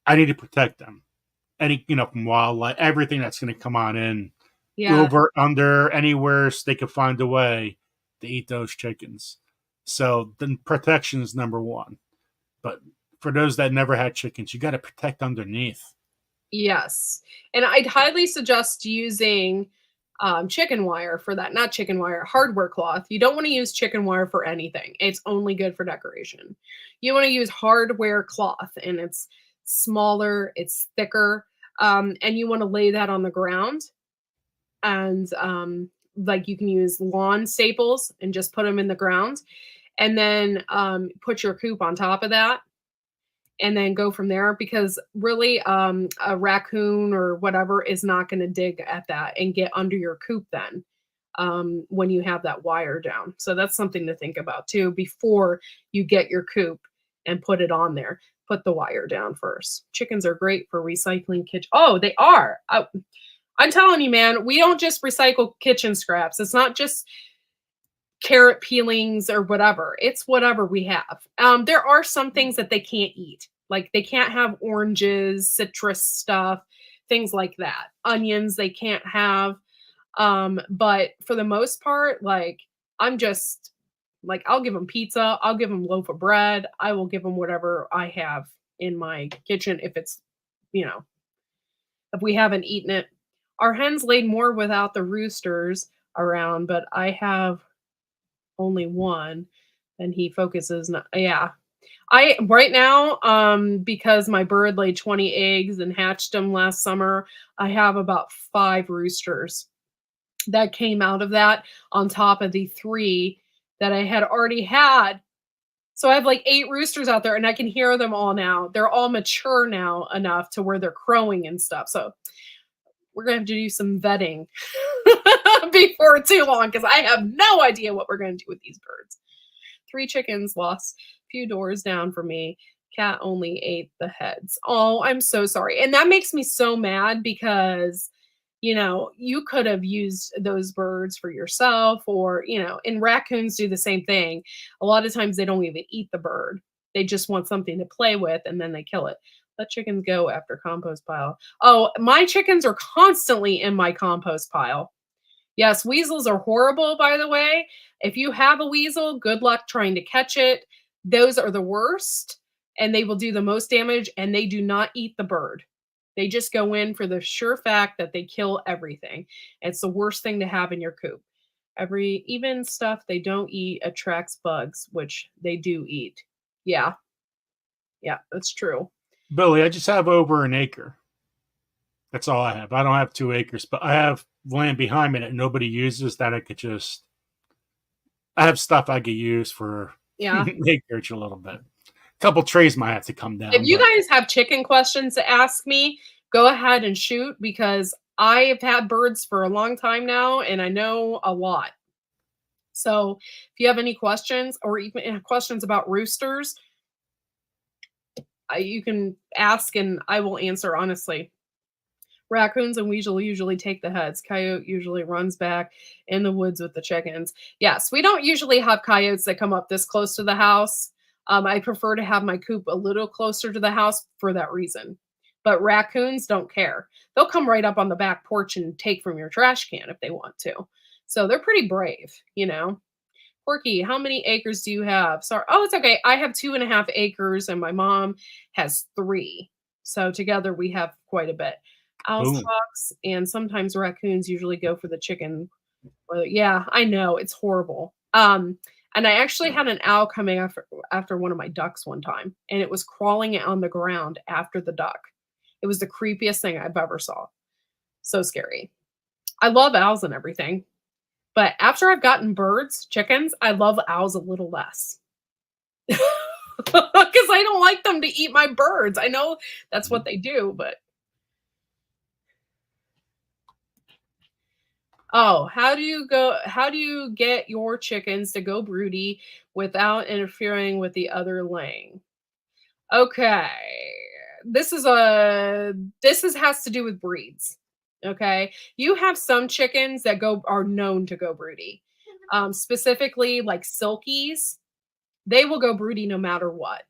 protect them. From wildlife, everything that's going to come on in, over, under, anywhere they can find a way to eat those chickens. So then protection is number 1. But for those that never had chickens, you got to protect underneath. Yes. And I'd highly suggest using chicken wire for that. Not chicken wire, hardware cloth. You don't want to use chicken wire for anything. It's only good for decoration. You want to use hardware cloth, and it's smaller, it's thicker, and you want to lay that on the ground. And like you can use lawn staples and just put them in the ground, and then put your coop on top of that, and then go from there, because really a raccoon or whatever is not going to dig at that and get under your coop then when you have that wire down. So that's something to think about too before you get your coop and put it on there. Put the wire down first. Chickens are great for recycling kitchen. Oh, they are. I'm telling you, man, we don't just recycle kitchen scraps. It's not just carrot peelings or whatever. It's whatever we have. There are some things that they can't eat. Like they can't have oranges, citrus stuff, things like that. Onions they can't have. But for the most part, like I'm just like, I'll give them pizza. I'll give them loaf of bread. I will give them whatever I have in my kitchen if it's, if we haven't eaten it. Our hens laid more without the roosters around, but I have only one, and he focuses. Right now, because my bird laid 20 eggs and hatched them last summer, I have about 5 roosters that came out of that on top of the 3 that I had already had. So I have like 8 roosters out there, and I can hear them all now. They're all mature now enough to where they're crowing and stuff. So we're going to have to do some vetting before too long, because I have no idea what we're going to do with these birds. 3 chickens lost a few doors down from me. Cat only ate the heads. Oh, I'm so sorry. And that makes me so mad because, you could have used those birds for yourself, or, and raccoons do the same thing. A lot of times they don't even eat the bird. They just want something to play with, and then they kill it. Let chickens go after compost pile. Oh, my chickens are constantly in my compost pile. Yes, weasels are horrible, by the way. If you have a weasel, good luck trying to catch it. Those are the worst, and they will do the most damage, and they do not eat the bird. They just go in for the sure fact that they kill everything. It's the worst thing to have in your coop. Even stuff they don't eat attracts bugs, which they do eat. Yeah, that's true. Billy, I just have over an acre. That's all I have. I don't have 2 acres, but I have land behind me that nobody uses that I have stuff I could use for acreage a little bit. A couple trees might have to come down. If you guys have chicken questions to ask me, go ahead and shoot, because I have had birds for a long time now and I know a lot. So if you have any questions, or even questions about roosters, you can ask and I will answer honestly. Raccoons and weasel usually take the heads. Coyote usually runs back in the woods with the chickens. Yes, we don't usually have coyotes that come up this close to the house. I prefer to have my coop a little closer to the house for that reason. But raccoons don't care. They'll come right up on the back porch and take from your trash can if they want to. So they're pretty brave, you know. Porky, how many acres do you have? Sorry. Oh, it's okay. I have 2.5 acres and my mom has 3. So together we have quite a bit. Owls, Boom. hawks, and sometimes raccoons usually go for the chicken. Well, yeah, I know. It's horrible. And I actually had an owl coming after one of my ducks one time, and it was crawling on the ground after the duck. It was the creepiest thing I've ever saw. So scary. I love owls and everything. But after I've gotten birds, chickens, I love owls a little less. Because I don't like them to eat my birds. I know that's what they do, but. Oh, how do you get your chickens to go broody without interfering with the other laying? Okay. This has to do with breeds. Okay. You have some chickens that are known to go broody. Specifically like silkies, they will go broody no matter what.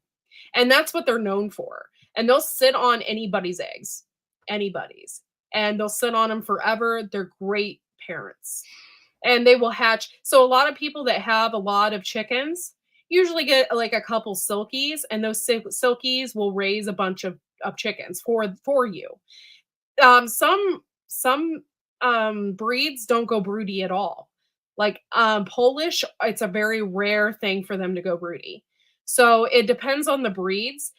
And that's what they're known for. And they'll sit on anybody's eggs. Anybody's. And they'll sit on them forever. They're great parents. And they will hatch. So a lot of people that have a lot of chickens usually get like a couple silkies, and those silkies will raise a bunch of chickens for you. Some breeds don't go broody at all. Like Polish, it's a very rare thing for them to go broody. So it depends on the breeds.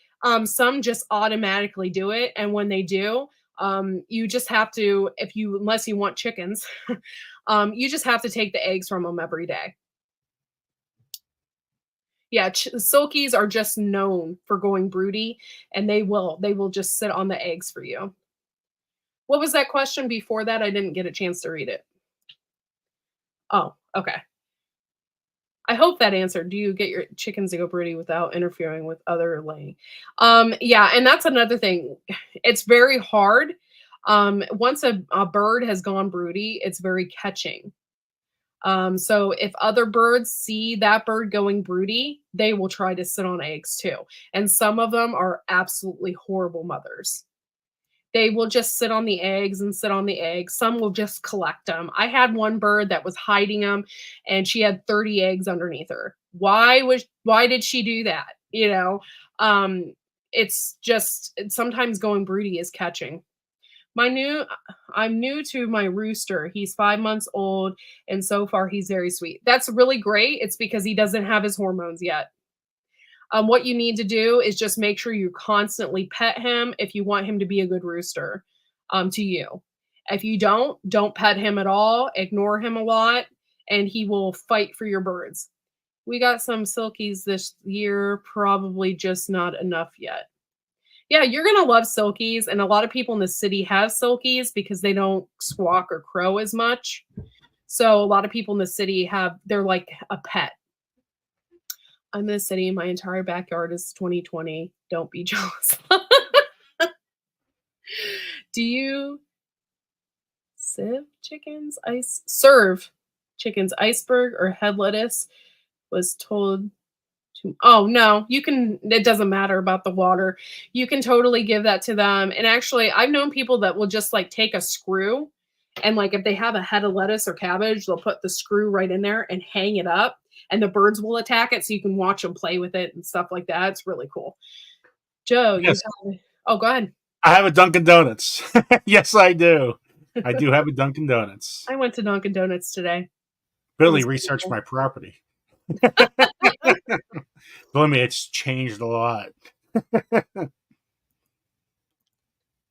Some just automatically do it, and when they do, you just have to, unless you want chickens, you just have to take the eggs from them every day. Yeah, silkies are just known for going broody, and they will just sit on the eggs for you. What was that question before that? I didn't get a chance to read it. Oh, okay. I hope that answered. Do you get your chickens to go broody without interfering with other laying? Yeah, and that's another thing. It's very hard. Once a bird has gone broody, it's very catching. So if other birds see that bird going broody, they will try to sit on eggs too. And some of them are absolutely horrible mothers. They will just sit on the eggs and sit on the eggs. Some will just collect them. I had one bird that was hiding them, and she had 30 eggs underneath her. Why did she do that? You know, it's just sometimes going broody is catching. I'm new to my rooster. He's 5 months old, and so far he's very sweet. That's really great. It's because he doesn't have his hormones yet. What you need to do is just make sure you constantly pet him if you want him to be a good rooster to you. If you don't pet him at all, ignore him a lot, and he will fight for your birds. We got some silkies this year, probably just not enough yet. Yeah, you're going to love silkies, and a lot of people in the city have silkies because they don't squawk or crow as much. So a lot of people in the city they're like a pet. I'm in the city. My entire backyard is 2020. Don't be jealous. Do you serve chickens iceberg or head lettuce? Was told to. Oh no, you can. It doesn't matter about the water. You can totally give that to them. And actually, I've known people that will just like take a screw, and like if they have a head of lettuce or cabbage, they'll put the screw right in there and hang it up. And the birds will attack it, so you can watch them play with it and stuff like that. It's really cool. Joe, Yes. Oh, go ahead. I have a Dunkin' Donuts. Yes, I do. I do have a Dunkin' Donuts. I went to Dunkin' Donuts today. Billy researched my property. Believe me, it's changed a lot. What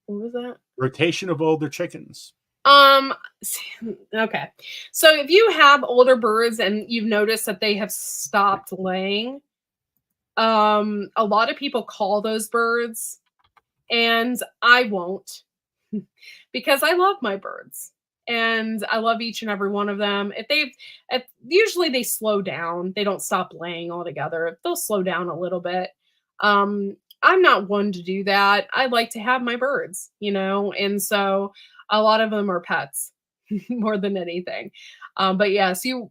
was that? Rotation of older chickens. Okay. So if you have older birds and you've noticed that they have stopped laying, a lot of people call those birds, and I won't because I love my birds and I love each and every one of them. Usually they slow down. They don't stop laying altogether. They'll slow down a little bit. I'm not one to do that. I like to have my birds, and so a lot of them are pets more than anything. But yes, you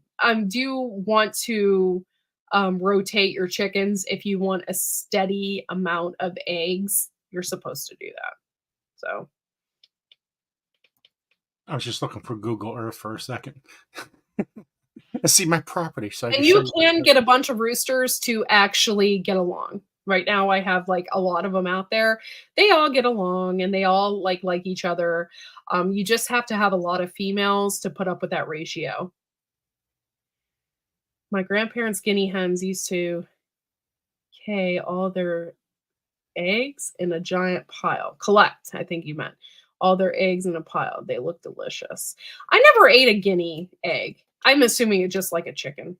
do want to rotate your chickens. If you want a steady amount of eggs, you're supposed to do that. So I was just looking for Google Earth for a second. See my property. So I and you can get a bunch of roosters to actually get along. Right now I have like a lot of them out there. They all get along and they all like each other. You just have to have a lot of females to put up with that ratio. My grandparents' guinea hens used to lay all their eggs in a giant pile. Collect, I think you meant. All their eggs in a pile. They look delicious. I never ate a guinea egg. I'm assuming it's just like a chicken.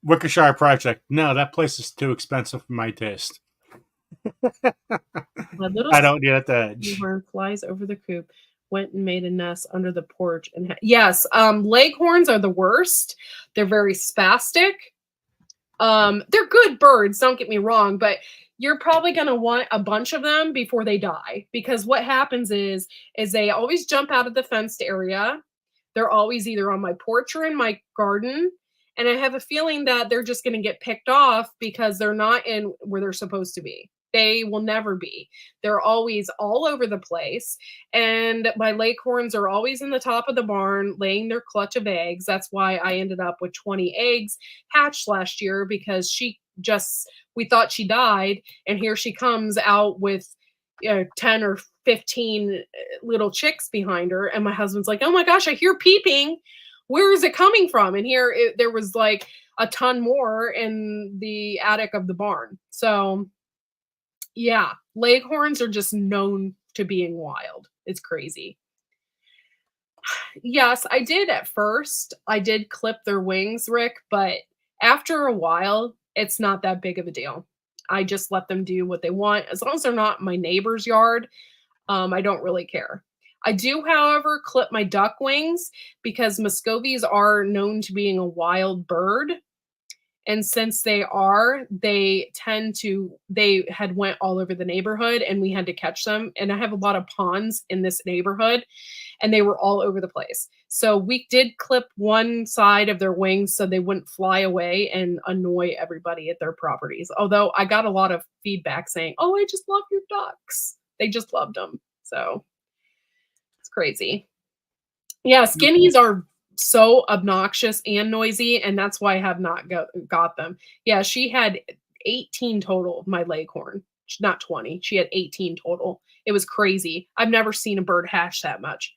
Wickershire Project. No, that place is too expensive for my taste. I don't need it to edge. Flies over the coop. Went and made a nest under the porch. And yes, leghorns are the worst. They're very spastic. They're good birds, don't get me wrong, but you're probably going to want a bunch of them before they die, because what happens is they always jump out of the fenced area. They're always either on my porch or in my garden. And I have a feeling that they're just going to get picked off because they're not in where they're supposed to be. They will never be. They're always all over the place. And my leghorns are always in the top of the barn laying their clutch of eggs. That's why I ended up with 20 eggs hatched last year, because we thought she died. And here she comes out with 10 or 15 little chicks behind her. And my husband's like, oh my gosh, I hear peeping. Where is it coming from? And here there was like a ton more in the attic of the barn. So yeah, leghorns are just known to being wild. It's crazy. Yes, I did at first. I did clip their wings, Rick, but after a while, it's not that big of a deal. I just let them do what they want. As long as they're not my neighbor's yard, I don't really care. I do, however, clip my duck wings because Muscovies are known to being a wild bird. And since they had went all over the neighborhood and we had to catch them. And I have a lot of ponds in this neighborhood and they were all over the place. So we did clip one side of their wings so they wouldn't fly away and annoy everybody at their properties. Although I got a lot of feedback saying, oh, I just love your ducks. They just loved them. So it's crazy. Yeah, guineas are so obnoxious and noisy, and that's why I have not got them. Yeah, she had 18 total, my leghorn. Not 20. She had 18 total. It was crazy. I've never seen a bird hatch that much.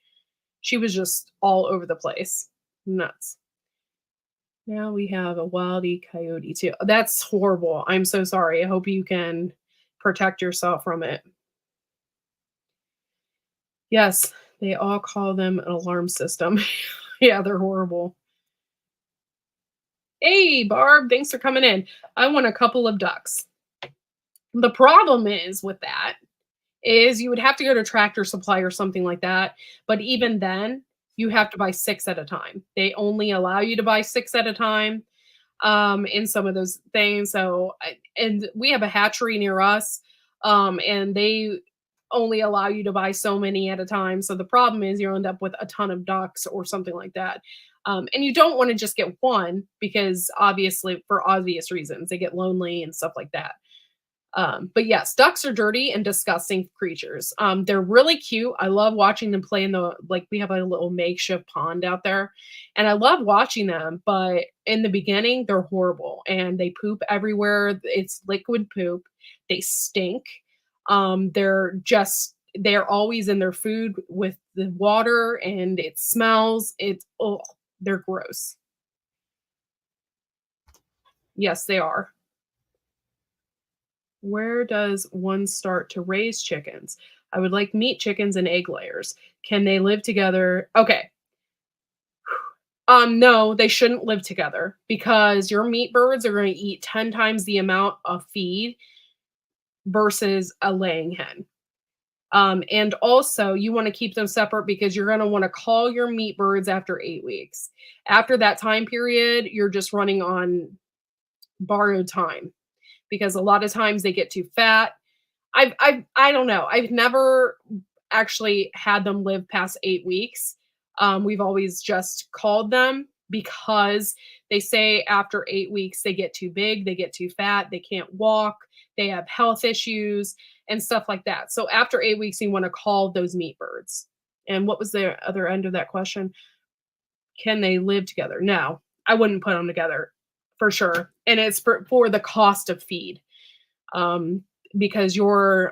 She was just all over the place. Nuts. Now we have a wildy coyote too. That's horrible. I'm so sorry. I hope you can protect yourself from it. Yes, they all call them an alarm system. Yeah, they're horrible. Hey, Barb, thanks for coming in. I want a couple of ducks. The problem is with that is you would have to go to Tractor Supply or something like that. But even then, you have to buy 6 at a time. They only allow you to buy 6 at a time in some of those things. So, and we have a hatchery near us, and they only allow you to buy so many at a time. So the problem is you'll end up with a ton of ducks or something like that. And you don't want to just get one because obviously for obvious reasons, they get lonely and stuff like that. But yes, ducks are dirty and disgusting creatures. They're really cute. I love watching them play in we have a little makeshift pond out there and I love watching them, but in the beginning, they're horrible and they poop everywhere. It's liquid poop. They stink. They're always in their food with the water and it smells. They're gross. Yes, they are. Where does one start to raise chickens? I would like meat chickens and egg layers. Can they live together? Okay. No, they shouldn't live together because your meat birds are going to eat 10 times the amount of feed versus a laying hen. And also you want to keep them separate because you're going to want to call your meat birds after 8 weeks. After that time period, you're just running on borrowed time because a lot of times they get too fat. I don't know. I've never actually had them live past 8 weeks. We've always just called them because They say after 8 weeks, they get too big, they get too fat, they can't walk, they have health issues and stuff like that. So after 8 weeks, you want to call those meat birds. And what was the other end of that question? Can they live together? No, I wouldn't put them together for sure. And it's for the cost of feed, because your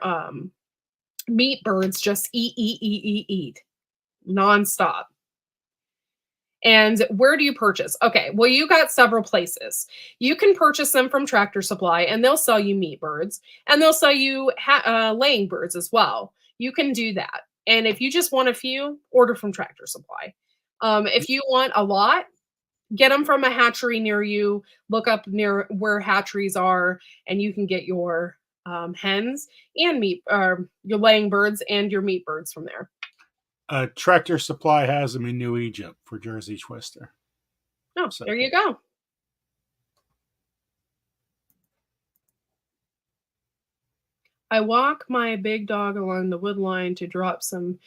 meat birds just eat nonstop. And where do you purchase? Okay, well, you got several places. You can purchase them from Tractor Supply, and they'll sell you meat birds, and they'll sell you laying birds as well. You can do that. And if you just want a few, order from Tractor Supply. If you want a lot, get them from a hatchery near you. Look up near where hatcheries are, and you can get your hens and meat, your laying birds and your meat birds from there. Tractor Supply has them in New Egypt for Jersey Twister. Oh, so there you go. I walk my big dog along the wood line to drop some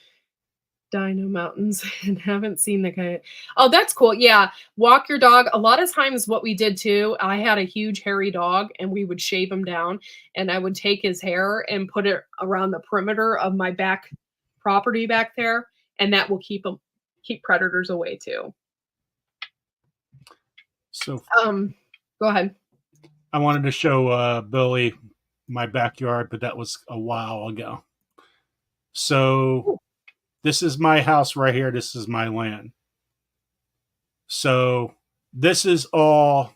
dino mountains and haven't seen the coyote. Oh, that's cool. Yeah, walk your dog. A lot of times what we did too, I had a huge hairy dog and we would shave him down, and I would take his hair and put it around the perimeter of my back property back there, and that will keep predators away too. So go ahead. I wanted to show Billy my backyard, but that was a while ago. So this is my house right here. This is my land. So this is all.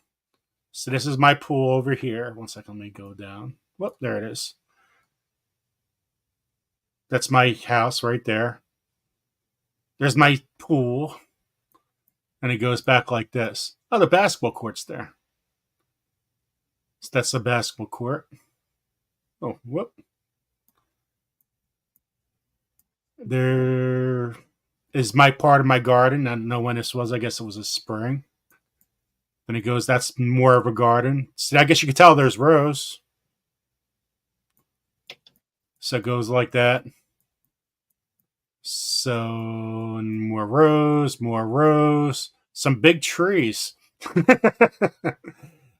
So this is my pool over here. One second, let me go down. Whoop, there it is. That's my house right there. There's my pool. And it goes back like this. Oh, the basketball court's there. So that's the basketball court. Oh, whoop. There is my part of my garden. I don't know when this was. I guess it was a spring. Then it goes, that's more of a garden. See, I guess you could tell there's rows. So it goes like that. So, and more rows, some big trees.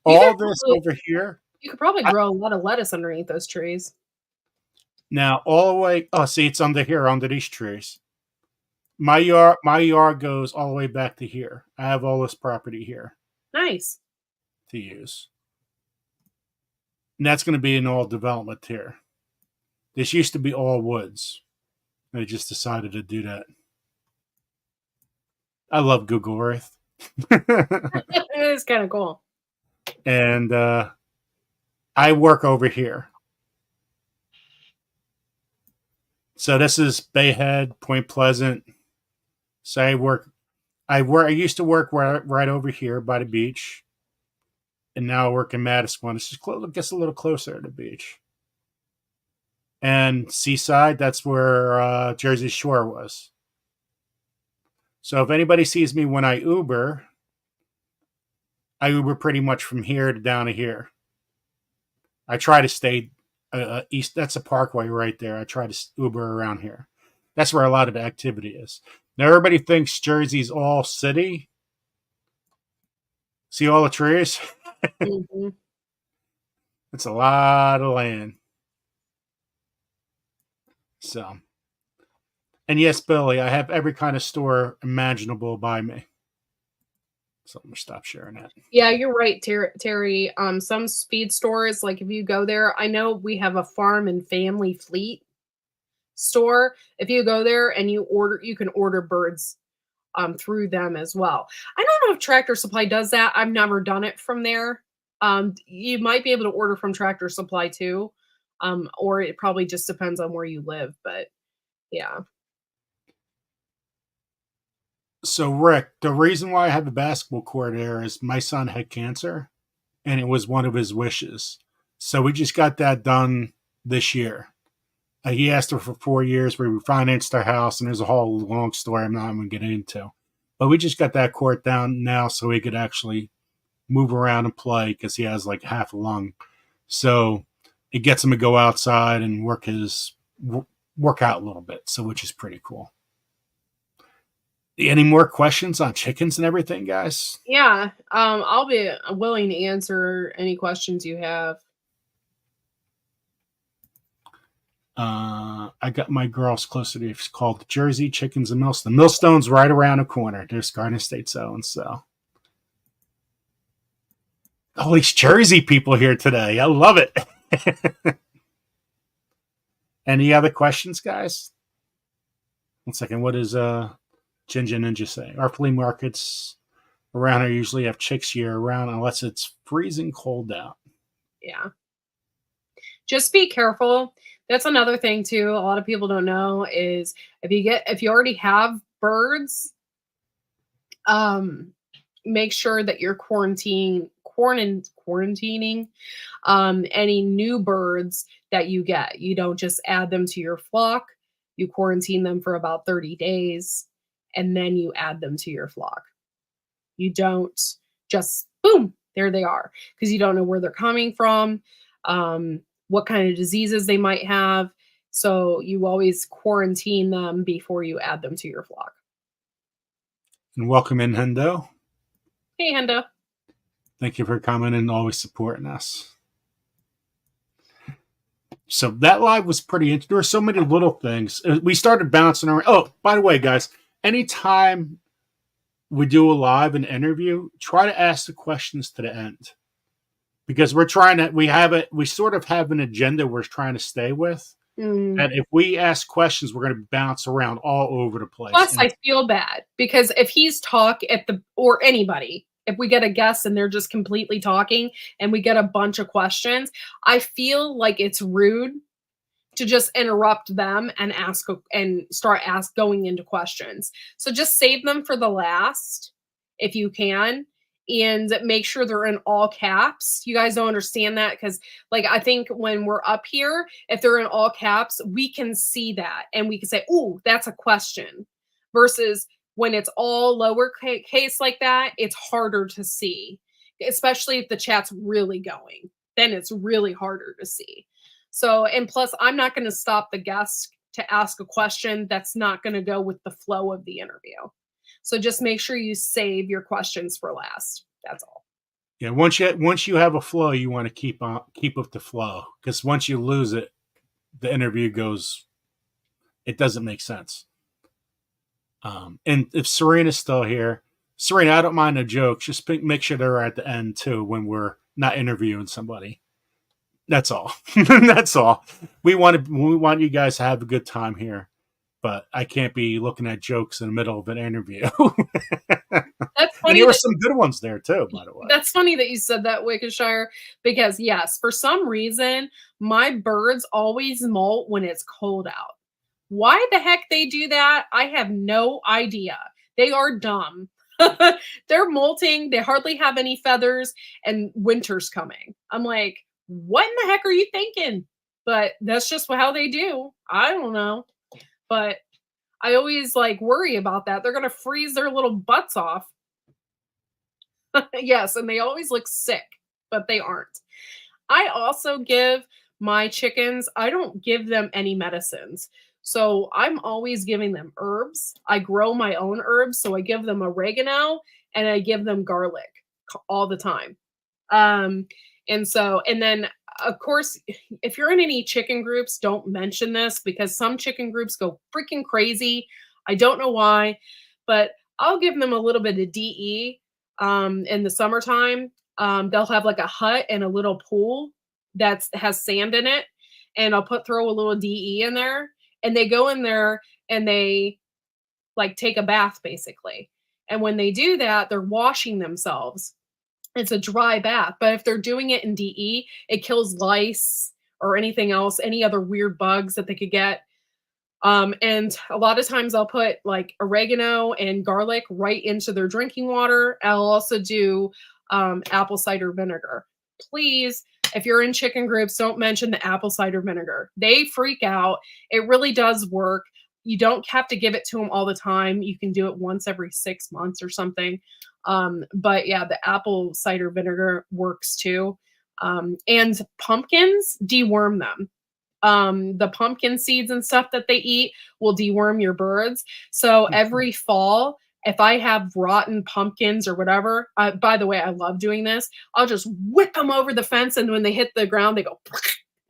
All this over here. You could probably grow a lot of lettuce underneath those trees. Now, all the way, oh, see, it's under here, under these trees. My yard goes all the way back to here. I have all this property here. Nice. To use. And that's going to be an all development here. This used to be all woods. They just decided to do that. I love Google Earth. It is kind of cool. And I work over here. So this is Bayhead, Point Pleasant. So I used to work right over here by the beach. And now I work in Madison. It's just gets a little closer to the beach. And Seaside, that's where Jersey Shore was. So if anybody sees me when I Uber pretty much from here to down to here. I try to stay east. That's a parkway right there. I try to Uber around here. That's where a lot of the activity is. Now everybody thinks Jersey's all city. See all the trees? Mm-hmm. It's a lot of land. So, and yes, Billy, I have every kind of store imaginable by me. So I'm gonna stop sharing that. Yeah, you're right, Terry. Some feed stores, like if you go there, I know we have a farm and family fleet store. If you go there and you can order birds through them as well. I don't know if Tractor Supply does that. I've never done it from there. You might be able to order from Tractor Supply too. Or it probably just depends on where you live, but yeah. So Rick, the reason why I have a basketball court there is my son had cancer and it was one of his wishes. So we just got that done this year. He asked her for 4 years. We refinanced our house and there's a whole long story I'm not going to get into. But we just got that court down now so he could actually move around and play because he has like half a lung. So it gets him to go outside and work out a little bit, so which is pretty cool. Any more questions on chickens and everything, guys? Yeah, I'll be willing to answer any questions you have. I got my girls closer to it's called Jersey Chickens and Millstone. Millstone's right around the corner. There's Garden State Zone. So, all these Jersey people here today. I love it. Any other questions, guys? 1 second. What does Ginger Ninja say? Our flea markets around here usually have chicks year round unless it's freezing cold out. Yeah. Just be careful. That's another thing too. A lot of people don't know is if you already have birds, make sure that you're quarantining any new birds that you get. You don't just add them to your flock. You quarantine them for about 30 days and then you add them to your flock. You don't just boom, there they are, because you don't know where they're coming from, what kind of diseases they might have. So you always quarantine them before you add them to your flock. And welcome in, Hendo. Hey, Hendo. Thank you for coming and always supporting us. So that live was pretty interesting. There were so many little things. We started bouncing around. Oh, by the way, guys, anytime we do a live and interview, try to ask the questions to the end. Because we sort of have an agenda we're trying to stay with. And if we ask questions, we're going to bounce around all over the place. Plus, I feel bad because if he's or anybody, if we get a guest and they're just completely talking and we get a bunch of questions, I feel like it's rude to just interrupt them and start going into questions. So just save them for the last if you can. And make sure they're in all caps. You guys don't understand that because, like, I think when we're up here, if they're in all caps, we can see that and we can say, "Ooh, that's a question." Versus when it's all lowercase like that, it's harder to see, especially if the chat's really going. Then it's really harder to see. So, and plus, I'm not going to stop the guest to ask a question that's not going to go with the flow of the interview. So just make sure you save your questions for last. That's all. Yeah, once you have a flow, you want to keep up the flow, because once you lose it, the interview it doesn't make sense. And if Serena's still here, Serena, I don't mind the jokes. Just make sure they're at the end too when we're not interviewing somebody. That's all. That's all. We want you guys to have a good time here. But I can't be looking at jokes in the middle of an interview. That's funny. And there were some good ones there too, by the way. That's funny that you said that, Wickeshire, because yes, for some reason, my birds always molt when it's cold out. Why the heck they do that, I have no idea. They are dumb. They're molting. They hardly have any feathers, and winter's coming. I'm like, what in the heck are you thinking? But that's just how they do. I don't know. But I always worry about that. They're going to freeze their little butts off. Yes, and they always look sick, but they aren't. I also give my chickens, I don't give them any medicines. So I'm always giving them herbs. I grow my own herbs. So I give them oregano and I give them garlic all the time. And then of course, if you're in any chicken groups, don't mention this because some chicken groups go freaking crazy. I don't know why, but I'll give them a little bit of DE in the summertime. They'll have like a hut and a little pool that has sand in it, and I'll throw a little DE in there, and they go in there and they take a bath basically. And when they do that, they're washing themselves. It's a dry bath, but if they're doing it in DE, it kills lice or anything else, any other weird bugs that they could get. And a lot of times I'll put oregano and garlic right into their drinking water. I'll also do apple cider vinegar. Please, if you're in chicken groups, don't mention the apple cider vinegar. They freak out. It really does work. You don't have to give it to them all the time. You can do it once every 6 months or something. But yeah, the apple cider vinegar works too. And pumpkins, deworm them. The pumpkin seeds and stuff that they eat will deworm your birds. So every fall, if I have rotten pumpkins or whatever, by the way, I love doing this. I'll just whip them over the fence, and when they hit the ground, they go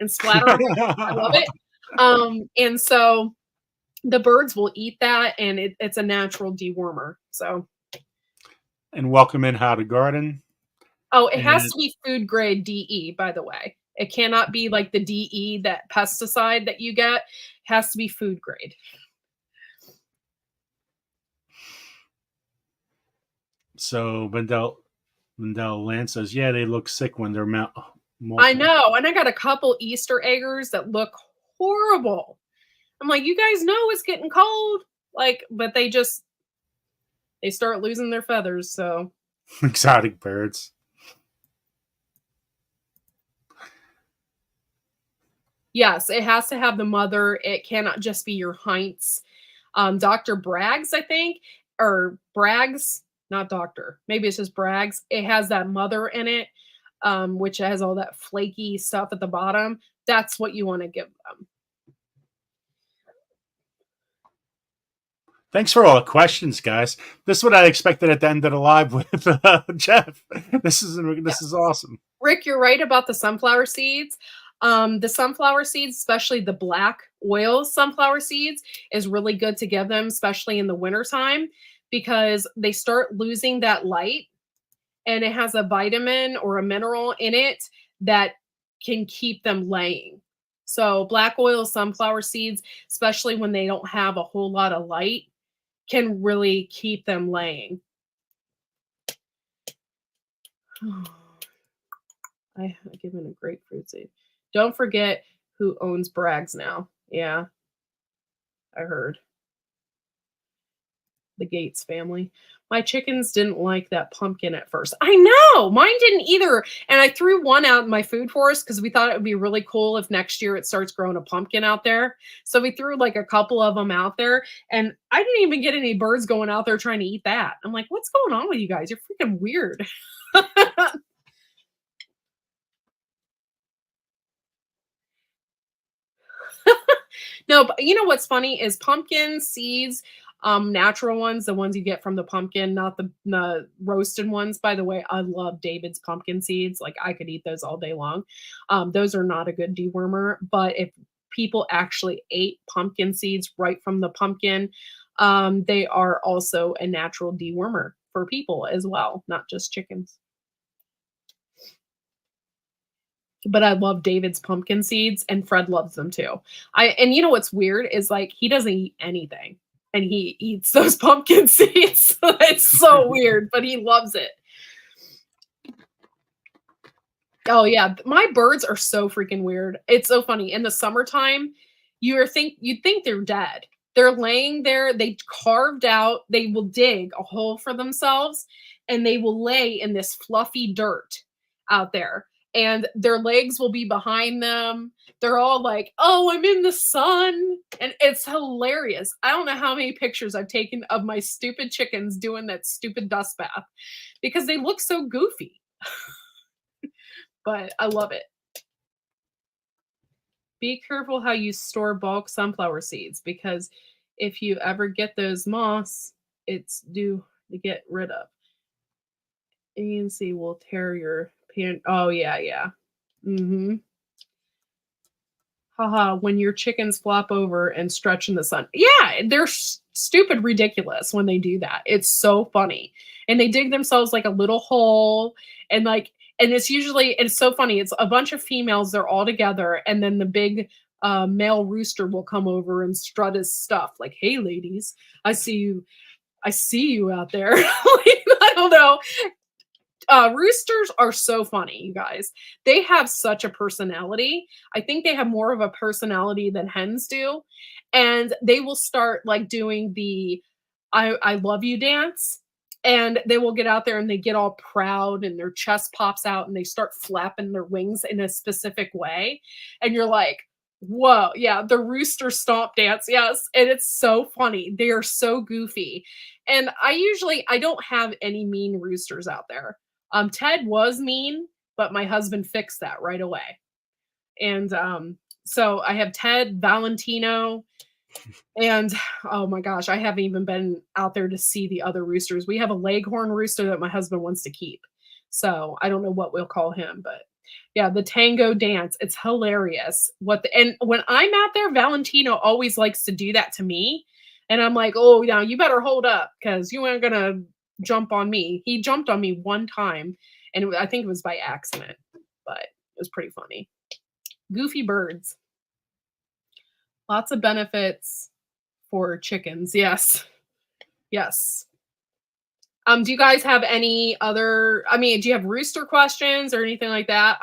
and splatter. I love it. And so the birds will eat that, and it's a natural dewormer. So. And welcome in How to Garden. Oh, it has to be food grade DE, by the way. It cannot be like the DE, that pesticide that you get. It has to be food grade. So Mendel Land says, yeah, they look sick when they're molting. I know. And I got a couple Easter eggers that look horrible. I'm like, you guys know it's getting cold. Like, but they start losing their feathers. So exotic birds. Yes, it has to have the mother. It cannot just be your Heinz. Dr. Bragg's, I think, or Bragg's, not Doctor. Maybe it's just Bragg's. It has that mother in it, which has all that flaky stuff at the bottom. That's what you want to give them. Thanks for all the questions, guys. This is what I expected at the end of the live with Jeff. This is awesome. Rick, you're right about the sunflower seeds. The sunflower seeds, especially the black oil sunflower seeds, is really good to give them, especially in the wintertime, because they start losing that light, and it has a vitamin or a mineral in it that can keep them laying. So black oil sunflower seeds, especially when they don't have a whole lot of light, can really keep them laying. I given a grapefruit seed. Don't forget who owns Bragg's now. Yeah, I heard. The Gates family. My chickens didn't like that pumpkin at first. I know, mine didn't either. And I threw one out in my food forest because we thought it would be really cool if next year it starts growing a pumpkin out there. So we threw like a couple of them out there, and I didn't even get any birds going out there trying to eat that. I'm like, what's going on with you guys? You're freaking weird. No, but you know what's funny is pumpkin seeds, natural ones, the ones you get from the pumpkin, not the roasted ones. By the way, I love David's pumpkin seeds. Like, I could eat those all day long. Those are not a good dewormer, but if people actually ate pumpkin seeds right from the pumpkin, they are also a natural dewormer for people as well, not just chickens. But I love David's pumpkin seeds, and Fred loves them too. And you know what's weird is, like, he doesn't eat anything, and he eats those pumpkin seeds. It's so weird, but he loves it. Oh yeah, my birds are so freaking weird. It's so funny. In the summertime, you'd think they're dead. They're laying there. They carved out. They will dig a hole for themselves, and they will lay in this fluffy dirt out there. And their legs will be behind them. They're all like, oh, I'm in the sun. And it's hilarious. I don't know how many pictures I've taken of my stupid chickens doing that stupid dust bath because they look so goofy. But I love it. Be careful how you store bulk sunflower seeds, because if you ever get those moths, it's due to get rid of. ANC will tear your pan. Oh yeah. Haha, when your chickens flop over and stretch in the sun. Yeah, they're stupid ridiculous when they do that. It's so funny. And they dig themselves like a little hole, and it's so funny. It's a bunch of females, they're all together, and then the big male rooster will come over and strut his stuff like, hey ladies, I see you out there. I don't know. Roosters are so funny, you guys. They have such a personality. I think they have more of a personality than hens do. And they will start like doing the I love you dance. And they will get out there and they get all proud and their chest pops out and they start flapping their wings in a specific way. And you're like, whoa, yeah, the rooster stomp dance. Yes. And it's so funny. They are so goofy. And I don't have any mean roosters out there. Ted was mean, but my husband fixed that right away. And so I have Ted, Valentino, And oh my gosh, I haven't even been out there to see the other roosters. We have a leghorn rooster that my husband wants to keep. So I don't know what we'll call him, but yeah, the tango dance. It's hilarious. And when I'm out there, Valentino always likes to do that to me. And I'm like, oh, yeah, you better hold up because you ain't gonna jump on me. He jumped on me one time, and I think it was by accident, but it was pretty funny. Goofy birds. Lots of benefits for chickens. Yes. Yes. Do you guys have any other, do you have rooster questions or anything like that?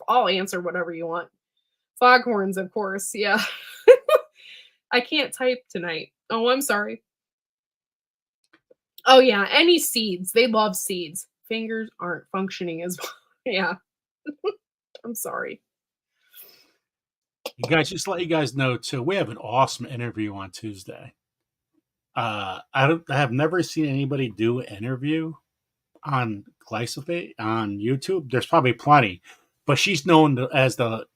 I'll answer whatever you want. Foghorns, of course. Yeah. I can't type tonight. Oh, I'm sorry. Oh yeah. Any seeds. They love seeds. Fingers aren't functioning as well. Yeah. I'm sorry. You guys, just to let you guys know too, we have an awesome interview on Tuesday. I have never seen anybody do an interview on glyphosate on YouTube. There's probably plenty, but she's known as the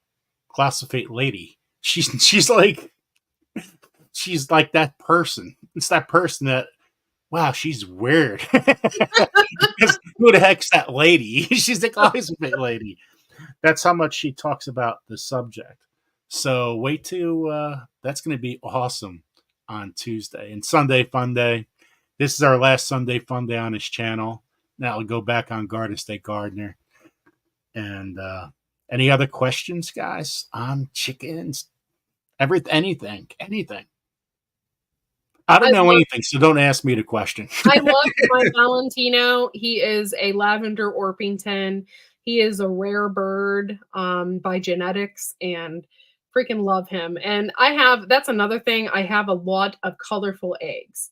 glyphosate lady. She's like that person. It's that person that, wow, she's weird. Who the heck's that lady? She's the glyphosate lady. That's how much she talks about the subject. So wait till that's going to be awesome on Tuesday. And Sunday Fun Day. This is our last Sunday Fun Day on this channel. Now we'll go back on Garden State Gardener. And any other questions, guys, on chickens? Anything. I don't know anything, so don't ask me the question. I love my Valentino. He is a lavender Orpington. He is a rare bird by genetics, and freaking love him. And that's another thing. I have a lot of colorful eggs,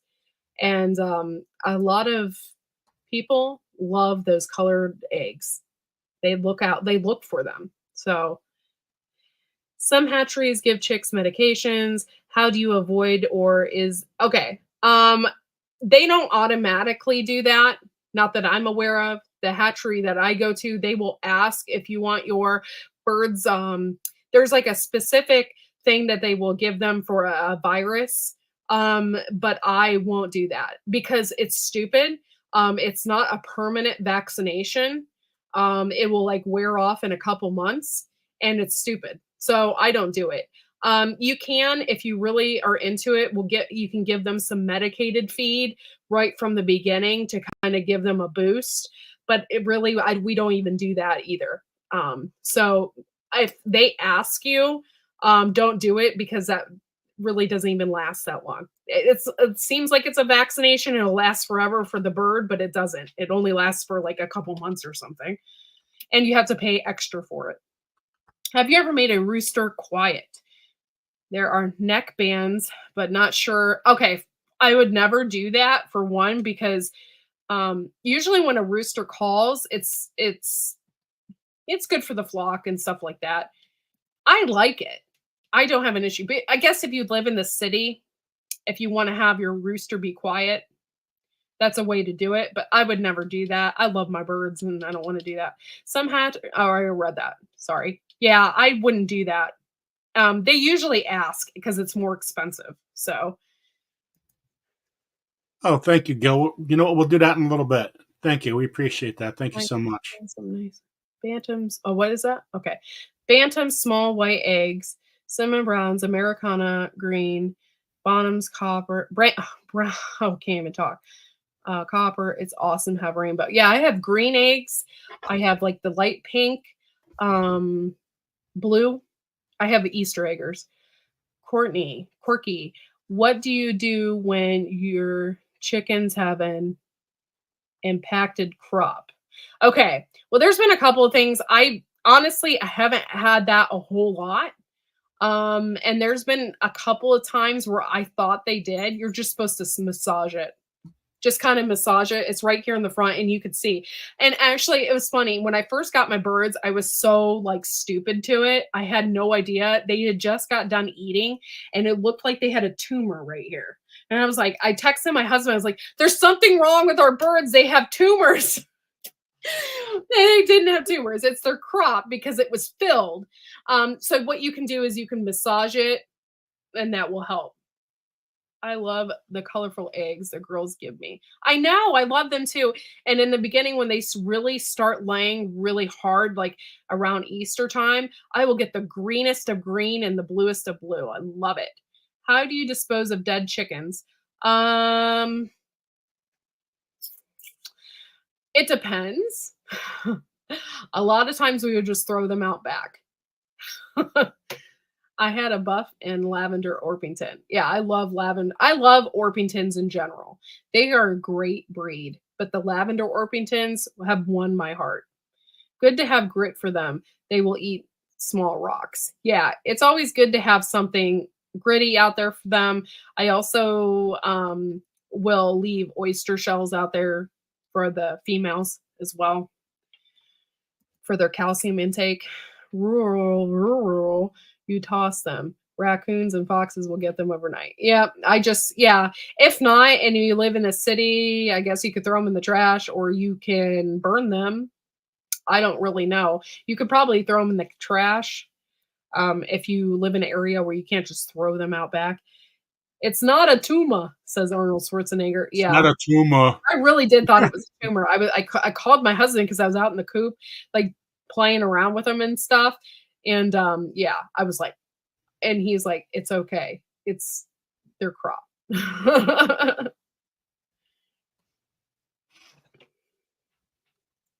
and a lot of people love those colored eggs. They look for them. So some hatcheries give chicks medications. How do you avoid okay. They don't automatically do that. Not that I'm aware of. The hatchery that I go to, they will ask if you want your birds. There's like a specific thing that they will give them for a virus. But I won't do that because it's stupid. It's not a permanent vaccination. It will like wear off in a couple months, and it's stupid. So I don't do it. You can, if you really are into it, you can give them some medicated feed right from the beginning to kind of give them a boost. But we don't even do that either. So if they ask you, don't do it because that really doesn't even last that long. It seems like it's a vaccination. It'll last forever for the bird, but it doesn't. It only lasts for like a couple months or something. And you have to pay extra for it. Have you ever made a rooster quiet? There are neck bands, but not sure. Okay, I would never do that for one, because usually when a rooster calls, it's good for the flock and stuff like that. I like it. I don't have an issue. But I guess if you live in the city, if you want to have your rooster be quiet, that's a way to do it. But I would never do that. I love my birds and I don't want to do that. I read that. Sorry. Yeah, I wouldn't do that. They usually ask because it's more expensive. So. Oh, thank you, Gil. You know what? We'll do that in a little bit. Thank you. We appreciate that. Thank you so much. Nice. Bantams. Oh, what is that? Okay. Bantams, small white eggs, cinnamon browns, Americana green, bottoms, copper, brown. Oh, can't even talk. Copper. It's awesome to have rainbow. Yeah, I have green eggs. I have like the light pink, blue. I have the Easter eggers. Quirky. What do you do when your chickens have an impacted crop? Okay. Well, there's been a couple of things. I haven't had that a whole lot. And there's been a couple of times where I thought they did. You're just supposed to massage it. Just kind of massage it. It's right here in the front and you could see. And actually, it was funny. When I first got my birds, I was so like stupid to it. I had no idea. They had just got done eating and it looked like they had a tumor right here. And I was like, I texted my husband. I was like, there's something wrong with our birds. They have tumors. They didn't have tumors. It's their crop because it was filled. So what you can do is you can massage it and that will help. I love the colorful eggs the girls give me. I know, I love them too. And in the beginning, when they really start laying really hard, like around Easter time, I will get the greenest of green and the bluest of blue. I love it. How do you dispose of dead chickens? It depends. A lot of times we would just throw them out back. I had a buff and lavender Orpington. Yeah, I love lavender. I love Orpingtons in general. They are a great breed, but the lavender Orpingtons have won my heart. Good to have grit for them. They will eat small rocks. Yeah, it's always good to have something gritty out there for them. I also will leave oyster shells out there for the females as well for their calcium intake. Rural. You toss them. Raccoons and foxes will get them overnight. Yeah, if not, and you live in a city, I guess you could throw them in the trash or you can burn them. I don't really know. You could probably throw them in the trash if you live in an area where you can't just throw them out back. It's not a tumor, says Arnold Schwarzenegger. Yeah, it's not a tumor. I really did thought it was a tumor. I called my husband because I was out in the coop, like playing around with them and stuff. And I was like, and he's like, it's okay. It's their crop.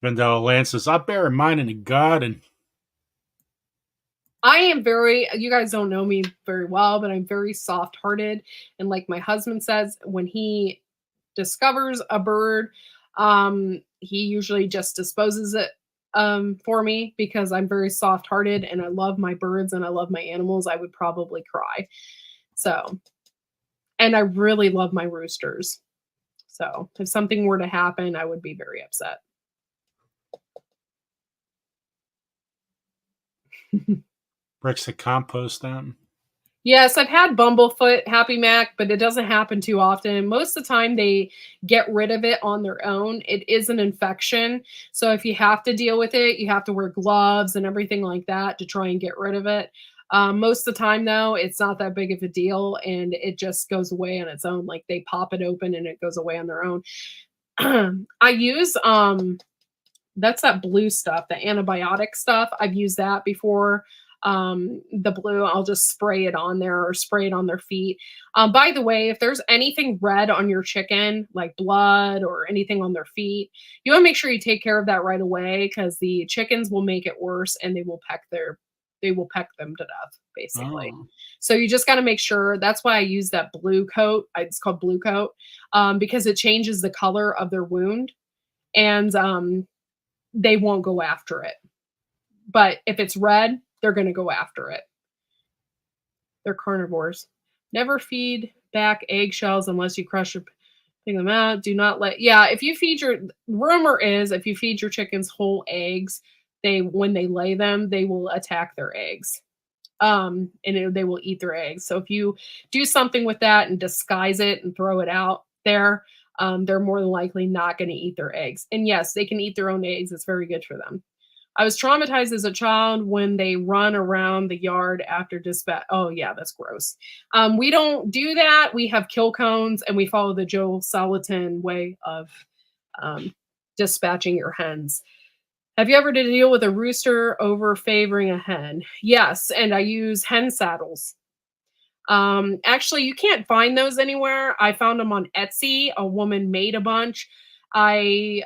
Vendetta Lance says, I bury mine in the garden. I am you guys don't know me very well, but I'm very soft-hearted. And like my husband says, when he discovers a bird, he usually just disposes it for me because I'm very soft-hearted and I love my birds and I love my animals. I would probably cry. So, and I really love my roosters. So if something were to happen, I would be very upset. Breaks the compost down. Yes, I've had Bumblefoot, Happy Mac, but it doesn't happen too often. Most of the time they get rid of it on their own. It is an infection. So if you have to deal with it, you have to wear gloves and everything like that to try and get rid of it. Most of the time, though, it's not that big of a deal and it just goes away on its own. Like they pop it open and it goes away on their own. I use, that's that blue stuff, the antibiotic stuff. I've used that before. The blue, I'll just spray it on there or spray it on their feet. By the way, if there's anything red on your chicken, like blood or anything on their feet, you want to make sure you take care of that right away because the chickens will make it worse and they will peck them to death, basically. Oh. So you just got to make sure. That's why I use that blue coat. It's called blue coat because it changes the color of their wound and they won't go after it. But if it's red, they're going to go after it. They're carnivores. Never feed back eggshells unless you crush them out. Do not let, if you feed rumor is if you feed your chickens whole eggs, when they lay them, they will attack their eggs. And they will eat their eggs. So if you do something with that and disguise it and throw it out there, they're more than likely not going to eat their eggs. And yes, they can eat their own eggs. It's very good for them. I was traumatized as a child when they run around the yard after dispatch. Oh, yeah, that's gross. We don't do that. We have kill cones, and we follow the Joe Salatin way of dispatching your hens. Have you ever had to deal with a rooster over favoring a hen? Yes, and I use hen saddles. Actually, you can't find those anywhere. I found them on Etsy. A woman made a bunch. I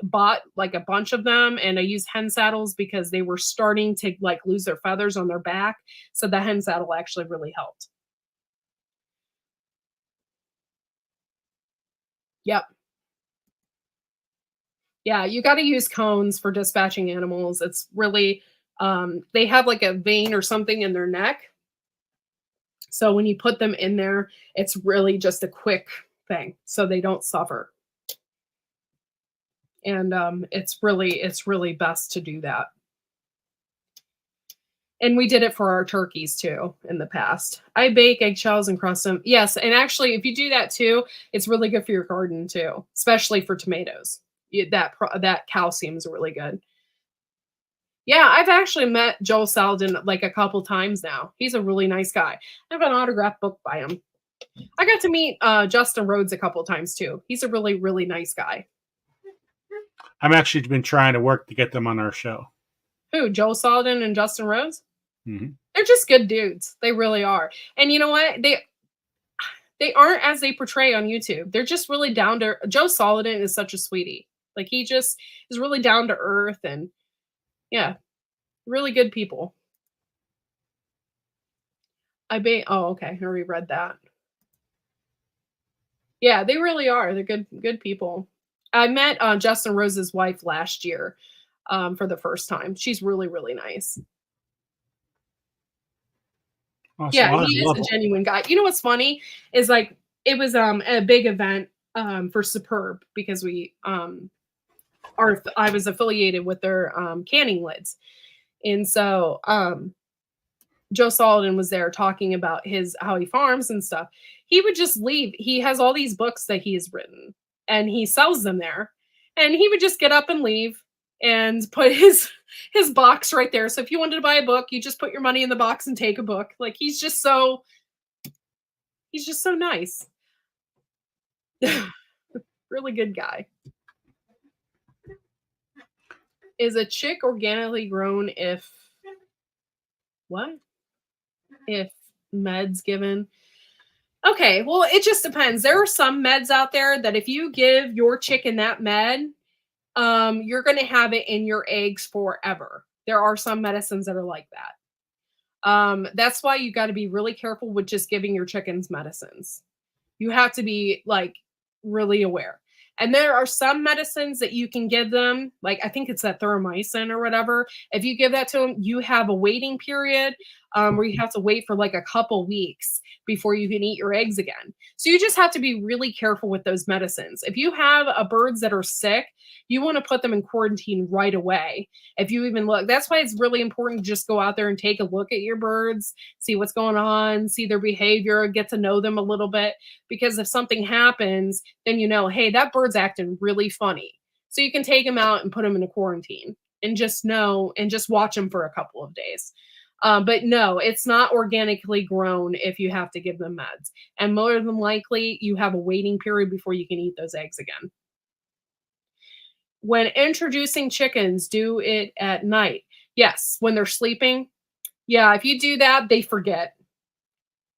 bought like a bunch of them and I used hen saddles because they were starting to like lose their feathers on their back. So the hen saddle actually really helped. Yep. Yeah, you got to use cones for dispatching animals. It's really, they have like a vein or something in their neck. So when you put them in there, it's really just a quick thing so they don't suffer. And it's really best to do that. And we did it for our turkeys too in the past. I bake eggshells and crust them. Yes, and actually, if you do that too, it's really good for your garden too, especially for tomatoes. That calcium is really good. Yeah, I've actually met Joel Salatin like a couple times now. He's a really nice guy. I have an autographed book by him. I got to meet Justin Rhodes a couple times too. He's a really, really nice guy. I've actually been trying to work to get them on our show. Who? Joel Salatin and Justin Rhodes? Mm-hmm. They're just good dudes. They really are. And you know what? They aren't as they portray on YouTube. They're just really down to. Joe Salatin is such a sweetie. Like he just is really down to earth and yeah, really good people. Oh, okay. I already read that. Yeah, they really are. They're good people. I met Justin Rose's wife last year for the first time. She's really, really nice. Awesome. Yeah, he is a genuine guy. You know what's funny is like it was a big event for Superb because I was affiliated with their canning lids. And so Joe Salatin was there talking about how he farms and stuff. He would just leave. He has all these books that he has written and he sells them there. And he would just get up and leave and put his box right there. So if you wanted to buy a book, you just put your money in the box and take a book. Like he's just so nice. Really good guy. Is a chick organically grown if meds given? Okay, well, it just depends. There are some meds out there that if you give your chicken that med, you're going to have it in your eggs forever. There are some medicines that are like that. That's why you got to be really careful with just giving your chickens medicines. You have to be like really aware. And there are some medicines that you can give them, like I think it's that thermomycin or whatever. If you give that to them, you have a waiting period where you have to wait for like a couple weeks before you can eat your eggs again. So you just have to be really careful with those medicines. If you have birds that are sick, you want to put them in quarantine right away. If you even look, that's why it's really important to just go out there and take a look at your birds, see what's going on, see their behavior, get to know them a little bit. Because if something happens, then you know, hey, that bird's acting really funny. So you can take him out and put him in a quarantine and just know and just watch him for a couple of days. But no, it's not organically grown if you have to give them meds. And more than likely, you have a waiting period before you can eat those eggs again. When introducing chickens, do it at night. Yes, when they're sleeping. Yeah, if you do that, they forget.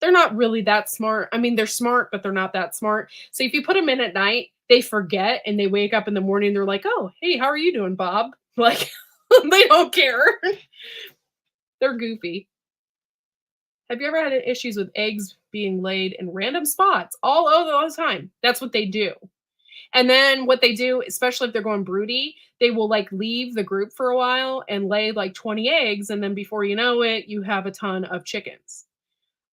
They're not really that smart. I mean, they're smart, but they're not that smart. So if you put them in at night, they forget and they wake up in the morning. They're like, oh, hey, how are you doing, Bob? Like, they don't care. They're goofy. Have you ever had issues with eggs being laid in random spots all the time? That's what they do. And then what they do, especially if they're going broody, they will like leave the group for a while and lay like 20 eggs. And then before you know it, you have a ton of chickens.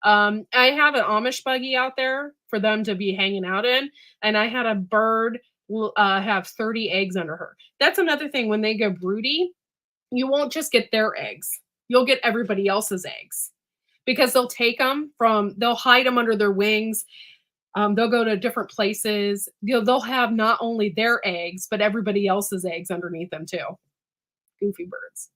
I have an Amish buggy out there for them to be hanging out in. And I had a bird have 30 eggs under her. That's another thing. When they go broody, you won't just get their eggs. You'll get everybody else's eggs because they'll they'll hide them under their wings. They'll go to different places. They'll have not only their eggs, but everybody else's eggs underneath them too. Goofy birds.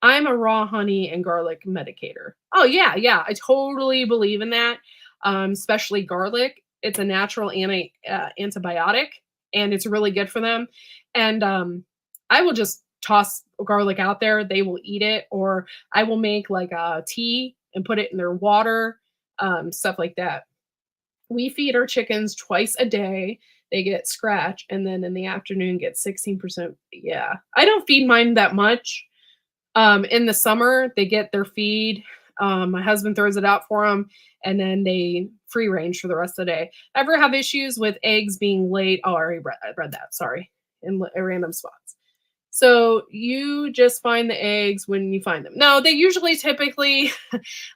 I'm a raw honey and garlic medicator. Oh yeah. I totally believe in that. Especially garlic. It's a natural antibiotic and it's really good for them. And I will just toss garlic out there. They will eat it, or I will make like a tea and put it in their water, stuff like that. We feed our chickens twice a day. They get scratch, and then in the afternoon get 16%. Yeah, I don't feed mine that much. In the summer, they get their feed. My husband throws it out for them, and then they free range for the rest of the day. Ever have issues with eggs being laid? Oh, I already read that. Sorry, in random spots. So you just find the eggs when you find them. No, they usually typically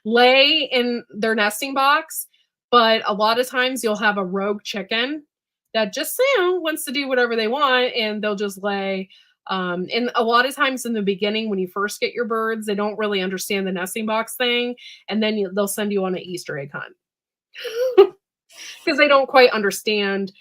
lay in their nesting box, but a lot of times you'll have a rogue chicken that just, wants to do whatever they want, and they'll just lay. And a lot of times in the beginning, when you first get your birds, they don't really understand the nesting box thing, and then they'll send you on an Easter egg hunt because they don't quite understand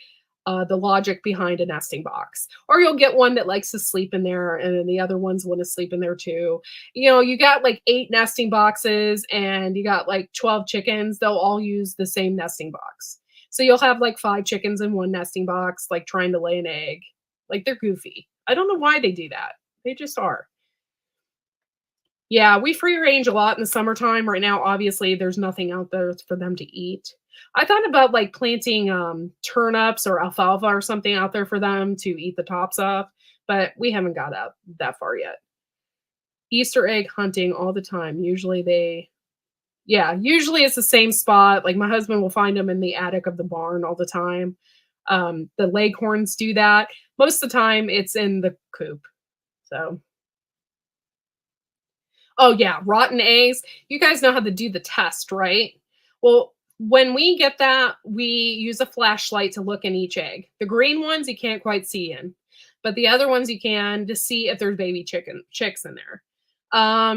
the logic behind a nesting box. Or you'll get one that likes to sleep in there, and then the other ones want to sleep in there too. You know, you got like 8 nesting boxes and you got like 12 chickens, they'll all use the same nesting box. So you'll have like 5 chickens in one nesting box, like trying to lay an egg. Like, they're goofy. I don't know why they do that. They just are. Yeah, we free range a lot in the summertime. Right now, obviously, there's nothing out there for them to eat. I thought about like planting turnips or alfalfa or something out there for them to eat the tops off, but we haven't got up that far yet. Easter egg hunting all the time. Usually it's the same spot. Like, my husband will find them in the attic of the barn all the time. The leghorns do that. Most of the time it's in the coop. So, oh yeah, rotten eggs. You guys know how to do the test, right? Well, when we get that, we use a flashlight to look in each egg. The green ones you can't quite see in, but the other ones you can, to see if there's baby chicks in there.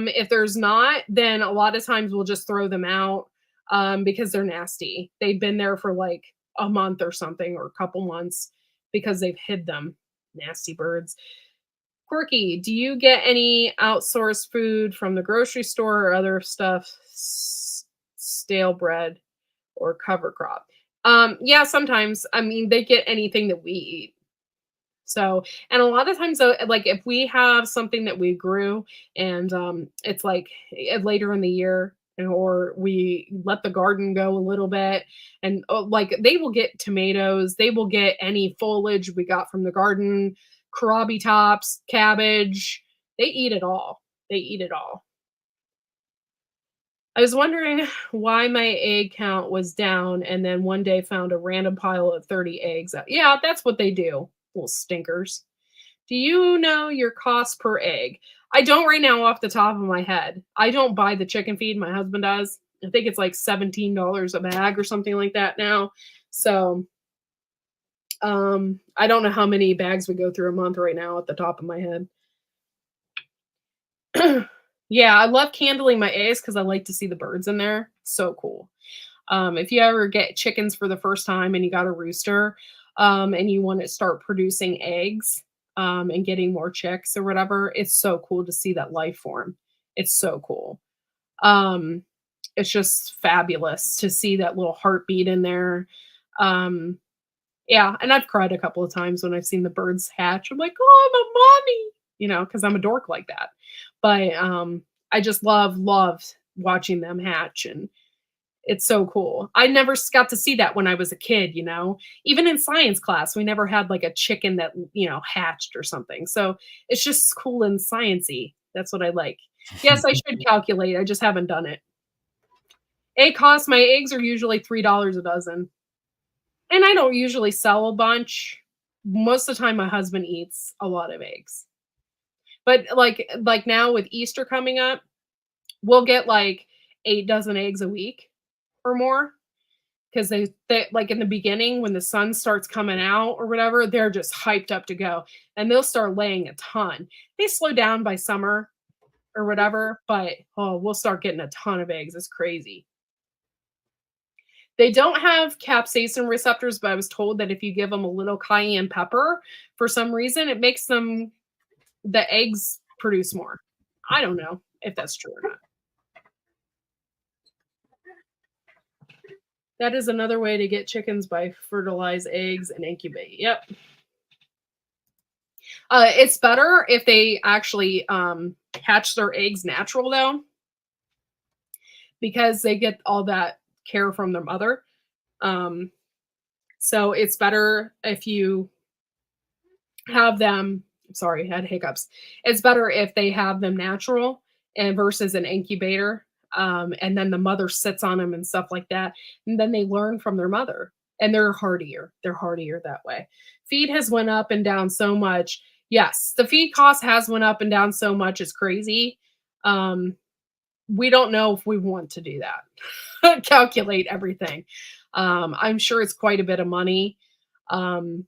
If there's not, then a lot of times we'll just throw them out because they're nasty. They've been there for like a month or something, or a couple months, because they've hid them. Nasty birds. Quirky, do you get any outsourced food from the grocery store or other stuff, stale bread or cover crop? Yeah, sometimes. I mean, they get anything that we eat. So, and a lot of times, though, like if we have something that we grew and it's like later in the year, or we let the garden go a little bit, and like they will get tomatoes, they will get any foliage we got from the garden, karabi tops, cabbage. They eat it all. They eat it all. I was wondering why my egg count was down, and then one day found a random pile of 30 eggs. Yeah, that's what they do. Little stinkers. Do you know your cost per egg? I don't right now off the top of my head. I don't buy the chicken feed. My husband does. I think it's like $17 a bag or something like that now. So I don't know how many bags we go through a month right now at the top of my head. Yeah, I love candling my eggs because I like to see the birds in there. So cool. If you ever get chickens for the first time and you got a rooster and you want to start producing eggs and getting more chicks or whatever, it's so cool to see that life form. It's so cool. It's just fabulous to see that little heartbeat in there. Yeah, and I've cried a couple of times when I've seen the birds hatch. I'm like, oh, I'm a mommy, you know, because I'm a dork like that. But I just love watching them hatch, and it's so cool. I never got to see that when I was a kid, you know. Even in science class, we never had like a chicken that, you know, hatched or something. So it's just cool and sciencey. That's what I like. Yes, I should calculate. I just haven't done it. Egg cost, my eggs are usually $3 a dozen. And I don't usually sell a bunch. Most of the time my husband eats a lot of eggs. But like now with Easter coming up, we'll get like 8 dozen eggs a week or more, because they like in the beginning when the sun starts coming out or whatever, they're just hyped up to go, and they'll start laying a ton. They slow down by summer or whatever, but we'll start getting a ton of eggs. It's crazy. They don't have capsaicin receptors, but I was told that if you give them a little cayenne pepper, for some reason, it makes the eggs produce more. I don't know if that's true or not. That is another way to get chickens, by fertilize eggs and incubate. Yep. It's better if they actually hatch their eggs natural, though, because they get all that care from their mother. So it's better if you have them. Sorry, I had hiccups. It's better if they have them natural and versus an incubator. And then the mother sits on them and stuff like that. And then they learn from their mother, and they're hardier. They're hardier that way. Feed has went up and down so much. Yes, the feed cost has went up and down so much. It's crazy. We don't know if we want to do that. Calculate everything. I'm sure it's quite a bit of money. But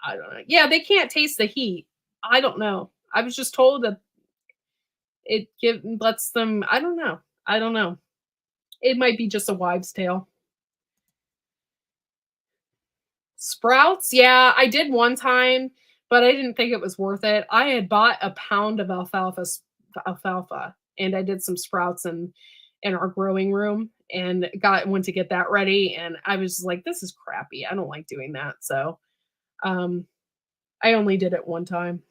I don't know. Yeah, they can't taste the heat. I don't know. I was just told that it lets them. I don't know. I don't know. It might be just a wives' tale. Sprouts, yeah, I did one time, but I didn't think it was worth it. I had bought a pound of alfalfa, and I did some sprouts in our growing room and went to get that ready, and I was like, this is crappy. I don't like doing that. So I only did it one time.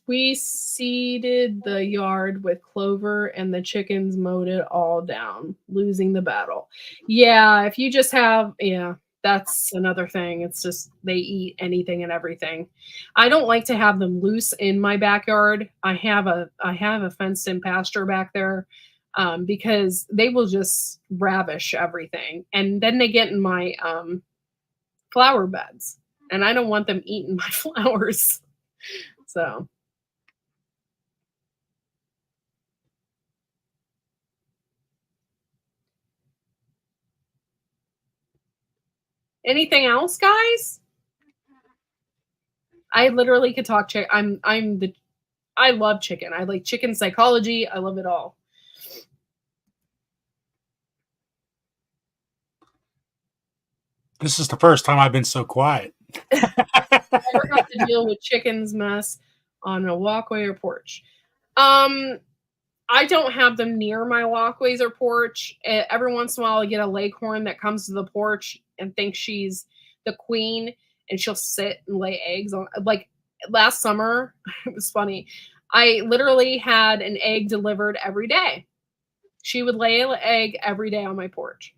We seeded the yard with clover and the chickens mowed it all down, losing the battle. Yeah, if you just have, yeah, that's another thing. It's just they eat anything and everything. I don't like to have them loose in my backyard. I have a fenced in pasture back there because they will just ravish everything. And then they get in my flower beds, and I don't want them eating my flowers. So. Anything else, guys? I literally could talk I love chicken. I like chicken psychology. I love it all. This is the first time I've been so quiet. Never have to deal with chicken's mess on a walkway or porch. I don't have them near my walkways or porch. Every once in a while, I get a leghorn that comes to the porch and thinks she's the queen, and she'll sit and lay eggs on. Like last summer, it was funny. I literally had an egg delivered every day. She would lay an egg every day on my porch.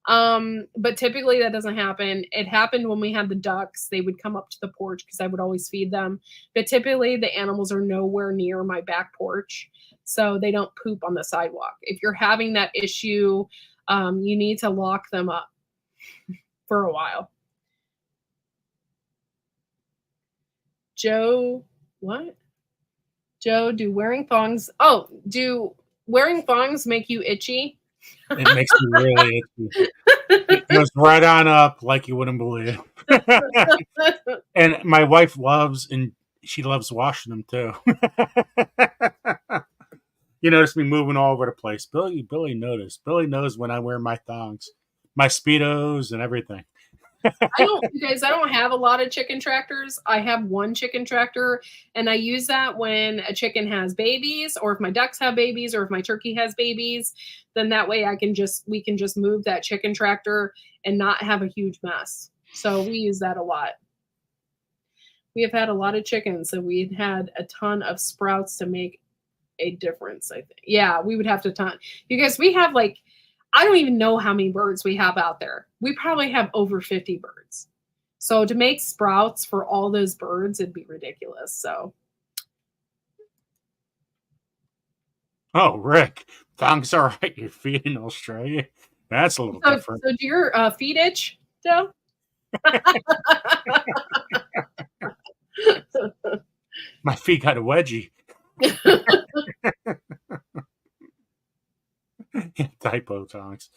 But typically that doesn't happen. It happened when we had the ducks. They would come up to the porch because I would always feed them. But typically the animals are nowhere near my back porch, so they don't poop on the sidewalk. If you're having that issue, you need to lock them up for a while. Joe, what? Joe, do wearing thongs make you itchy? It makes me really itchy. It goes right on up like you wouldn't believe. And my wife loves washing them too. You notice me moving all over the place. Billy noticed. Billy knows when I wear my thongs, my Speedos and everything. I don't have a lot of chicken tractors. I have one chicken tractor, and I use that when a chicken has babies, or if my ducks have babies, or if my turkey has babies. Then that way we can just move that chicken tractor and not have a huge mess. So we use that a lot. We have had a lot of chickens, so we've had a ton of sprouts to make a difference, I think. Yeah, we would have to ton. Because we have I don't even know how many birds we have out there. We probably have over 50 birds. So to make sprouts for all those birds, it'd be ridiculous. So. Oh, Rick, thongs are right. Your feet in Australia. That's a little different. So do your feet itch, Joe? My feet got a wedgie. Typo thongs.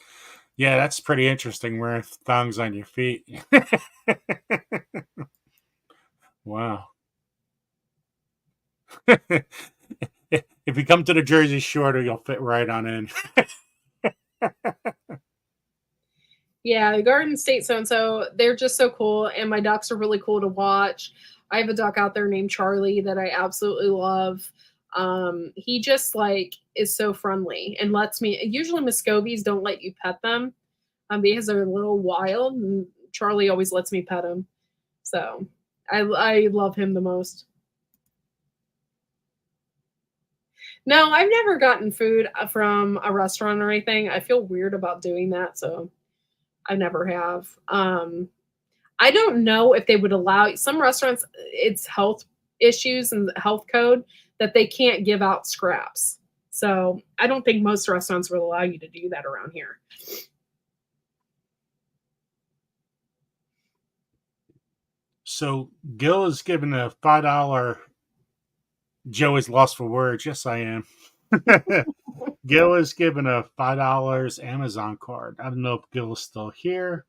Yeah, that's pretty interesting, wearing thongs on your feet. Wow. If you come to the Jersey Shore, you'll fit right on in. Yeah, the Garden State so-and-so, they're just so cool, and my ducks are really cool to watch. I have a duck out there named Charlie that I absolutely love. He just is so friendly and lets me. Usually Muscovies don't let you pet them because they're a little wild, and Charlie always lets me pet him. So I love him the most. No, I've never gotten food from a restaurant or anything. I feel weird about doing that, so I never have. I don't know if they would allow some restaurants. It's health issues and health code that they can't give out scraps. So I don't think most restaurants will allow you to do that around here. So Gil is given a $5. Joe is lost for words. Yes, I am. Gil is given a $5 Amazon card. I don't know if Gil is still here.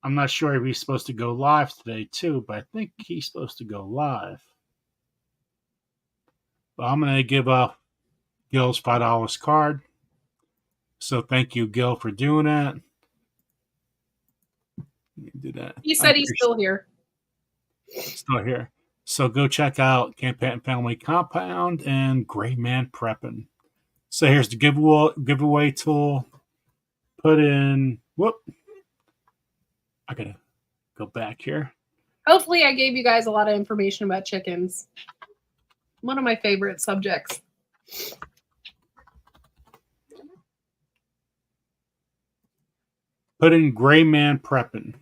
I'm not sure if he's supposed to go live today too, but I think he's supposed to go live. But I'm going to give up Gil's $5 card. So thank you, Gil, for doing that. Do that. He said he's still here. Still here. So go check out Camp Patton Family Compound and Gray Man Prepping. So here's the giveaway tool. Put in, whoop. I gotta go back here. Hopefully I gave you guys a lot of information about chickens. One of my favorite subjects. Put in Gray Man Prepping.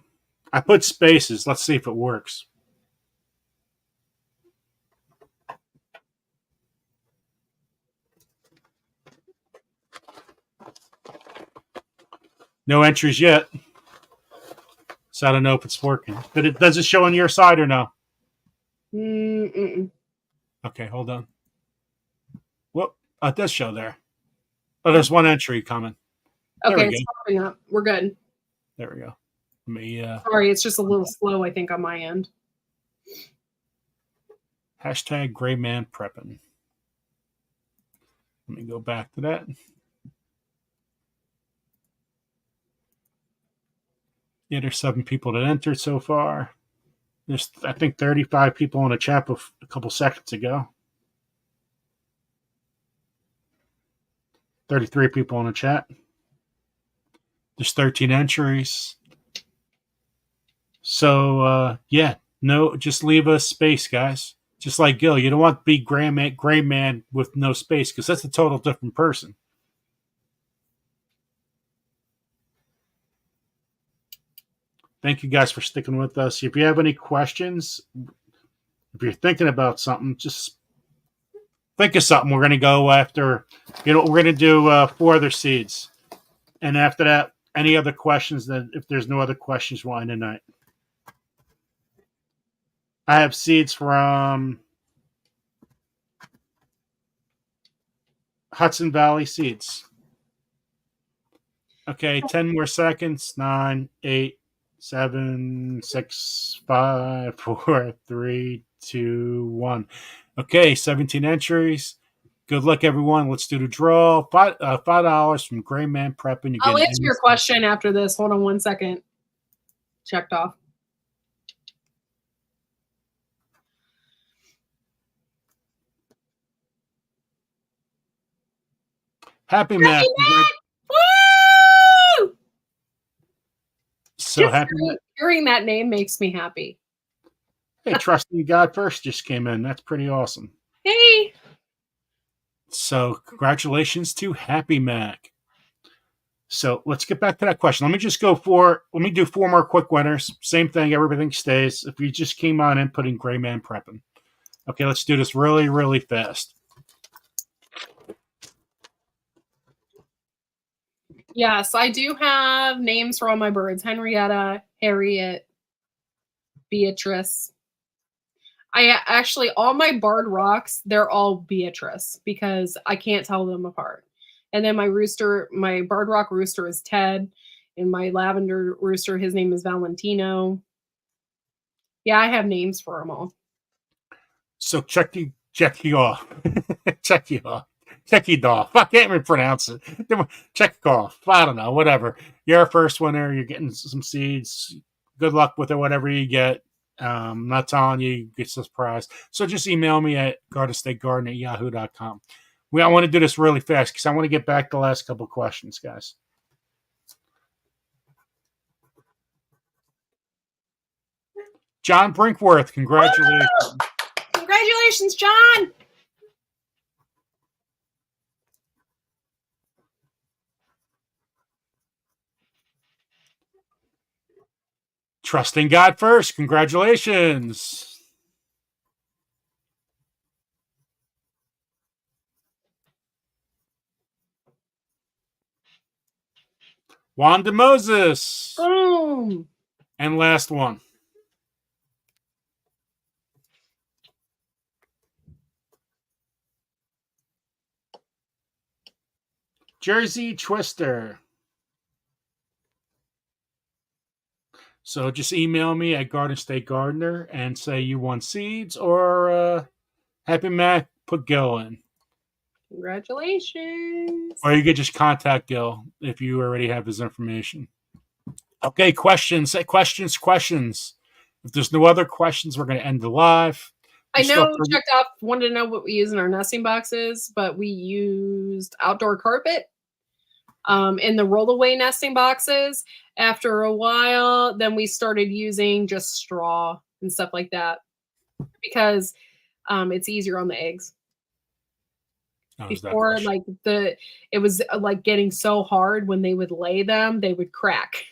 I put spaces. Let's see if it works. No entries yet. So I don't know if it's working. But it does it show on your side or no? Mm-mm. Okay, hold on. Whoop. Oh, it does show there. Oh, there's one entry coming. Okay, it's popping up. We're good. There we go. Let me, Sorry, it's just a little slow, I think, on my end. hashtag Gray Man Prepping. Let me go back to that. Yeah, there's 7 people that entered so far. There's, I think, 35 people in the chat a couple seconds ago. 33 people in the chat. There's 13 entries. So, yeah, no, just leave us space, guys. Just like Gil, you don't want to be gray man with no space because that's a total different person. Thank you guys for sticking with us. If you have any questions, if you're thinking about something, just think of something. We're going to go after, we're going to do 4 other seeds. And after that, any other questions, then if there's no other questions, we'll end tonight. I have seeds from Hudson Valley Seeds. Okay, 10 more seconds. 9, 8, 7, 6, 5, 4, 3, 2, 1. Okay, 17 entries. Good luck, everyone. Let's do the draw. $5 from Gray Man Prepping. I'll answer your question after this. Hold on one second. Checked off. Happy Mac. Woo! So just happy. Hearing that name makes me happy. Hey, Trusting God First just came in. That's pretty awesome. Hey. So congratulations to Happy Mac. So let's get back to that question. Let me do 4 more quick winners. Same thing. Everything stays. If you just came on in, putting Gray Man Prepping. Okay, let's do this really, really fast. Yes, I do have names for all my birds. Henrietta, Harriet, Beatrice. I actually, all my barred rocks, they're all Beatrice because I can't tell them apart. And then my rooster, my barred rock rooster is Ted. And my lavender rooster, his name is Valentino. Yeah, I have names for them all. So check you off. Check you off. Check you off. I can't even pronounce it. Check off. I don't know. Whatever. You're our first winner. You're getting some seeds. Good luck with it. Whatever you get. I'm not telling you get a prize. So just email me at gardenstategarden@yahoo.com. I want to do this really fast because I want to get back to the last couple of questions, guys. John Brinkworth, congratulations. Woo! Congratulations, John. Trusting God First, congratulations. Wanda Moses. Boom. And last one. Jersey Twister. So just email me at Garden State Gardener and say you want seeds or Happy Mac, put Gil in. Congratulations. Or you could just contact Gil if you already have his information. Okay, questions. Questions. If there's no other questions, we're going to end the live. I know Checked Off wanted to know what we use in our nesting boxes, but we used outdoor carpet in the rollaway nesting boxes. After a while, then we started using just straw and stuff like that because it's easier on the eggs. Before, like it was like getting so hard when they would lay them, they would crack.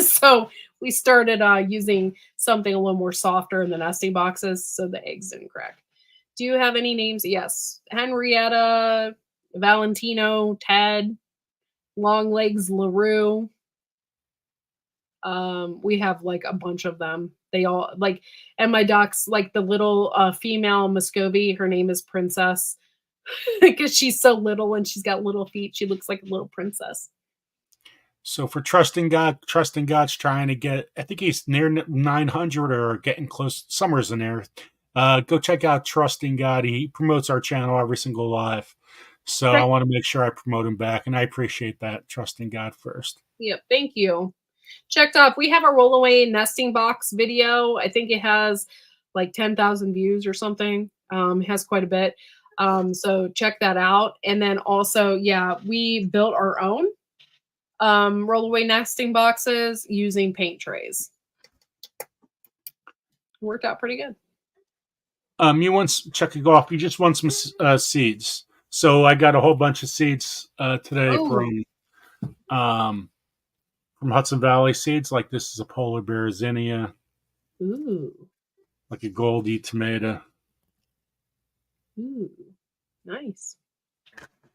So we started using something a little more softer in the nesting boxes so the eggs didn't crack. Do you have any names? Yes. Henrietta, Valentino, Ted, Longlegs LaRue. We have like a bunch of them. They all like, and my ducks, like the little female Muscovy, her name is Princess because she's so little and she's got little feet. She looks like a little princess. So for Trusting God's trying to get, I think he's near 900 or getting close, somewhere's in there. Go check out Trusting God. He promotes our channel every single live. So I want to make sure I promote him back, and I appreciate that. Trusting God first. Yep, thank you. Checked Off. We have a rollaway nesting box video. I think it has like 10,000 views or something. It has quite a bit. So check that out. And then also, yeah, we built our own rollaway nesting boxes using paint trays. It worked out pretty good. You want check it off. You just want some seeds. So I got a whole bunch of seeds today from Hudson Valley Seeds. Like this is a polar bear zinnia. Ooh. Like a Goldie tomato. Ooh. Nice.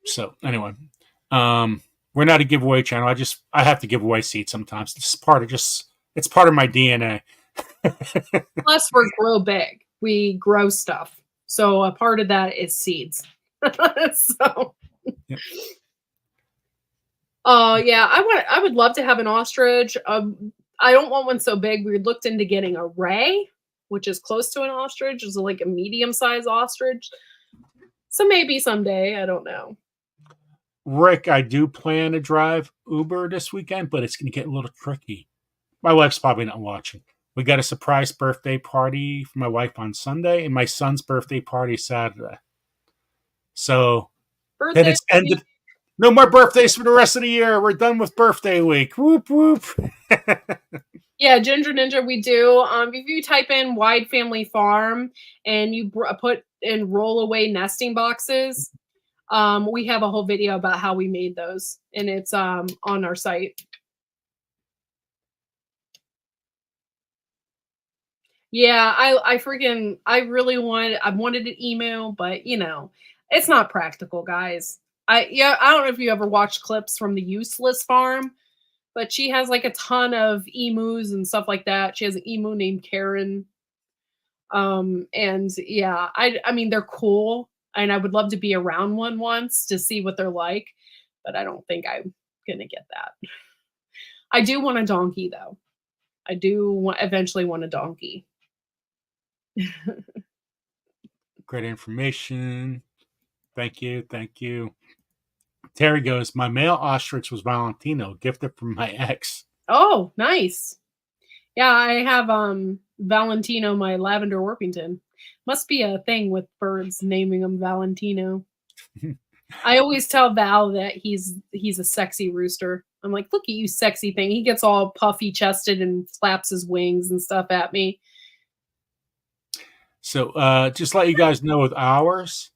So anyway, we're not a giveaway channel. I have to give away seeds sometimes. It's part of my DNA. Plus we're grow big. We grow stuff. So a part of that is seeds. So yep. Yeah, I would love to have an ostrich. I don't want one so big. We looked into getting a ray, which is close to an ostrich. It's like a medium-sized ostrich. So maybe someday, I don't know. Rick, I do plan to drive Uber this weekend, but it's going to get a little tricky. My wife's probably not watching. We got a surprise birthday party for my wife on Sunday, and my son's birthday party Saturday. So then it's ended. No more birthdays for the rest of the year. We're done with birthday week. Whoop, whoop. Yeah, Ginger Ninja, we do. If you type in Wide Family Farm and you put in rollaway nesting boxes, we have a whole video about how we made those, and it's on our site. Yeah, I wanted an emu, but you know, it's not practical, guys. I don't know if you ever watched clips from the Useless Farm, but she has like a ton of emus and stuff like that. She has an emu named Karen. And yeah, I mean, they're cool, and I would love to be around one once to see what they're like, but I don't think I'm gonna get that. I do want a donkey though. I do eventually want a donkey. Great information. Thank you. Thank you. Terry goes, my male ostrich was Valentino, gifted from my ex. Oh, nice. Yeah, I have Valentino, my lavender Orpington. Must be a thing with birds naming him Valentino. I always tell Val that he's a sexy rooster. I'm like, look at you, sexy thing. He gets all puffy chested and flaps his wings and stuff at me. So just let you guys know with ours,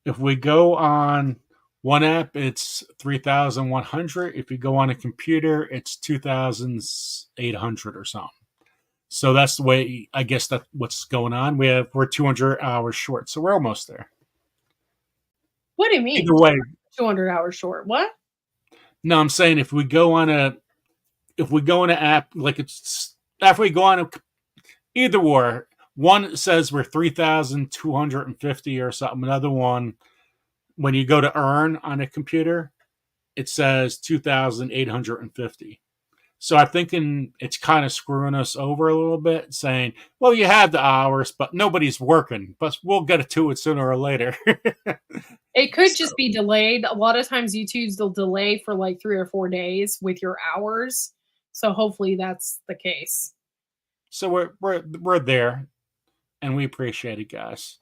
if we go on one app, it's 3,100. If you go on a computer, it's 2,800 or something. So that's the way, I guess that's what's going on. We're 200 hours short, so we're almost there. What do you mean? Either way, 200 hours short. What? No, I'm saying if we go on an app, like it's after we go on either or, one says we're 3,250 or something. Another one, when you go to earn on a computer, it says 2,850. So I'm thinking it's kind of screwing us over a little bit, saying, well, you have the hours, but nobody's working, but we'll get to it sooner or later. It could just be delayed. A lot of times YouTube's will delay for like 3 or 4 days with your hours. So hopefully that's the case. So we're there, and we appreciate it, guys.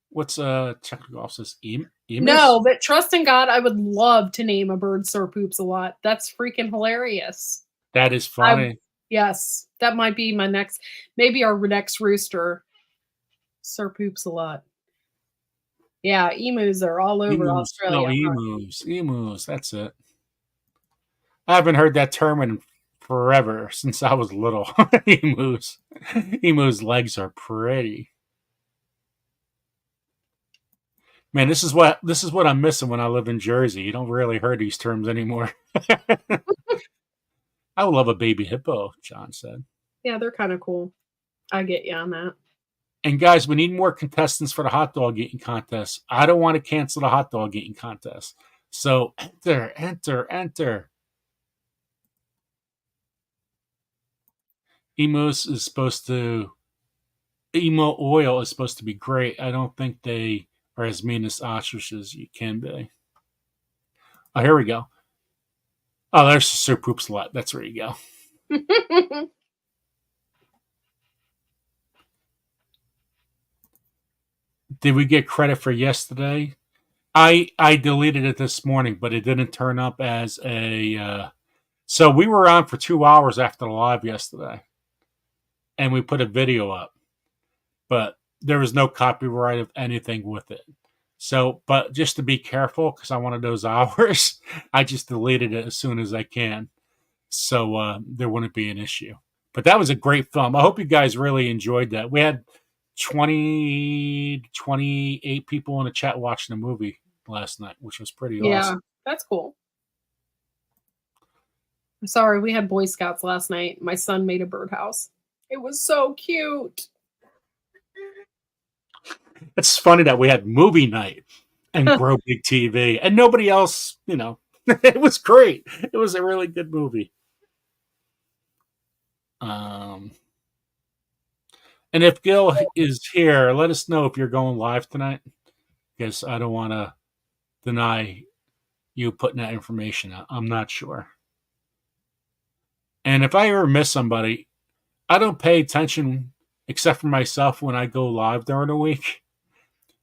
What's technical office? Emus? No, but trust in God, I would love to name a bird Sir Poops a lot. That's freaking hilarious. That is funny. Yes, that might be my next, maybe our next rooster, Sir Poops a lot. Yeah, emus are all over Australia. No, emus. That's it. I haven't heard that term in forever, since I was little. Emus. Emus' legs are pretty. Man, this is what I'm missing when I live in Jersey. You don't really hear these terms anymore. I would love a baby hippo, John said. Yeah, they're kind of cool. I get you on that. And guys, we need more contestants for the hot dog eating contest. I don't want to cancel the hot dog eating contest. So enter. Emo oil is supposed to be great. I don't think they are as mean as ostriches you can be. Oh, here we go. Oh, there's Sir Poops a lot. That's where you go. Did we get credit for yesterday? I deleted it this morning, but it didn't turn up as a... So we were on for 2 hours after the live yesterday, and we put a video up, but there was no copyright of anything with it. So, but just to be careful, because I wanted those hours, I just deleted it as soon as I can, so there wouldn't be an issue. But that was a great film. I hope you guys really enjoyed that. We had 28 people in the chat watching the movie last night, which was pretty awesome. Yeah, that's cool. I'm sorry, we had Boy Scouts last night. My son made a birdhouse. It was so cute. It's funny that we had movie night and Grow Big TV, and nobody else, it was great. It was a really good movie. And if Gil is here, let us know if you're going live tonight, because I don't want to deny you putting that information out. I'm not sure. And if I ever miss somebody, I don't pay attention except for myself when I go live during the week.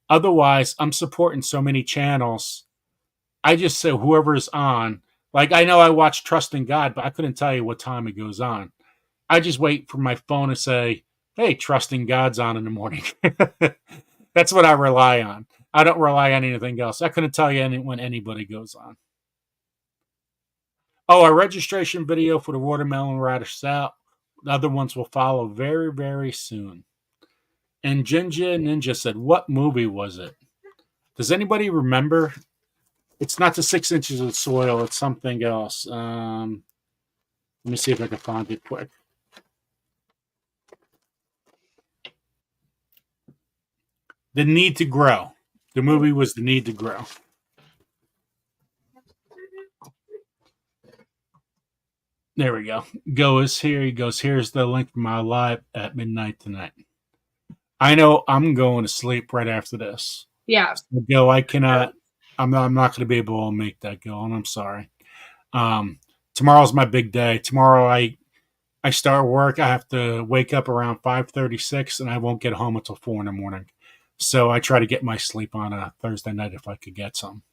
Otherwise, I'm supporting so many channels. I just say whoever's on. Like, I know I watch Trust in God, but I couldn't tell you what time it goes on. I just wait for my phone to say, hey, Trust in God's on in the morning. That's what I rely on. I don't rely on anything else. I couldn't tell you when anybody goes on. Oh, our registration video for the watermelon radish salad. The other ones will follow very, very soon. And Jinja Ninja said, what movie was it? Does anybody remember? It's not the 6 inches of soil. It's something else. Let me see if I can find it quick. The Need to Grow. The movie was The Need to Grow. There we go. Go is here. He goes, here's the link for my live at midnight tonight. I know I'm going to sleep right after this. Yeah. So Go, I cannot. I'm not going to be able to make that go, and I'm sorry. Tomorrow's my big day. Tomorrow I start work. I have to wake up around 5:36, and I won't get home until 4 in the morning. So I try to get my sleep on a Thursday night if I could get some.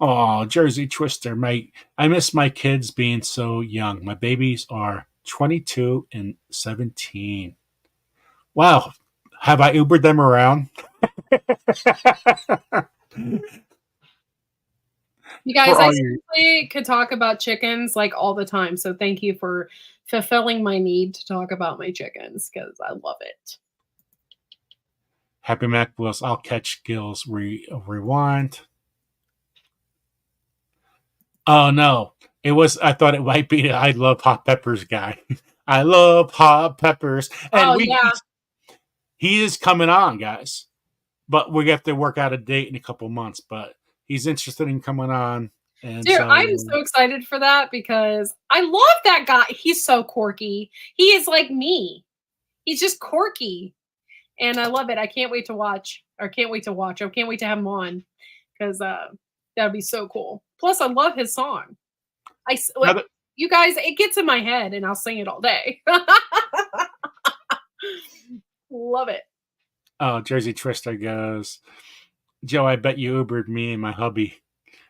Oh, Jersey Twister, I miss my kids being so young. My babies are 22 and 17. Wow. Have I Ubered them around? You guys, I seriously could talk about chickens like all the time. So thank you for fulfilling my need to talk about my chickens, because I love it. Happy Mac Willis. I'll catch Gil's rewind. Oh, no. I thought it might be the I Love Hot Peppers guy. I love hot peppers. And he is coming on, guys. But we have to work out a date in a couple months. But he's interested in coming on. And Dude, so, I'm so excited for that because I love that guy. He's so quirky. He is like me. He's just quirky. And I love it. I can't wait to watch. I can't wait to have him on because that'd be so cool. Plus, I love his song. You guys, it gets in my head and I'll sing it all day. Love it. oh, Jersey Twister goes, Joe, I bet you Ubered me and my hubby.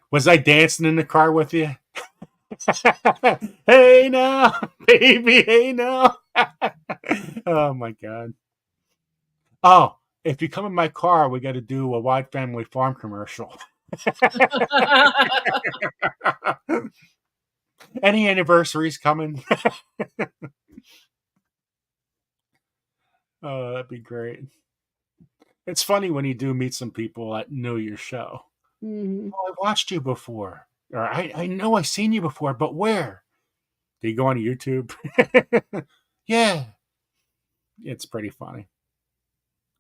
Was I dancing in the car with you? Hey now, baby, hey now. Oh my God. Oh, if you come in my car, we got to do a Wide Family Farm commercial. Any anniversaries coming? Oh, that'd be great. It's funny when you do meet some people that know your show. Mhm. Oh, I watched you before. Or I know I've seen you before, but where? Do you go on YouTube? Yeah. It's pretty funny.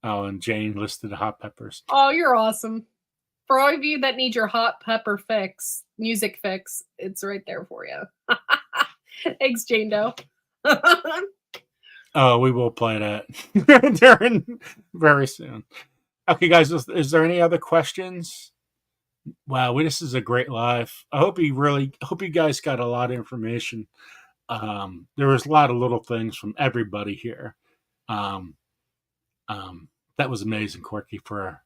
Oh, and Jane listed the hot peppers. Oh, you're awesome. For all of you that need your hot pepper fix, music fix, it's right there for you. Thanks, Jane Doe. Oh, we will play that during very soon. Okay, guys, is there any other questions? Wow, this is a great live. I hope you guys got a lot of information. There was a lot of little things from everybody here. That was amazing, Corky, for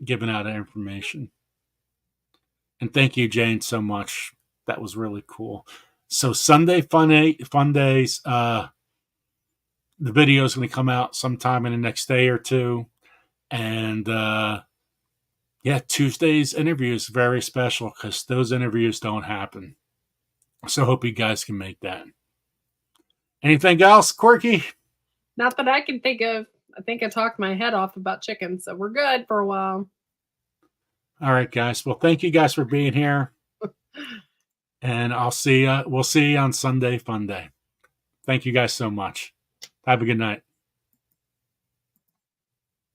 giving out information. And thank you, Jane, so much. That was really cool. So Sunday Fun Days, the video is going to come out sometime in the next day or two. And yeah, Tuesday's interview is very special because those interviews don't happen. So hope you guys can make that. Anything else, Corky? Not that I can think of. I think I talked my head off about chicken, so we're good for a while. All right, guys. Well, thank you guys for being here. And we'll see you on Sunday Fun Day. Thank you guys so much. Have a good night.